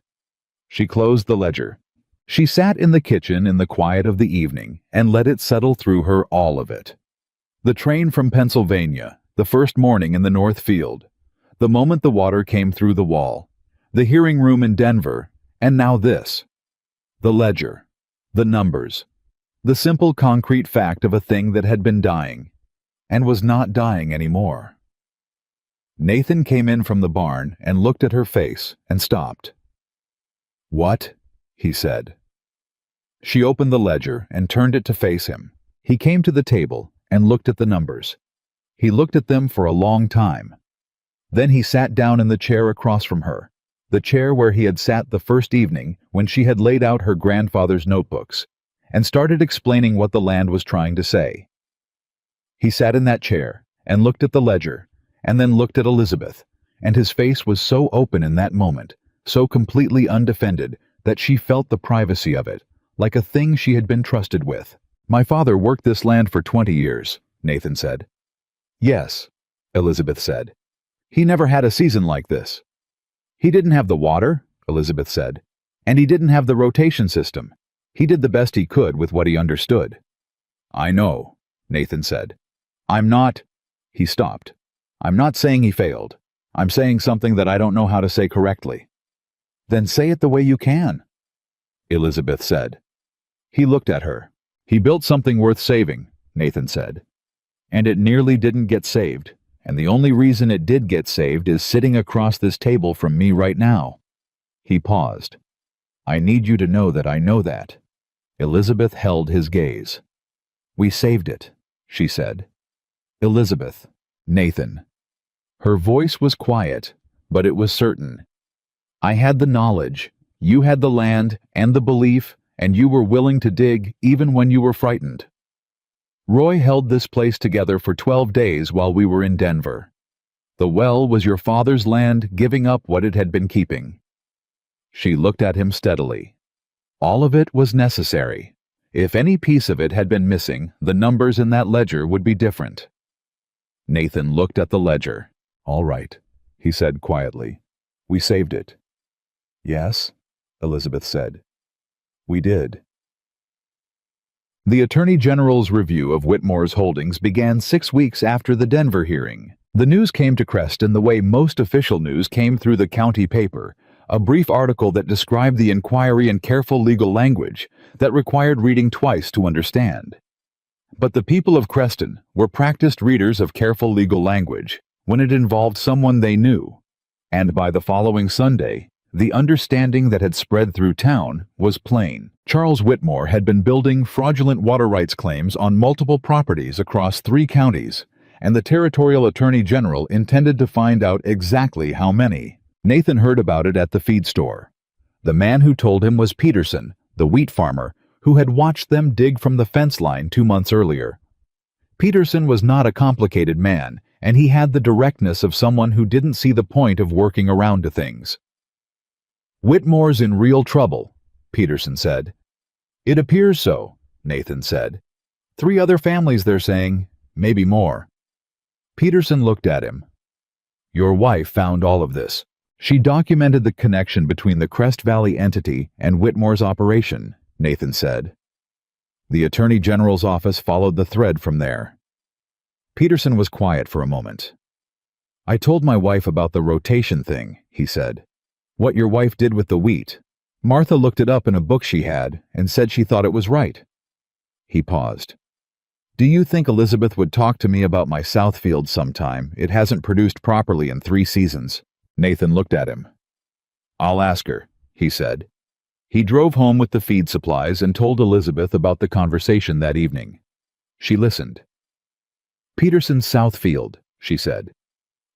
She closed the ledger. She sat in the kitchen in the quiet of the evening and let it settle through her, all of it. The train from Pennsylvania, the first morning in the North Field, the moment the water came through the wall, the hearing room in Denver, and now this. The ledger, the numbers, the simple concrete fact of a thing that had been dying, and was not dying anymore. Nathan came in from the barn and looked at her face and stopped. "What?" he said. She opened the ledger and turned it to face him. He came to the table and looked at the numbers. He looked at them for a long time. Then he sat down in the chair across from her, the chair where he had sat the first evening when she had laid out her grandfather's notebooks, and started explaining what the land was trying to say. He sat in that chair and looked at the ledger, and then looked at Elizabeth, and his face was so open in that moment, so completely undefended, that she felt the privacy of it, like a thing she had been trusted with. "My father worked this land for 20 years, Nathan said. "Yes," Elizabeth said. "He never had a season like this." "He didn't have the water," Elizabeth said, "and he didn't have the rotation system. He did the best he could with what he understood." "I know," Nathan said. "I'm not—" He stopped. "I'm not saying he failed. I'm saying something that I don't know how to say correctly." "Then say it the way you can," Elizabeth said. He looked at her. "He built something worth saving," Nathan said. "And it nearly didn't get saved, and the only reason it did get saved is sitting across this table from me right now." He paused. "I need you to know that I know that." Elizabeth held his gaze. "We saved it," she said. "Elizabeth, Nathan." Her voice was quiet, but it was certain. "I had the knowledge, you had the land and the belief and you were willing to dig even when you were frightened. Roy held this place together for 12 days while we were in Denver. The well was your father's land giving up what it had been keeping. She looked at him steadily. All of it was necessary. If any piece of it had been missing, the numbers in that ledger would be different. Nathan looked at the ledger. "All right," he said quietly. "We saved it." "Yes," Elizabeth said. "We did." The Attorney General's review of Whitmore's holdings began 6 weeks after the Denver hearing. The news came to Creston the way most official news came through the county paper, a brief article that described the inquiry in careful legal language that required reading twice to understand. But the people of Creston were practiced readers of careful legal language when it involved someone they knew, and by the following Sunday, the understanding that had spread through town was plain. Charles Whitmore had been building fraudulent water rights claims on multiple properties across 3 counties, and the Territorial Attorney General intended to find out exactly how many. Nathan heard about it at the feed store. The man who told him was Peterson, the wheat farmer, who had watched them dig from the fence line 2 months earlier. Peterson was not a complicated man, and he had the directness of someone who didn't see the point of working around to things. "Whitmore's in real trouble," Peterson said. "It appears so," Nathan said. 3 other families, they're saying, maybe more. Peterson looked at him. "Your wife found all of this. She documented the connection between the Crest Valley entity and Whitmore's operation," Nathan said. The Attorney General's office followed the thread from there. Peterson was quiet for a moment. "I told my wife about the rotation thing," he said. "What your wife did with the wheat. Martha looked it up in a book she had and said she thought it was right." He paused. "Do you think Elizabeth would talk to me about my Southfield sometime? It hasn't produced properly in 3 seasons. Nathan looked at him. "I'll ask her," he said. He drove home with the feed supplies and told Elizabeth about the conversation that evening. She listened. "Peterson's Southfield," she said.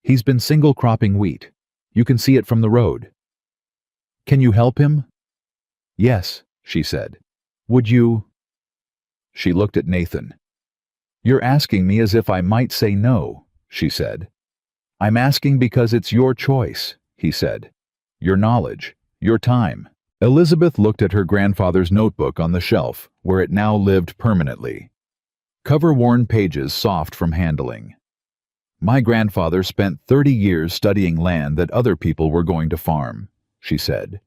"He's been single cropping wheat. You can see it from the road." "Can you help him?" "Yes," she said. "Would you?" She looked at Nathan. "You're asking me as if I might say no," she said. "I'm asking because it's your choice," he said. "Your knowledge, your time." Elizabeth looked at her grandfather's notebook on the shelf, where it now lived permanently. Cover-worn pages soft from handling. "My grandfather spent 30 years studying land that other people were going to farm," she said.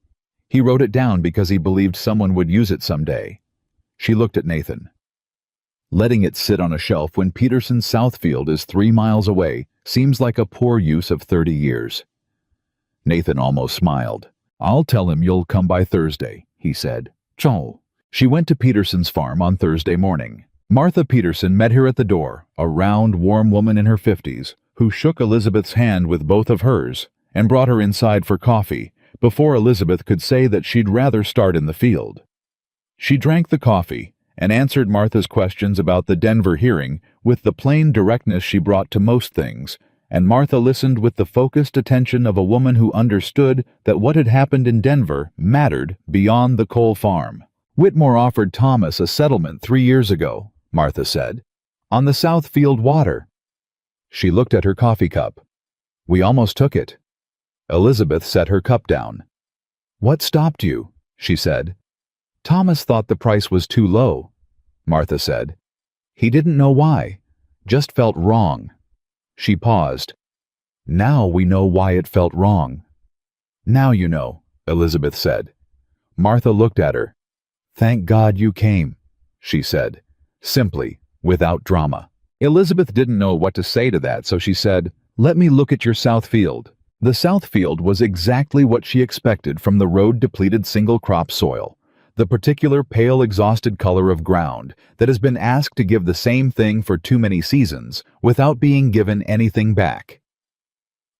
"He wrote it down because he believed someone would use it someday." She looked at Nathan. "Letting it sit on a shelf when Peterson's Southfield is 3 miles away seems like a poor use of 30 years. Nathan almost smiled. "I'll tell him you'll come by Thursday," he said. "Ciao." She went to Peterson's farm on Thursday morning. Martha Peterson met her at the door, a round, warm woman in her 50s, who shook Elizabeth's hand with both of hers and brought her inside for coffee before Elizabeth could say that she'd rather start in the field. She drank the coffee and answered Martha's questions about the Denver hearing with the plain directness she brought to most things, and Martha listened with the focused attention of a woman who understood that what had happened in Denver mattered beyond the coal farm. "Whitmore offered Thomas a settlement 3 years ago," Martha said, "on the Southfield water." She looked at her coffee cup. "We almost took it." Elizabeth set her cup down. "What stopped you?" she said. "Thomas thought the price was too low," Martha said. "He didn't know why, just felt wrong." She paused. "Now we know why it felt wrong." "Now you know," Elizabeth said. Martha looked at her. "Thank God you came," she said, simply, without drama. Elizabeth didn't know what to say to that, so she said, "Let me look at your Southfield." The Southfield was exactly what she expected from the road-depleted single-crop soil, the particular pale exhausted color of ground that has been asked to give the same thing for too many seasons without being given anything back.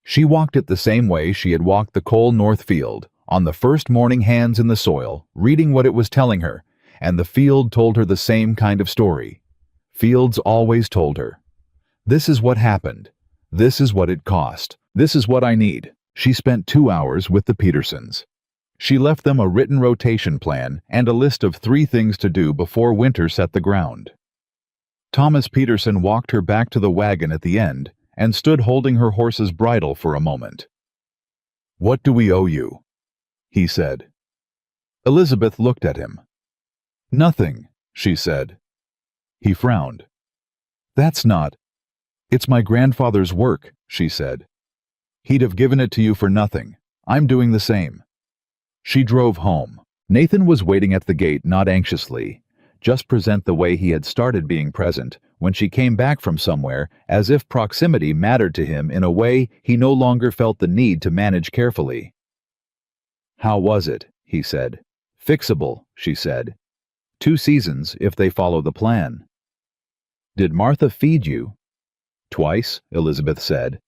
She walked it the same way she had walked the Cole North field, on the first morning hands in the soil, reading what it was telling her, and the field told her the same kind of story. Fields always told her, "This is what happened. This is what it cost. This is what I need." She spent 2 hours with the Petersons. She left them a written rotation plan and a list of 3 things to do before winter set the ground. Thomas Peterson walked her back to the wagon at the end and stood holding her horse's bridle for a moment. "What do we owe you?" he said. Elizabeth looked at him. "Nothing," she said. He frowned. "That's not—" "It's my grandfather's work," she said. "He'd have given it to you for nothing. I'm doing the same." She drove home. Nathan was waiting at the gate, not anxiously, just present the way he had started being present when she came back from somewhere, as if proximity mattered to him in a way he no longer felt the need to manage carefully. "How was it?" he said. "Fixable," she said. 2 seasons if they follow the plan." "Did Martha feed you?" "Twice," Elizabeth said.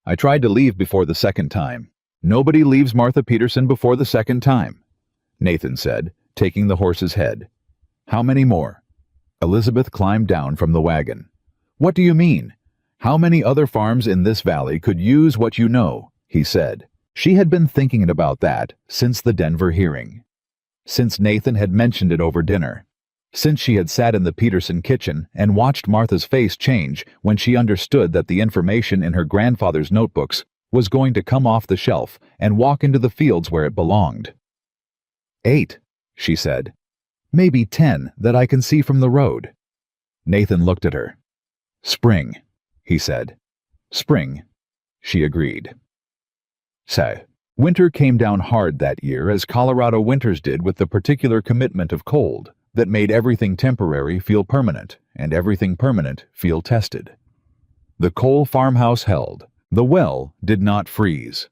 "I tried to leave before the second time." "Nobody leaves Martha Peterson before the second time," Nathan said, taking the horse's head. "How many more?" Elizabeth climbed down from the wagon. "What do you mean? How many other farms in this valley could use what you know?" he said. She had been thinking about that since the Denver hearing. Since Nathan had mentioned it over dinner. Since she had sat in the Peterson kitchen and watched Martha's face change when she understood that the information in her grandfather's notebooks was going to come off the shelf and walk into the fields where it belonged. 8, she said. "Maybe 10 that I can see from the road." Nathan looked at her. "Spring," he said. "Spring," she agreed. So, winter came down hard that year, as Colorado winters did, with the particular commitment of cold that made everything temporary feel permanent and everything permanent feel tested. The coal farmhouse held. The well did not freeze.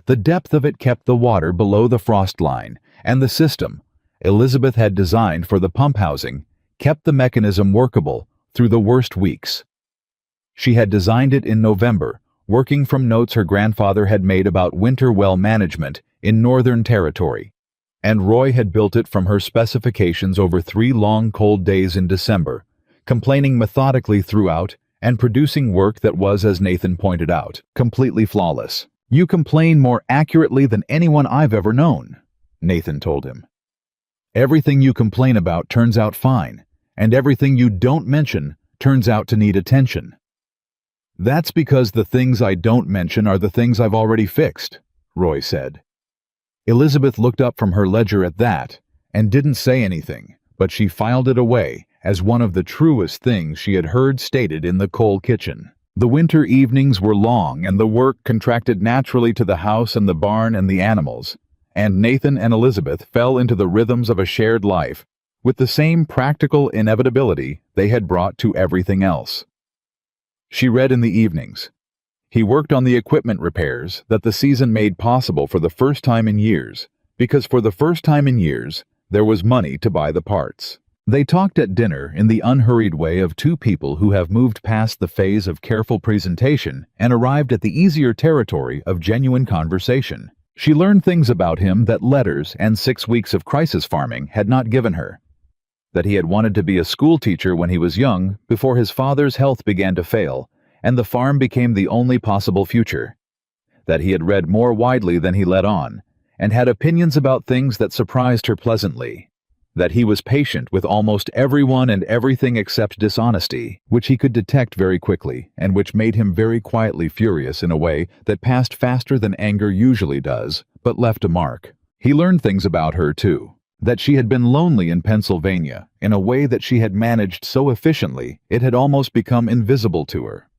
The depth of it kept the water below the frost line, and the system Elizabeth had designed for the pump housing kept the mechanism workable through the worst weeks. She had designed it in November, working from notes her grandfather had made about winter well management in Northern Territory, and Roy had built it from her specifications over 3 long cold days in December, complaining methodically throughout and producing work that was, as Nathan pointed out, completely flawless. "You complain more accurately than anyone I've ever known," Nathan told him. "Everything you complain about turns out fine, and everything you don't mention turns out to need attention." "That's because the things I don't mention are the things I've already fixed," Roy said. Elizabeth looked up from her ledger at that and didn't say anything, but she filed it away as one of the truest things she had heard stated in the coal kitchen. The winter evenings were long and the work contracted naturally to the house and the barn and the animals, and Nathan and Elizabeth fell into the rhythms of a shared life with the same practical inevitability they had brought to everything else. She read in the evenings. He worked on the equipment repairs that the season made possible for the first time in years, because for the first time in years, there was money to buy the parts. They talked at dinner in the unhurried way of 2 people who have moved past the phase of careful presentation and arrived at the easier territory of genuine conversation. She learned things about him that letters and 6 weeks of crisis farming had not given her. That he had wanted to be a school teacher when he was young, before his father's health began to fail, and the farm became the only possible future. That he had read more widely than he let on, and had opinions about things that surprised her pleasantly. That he was patient with almost everyone and everything except dishonesty, which he could detect very quickly, and which made him very quietly furious in a way that passed faster than anger usually does, but left a mark. He learned things about her, too. That she had been lonely in Pennsylvania in a way that she had managed so efficiently it had almost become invisible to her.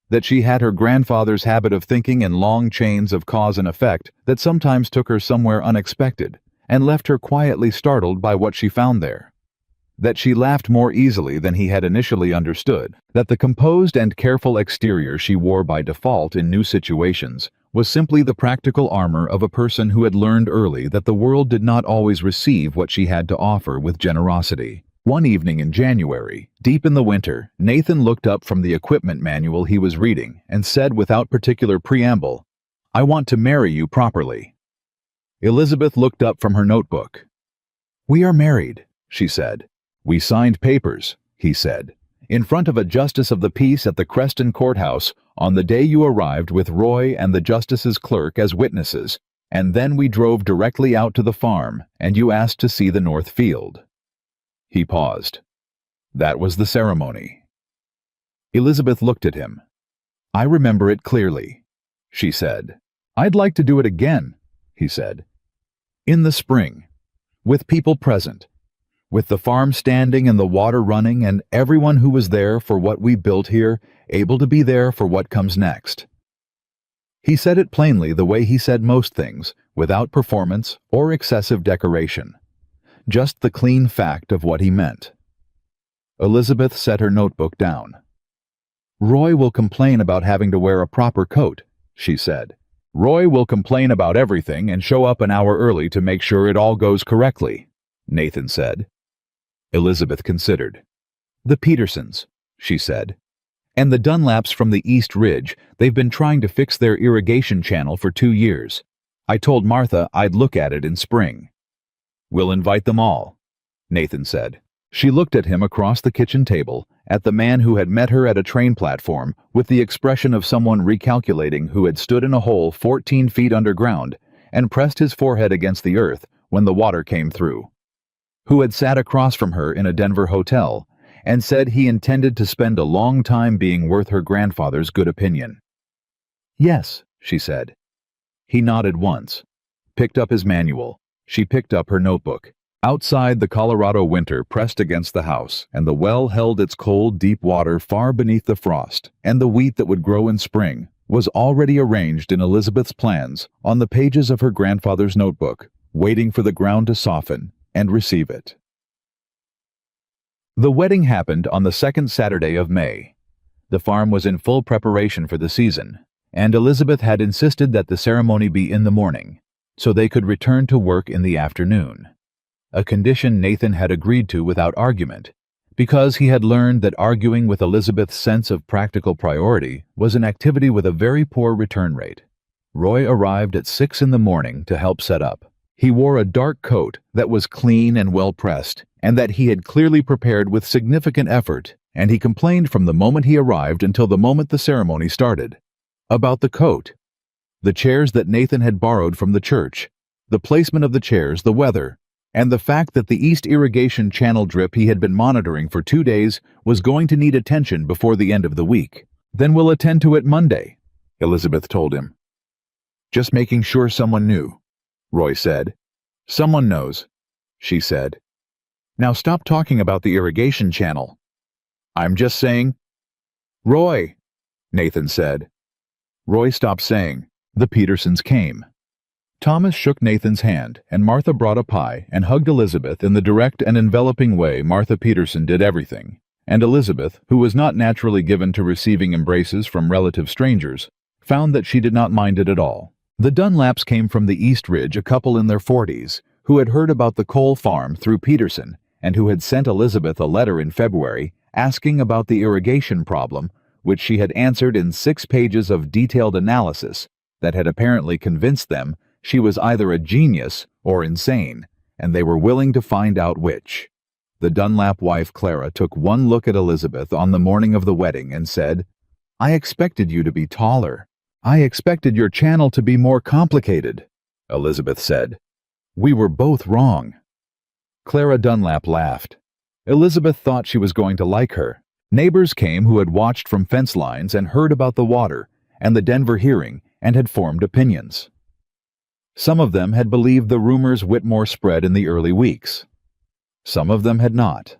That she had her grandfather's habit of thinking in long chains of cause and effect that sometimes took her somewhere unexpected and left her quietly startled by what she found there. That she laughed more easily than he had initially understood. That the composed and careful exterior she wore by default in new situations was simply the practical armor of a person who had learned early that the world did not always receive what she had to offer with generosity. One evening in January, deep in the winter, Nathan looked up from the equipment manual he was reading and said without particular preamble, "I want to marry you properly." Elizabeth looked up from her notebook. "We are married," she said. "We signed papers," he said, "in front of a justice of the peace at the Creston courthouse on the day you arrived with Roy and the justice's clerk as witnesses, And then we drove directly out to the farm, and you asked to see the north field." He paused. "That was the ceremony." Elizabeth looked at him. "I remember it clearly," she said. "I'd like to do it again," he said. "In the spring, with people present, with the farm standing and the water running and everyone who was there for what we built here able to be there for what comes next." He said it plainly the way he said most things, without performance or excessive decoration. Just the clean fact of what he meant. Elizabeth set her notebook down. "Roy will complain about having to wear a proper coat," she said. "Roy will complain about everything and show up an hour early to make sure it all goes correctly," Nathan said. Elizabeth considered. "The Petersons," she said. "And the Dunlaps from the East Ridge, they've been trying to fix their irrigation channel for 2 years. I told Martha I'd look at it in spring." "We'll invite them all," Nathan said. She looked at him across the kitchen table, at the man who had met her at a train platform, with the expression of someone recalculating who had stood in a hole 14 feet underground and pressed his forehead against the earth when the water came through. Who had sat across from her in a Denver hotel and said he intended to spend a long time being worth her grandfather's good opinion. "Yes," she said. He nodded once, picked up his manual. She picked up her notebook. Outside, the Colorado winter pressed against the house, and the well held its cold, deep water far beneath the frost, and the wheat that would grow in spring was already arranged in Elizabeth's plans on the pages of her grandfather's notebook, waiting for the ground to soften and receive it. The wedding happened on the second Saturday of May. The farm was in full preparation for the season, and Elizabeth had insisted that the ceremony be in the morning, so they could return to work in the afternoon. A condition Nathan had agreed to without argument, because he had learned that arguing with Elizabeth's sense of practical priority was an activity with a very poor return rate. Roy arrived at 6 in the morning to help set up. He wore a dark coat that was clean and well-pressed, and that he had clearly prepared with significant effort, and he complained from the moment he arrived until the moment the ceremony started. About the coat, the chairs that Nathan had borrowed from the church, the placement of the chairs, the weather, and the fact that the east irrigation channel drip he had been monitoring for 2 days was going to need attention before the end of the week. "Then we'll attend to it Monday," Elizabeth told him. "Just making sure someone knew," Roy said. "Someone knows," she said. "Now stop talking about the irrigation channel." "I'm just saying—" "Roy," Nathan said. Roy stopped saying. The Petersons came. Thomas shook Nathan's hand, and Martha brought a pie and hugged Elizabeth in the direct and enveloping way Martha Peterson did everything, and Elizabeth, who was not naturally given to receiving embraces from relative strangers, found that she did not mind it at all. The Dunlaps came from the East Ridge, a couple in their 40s, who had heard about the coal farm through Peterson, and who had sent Elizabeth a letter in February asking about the irrigation problem, which she had answered in 6 pages of detailed analysis that had apparently convinced them she was either a genius or insane, and they were willing to find out which. The Dunlap wife Clara took one look at Elizabeth on the morning of the wedding and said, "I expected you to be taller. I expected your channel to be more complicated," Elizabeth said. "We were both wrong." Clara Dunlap laughed. Elizabeth thought she was going to like her. Neighbors came who had watched from fence lines and heard about the water and the Denver hearing and had formed opinions. Some of them had believed the rumors Whitmore spread in the early weeks. Some of them had not.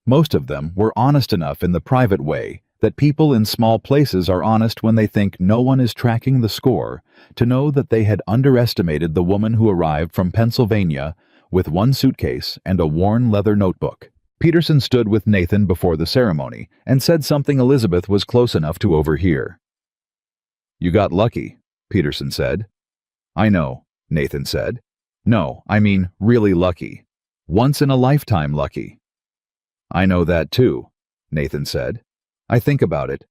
Most of them were honest enough in the private way that people in small places are honest when they think no one is tracking the score, to know that they had underestimated the woman who arrived from Pennsylvania with 1 suitcase and a worn leather notebook. Peterson stood with Nathan before the ceremony and said something Elizabeth was close enough to overhear. "You got lucky," Peterson said. "I know," Nathan said. "No, I mean really lucky. Once-in-a-lifetime lucky." "I know that too," Nathan said. "I think about it."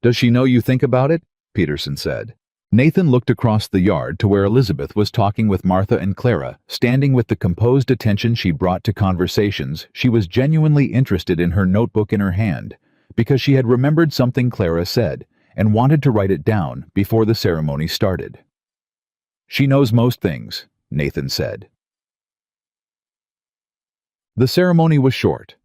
"Does she know you think about it?" Peterson said. Nathan looked across the yard to where Elizabeth was talking with Martha and Clara, standing with the composed attention she brought to conversations. She was genuinely interested in her notebook in her hand, because she had remembered something Clara said and wanted to write it down before the ceremony started. She knows most things, Nathan said. The ceremony was short.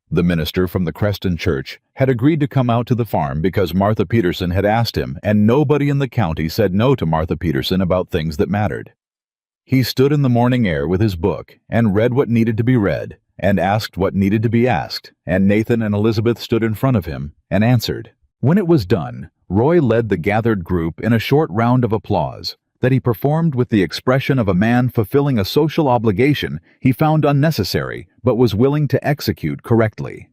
The minister from the Creston Church had agreed to come out to the farm because Martha Peterson had asked him, and nobody in the county said no to Martha Peterson about things that mattered. He stood in the morning air with his book and read what needed to be read and asked what needed to be asked, and Nathan and Elizabeth stood in front of him and answered. When it was done, Roy led the gathered group in a short round of applause that he performed with the expression of a man fulfilling a social obligation he found unnecessary but was willing to execute correctly.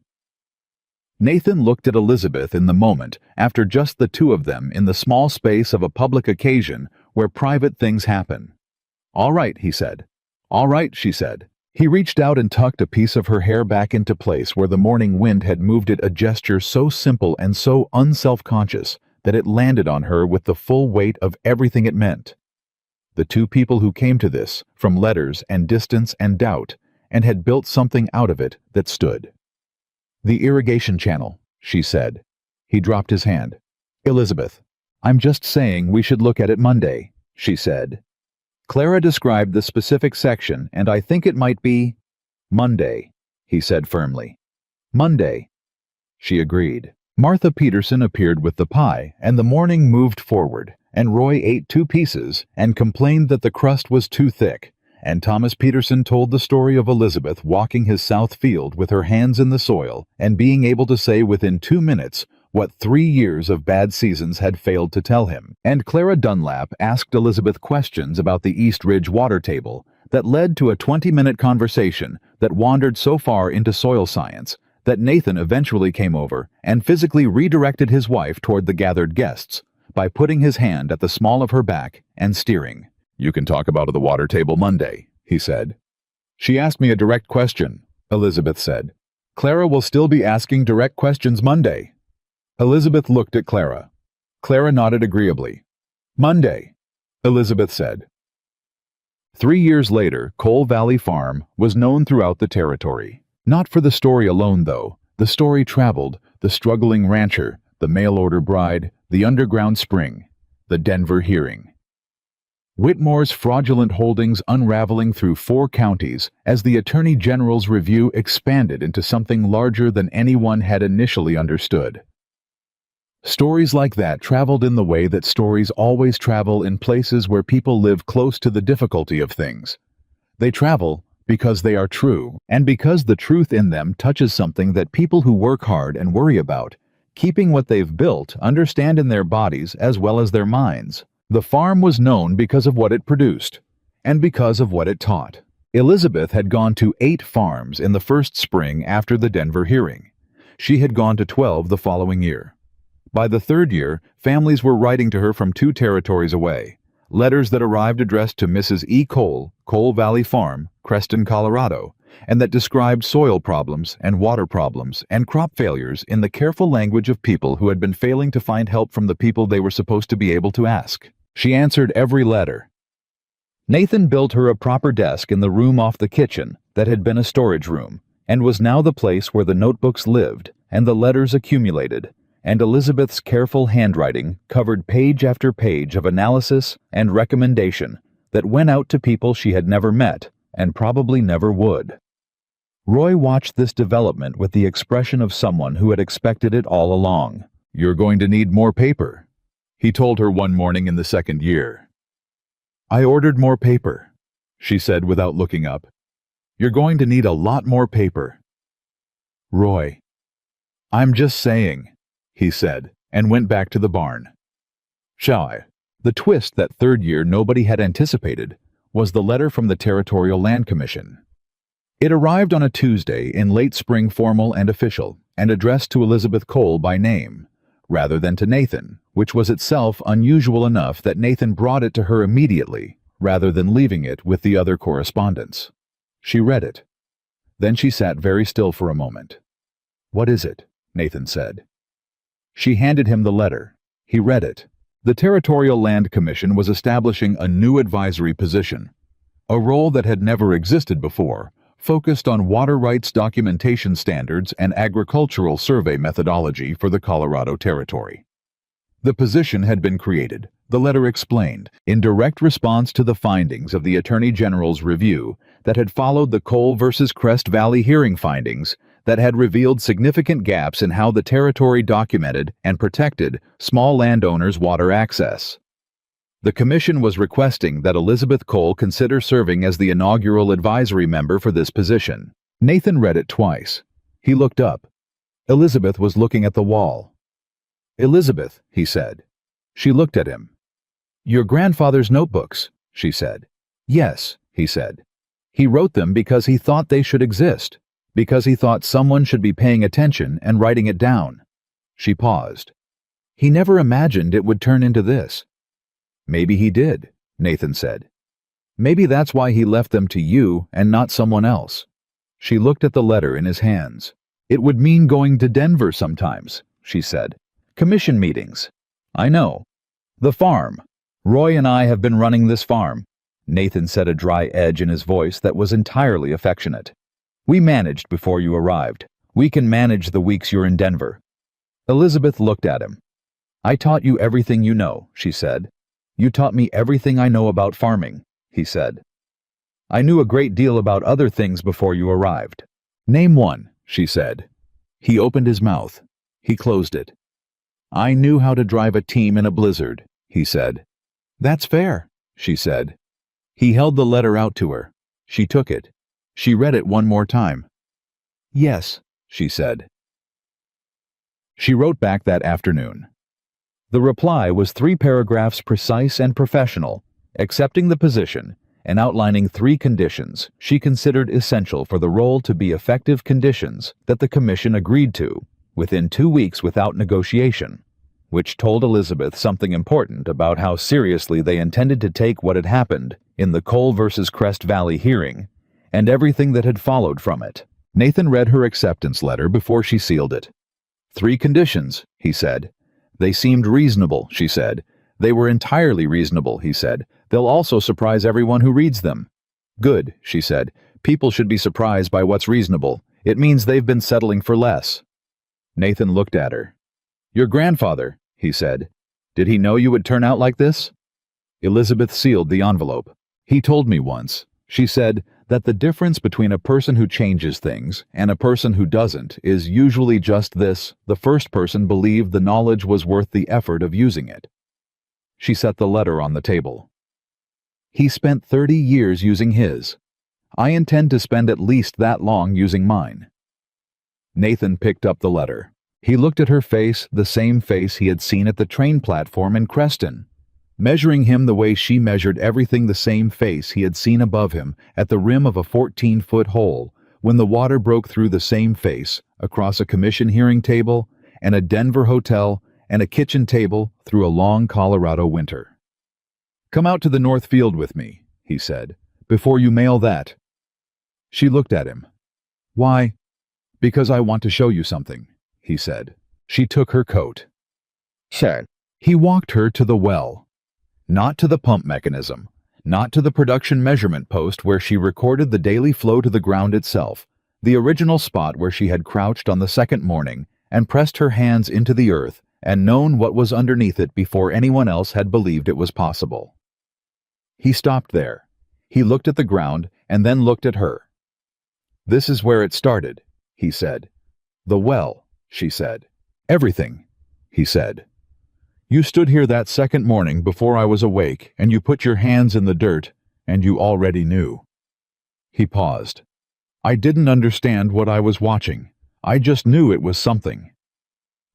Nathan looked at Elizabeth in the moment after just the two of them in the small space of a public occasion where private things happen. "All right," he said. "All right," she said. He reached out and tucked a piece of her hair back into place where the morning wind had moved it, a gesture so simple and so unself-conscious that it landed on her with the full weight of everything it meant. The two people who came to this, from letters and distance and doubt, and had built something out of it that stood. "The irrigation channel," she said. He dropped his hand. "Elizabeth, I'm just saying we should look at it Monday," she said. Clara described the specific section, and I think it might be Monday, he said firmly. Monday, she agreed. Martha Peterson appeared with the pie, and the morning moved forward, and Roy ate 2 pieces and complained that the crust was too thick, and Thomas Peterson told the story of Elizabeth walking his south field with her hands in the soil and being able to say within 2 minutes what 3 years of bad seasons had failed to tell him. And Clara Dunlap asked Elizabeth questions about the East Ridge water table that led to a 20-minute conversation that wandered so far into soil science that Nathan eventually came over and physically redirected his wife toward the gathered guests by putting his hand at the small of her back and steering. "You can talk about the water table Monday," he said. "She asked me a direct question," Elizabeth said. "Clara will still be asking direct questions Monday." Elizabeth looked at Clara. Clara nodded agreeably. "Monday," Elizabeth said. 3 years later, Coal Valley Farm was known throughout the territory. Not for the story alone, though. The story traveled: the struggling rancher, the mail-order bride, the underground spring, the Denver hearing. Whitmore's fraudulent holdings unraveling through 4 counties as the Attorney General's review expanded into something larger than anyone had initially understood. Stories like that traveled in the way that stories always travel in places where people live close to the difficulty of things. They travel because they are true, and because the truth in them touches something that people who work hard and worry about keeping what they've built understand in their bodies as well as their minds. The farm was known because of what it produced, and because of what it taught. Elizabeth had gone to 8 farms in the first spring after the Denver hearing. She had gone to 12 the following year. By the 3rd year, families were writing to her from 2 territories away, letters that arrived addressed to Mrs. E. Cole, Coal Valley Farm, Creston, Colorado, and that described soil problems and water problems and crop failures in the careful language of people who had been failing to find help from the people they were supposed to be able to ask. She answered every letter. Nathan built her a proper desk in the room off the kitchen that had been a storage room, and was now the place where the notebooks lived and the letters accumulated, and Elizabeth's careful handwriting covered page after page of analysis and recommendation that went out to people she had never met and probably never would. Roy watched this development with the expression of someone who had expected it all along. "You're going to need more paper," he told her one morning in the 2nd year. "I ordered more paper," she said without looking up. "You're going to need a lot more paper." "Roy, I'm just saying," he said, and went back to the barn. "Shall I?" The twist that 3rd year nobody had anticipated was the letter from the Territorial Land Commission. It arrived on a Tuesday in late spring, formal and official, and addressed to Elizabeth Cole by name, rather than to Nathan, which was itself unusual enough that Nathan brought it to her immediately, rather than leaving it with the other correspondence. She read it. Then she sat very still for a moment. "What is it?" Nathan said. She handed him the letter. He read it. The Territorial Land Commission was establishing a new advisory position, a role that had never existed before, focused on water rights documentation standards and agricultural survey methodology for the Colorado Territory. The position had been created, the letter explained, in direct response to the findings of the Attorney General's review that had followed the Cole versus Crest Valley hearing findings that had revealed significant gaps in how the territory documented and protected small landowners' water access. The commission was requesting that Elizabeth Cole consider serving as the inaugural advisory member for this position. Nathan read it twice. He looked up. Elizabeth was looking at the wall. "Elizabeth," he said. She looked at him. "Your grandfather's notebooks," she said. "Yes," he said. "He wrote them because he thought they should exist, because he thought someone should be paying attention and writing it down." She paused. "He never imagined it would turn into this." "Maybe he did," Nathan said. "Maybe that's why he left them to you and not someone else." She looked at the letter in his hands. "It would mean going to Denver sometimes," she said. "Commission meetings." "I know. The farm. Roy and I have been running this farm." Nathan said, a dry edge in his voice that was entirely affectionate. "We managed before you arrived. We can manage the weeks you're in Denver." Elizabeth looked at him. "I taught you everything you know," she said. "You taught me everything I know about farming," he said. "I knew a great deal about other things before you arrived." "Name one," she said. He opened his mouth. He closed it. "I knew how to drive a team in a blizzard," he said. "That's fair," she said. He held the letter out to her. She took it. She read it one more time. "Yes," she said. She wrote back that afternoon. The reply was 3 paragraphs, precise and professional, accepting the position and outlining 3 conditions she considered essential for the role to be effective, conditions that the commission agreed to within 2 weeks without negotiation, which told Elizabeth something important about how seriously they intended to take what had happened in the Cole versus Crest Valley hearing and everything that had followed from it. Nathan read her acceptance letter before she sealed it. 3 conditions, he said. "They seemed reasonable," she said. "They were entirely reasonable," he said. "They'll also surprise everyone who reads them." "Good," she said. "People should be surprised by what's reasonable. It means they've been settling for less." Nathan looked at her. "Your grandfather," he said. "Did he know you would turn out like this?" Elizabeth sealed the envelope. "He told me once," she said, "that the difference between a person who changes things and a person who doesn't is usually just this: the first person believed the knowledge was worth the effort of using it." She set the letter on the table. "He spent 30 years using his. I intend to spend at least that long using mine." Nathan picked up the letter. He looked at her face, the same face he had seen at the train platform in Creston, measuring him the way she measured everything, the same face he had seen above him at the rim of a 14-foot hole when the water broke through, the same face across a commission hearing table and a Denver hotel and a kitchen table through a long Colorado winter. "Come out to the North Field with me," he said, "before you mail that." She looked at him. "Why?" "Because I want to show you something," he said. She took her coat. Sure. He walked her to the well. Not to the pump mechanism, not to the production measurement post where she recorded the daily flow to the ground itself, the original spot where she had crouched on the second morning and pressed her hands into the earth and known what was underneath it before anyone else had believed it was possible. He stopped there. He looked at the ground and then looked at her. "This is where it started," he said. "The well," she said. "Everything," he said. "You stood here that second morning before I was awake, and you put your hands in the dirt, and you already knew." He paused. "I didn't understand what I was watching. I just knew it was something."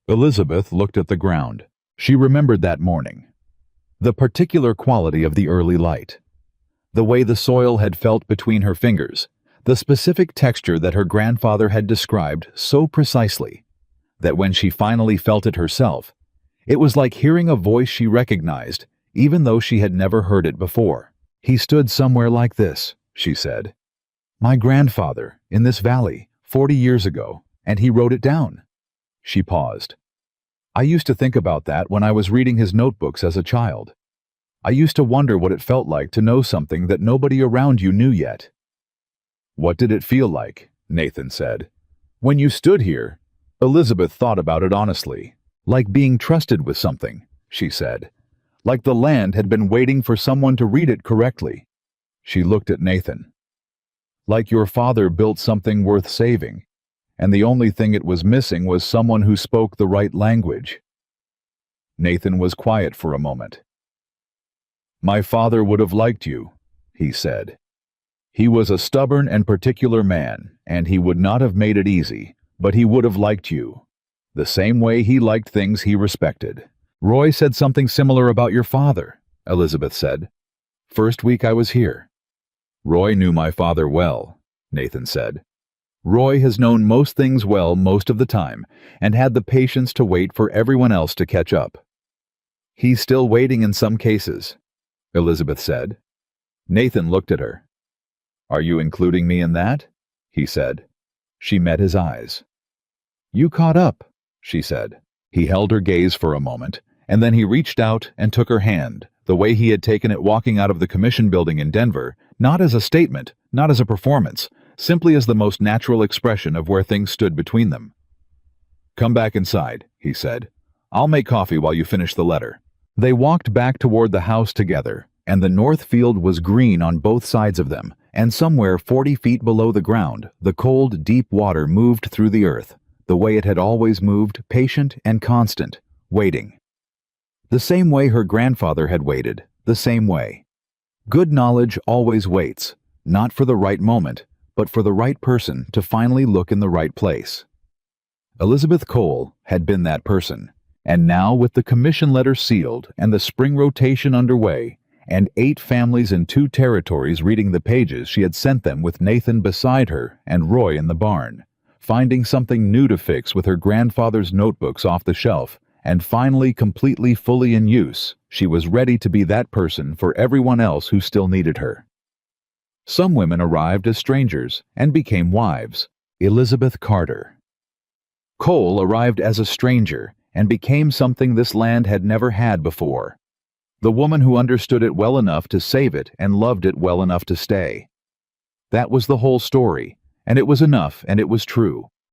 Elizabeth looked at the ground. She remembered that morning. The particular quality of the early light. The way the soil had felt between her fingers. The specific texture that her grandfather had described so precisely that when she finally felt it herself, it was like hearing a voice she recognized, even though she had never heard it before. "He stood somewhere like this," she said. "My grandfather, in this valley, 40 years ago, and he wrote it down." She paused. "I used to think about that when I was reading his notebooks as a child. I used to wonder what it felt like to know something that nobody around you knew yet." "What did it feel like?" Nathan said. "When you stood here," Elizabeth thought about it honestly, "like being trusted with something, she said, like the land had been waiting for someone to read it correctly. She looked at Nathan. Like your father built something worth saving, and the only thing it was missing was someone who spoke the right language. Nathan was quiet for a moment. My father would have liked you, he said. He was a stubborn and particular man, and he would not have made it easy, but he would have liked you, the same way he liked things he respected. Roy said something similar about your father, Elizabeth said. First week I was here. Roy knew my father well, Nathan said. Roy has known most things well most of the time, and had the patience to wait for everyone else to catch up. He's still waiting in some cases, Elizabeth said. Nathan looked at her. Are you including me in that? He said. She met his eyes. You caught up, she said. He held her gaze for a moment, and then he reached out and took her hand, the way he had taken it walking out of the commission building in Denver, not as a statement, not as a performance, simply as the most natural expression of where things stood between them. Come back inside, he said. I'll make coffee while you finish the letter. They walked back toward the house together, and the north field was green on both sides of them, and somewhere 40 feet below the ground, the cold, deep water moved through the earth, the way it had always moved, patient and constant, waiting. The same way her grandfather had waited, the same way. Good knowledge always waits, not for the right moment, but for the right person to finally look in the right place. Elizabeth Cole had been that person, and now with the commission letter sealed and the spring rotation underway, and 8 families in 2 territories reading the pages she had sent them with Nathan beside her and Roy in the barn, finding something new to fix with her grandfather's notebooks off the shelf, and finally completely fully in use, she was ready to be that person for everyone else who still needed her. Some women arrived as strangers and became wives. Elizabeth Carter. Cole arrived as a stranger and became something this land had never had before. The woman who understood it well enough to save it and loved it well enough to stay. That was the whole story, and it was enough and it was true.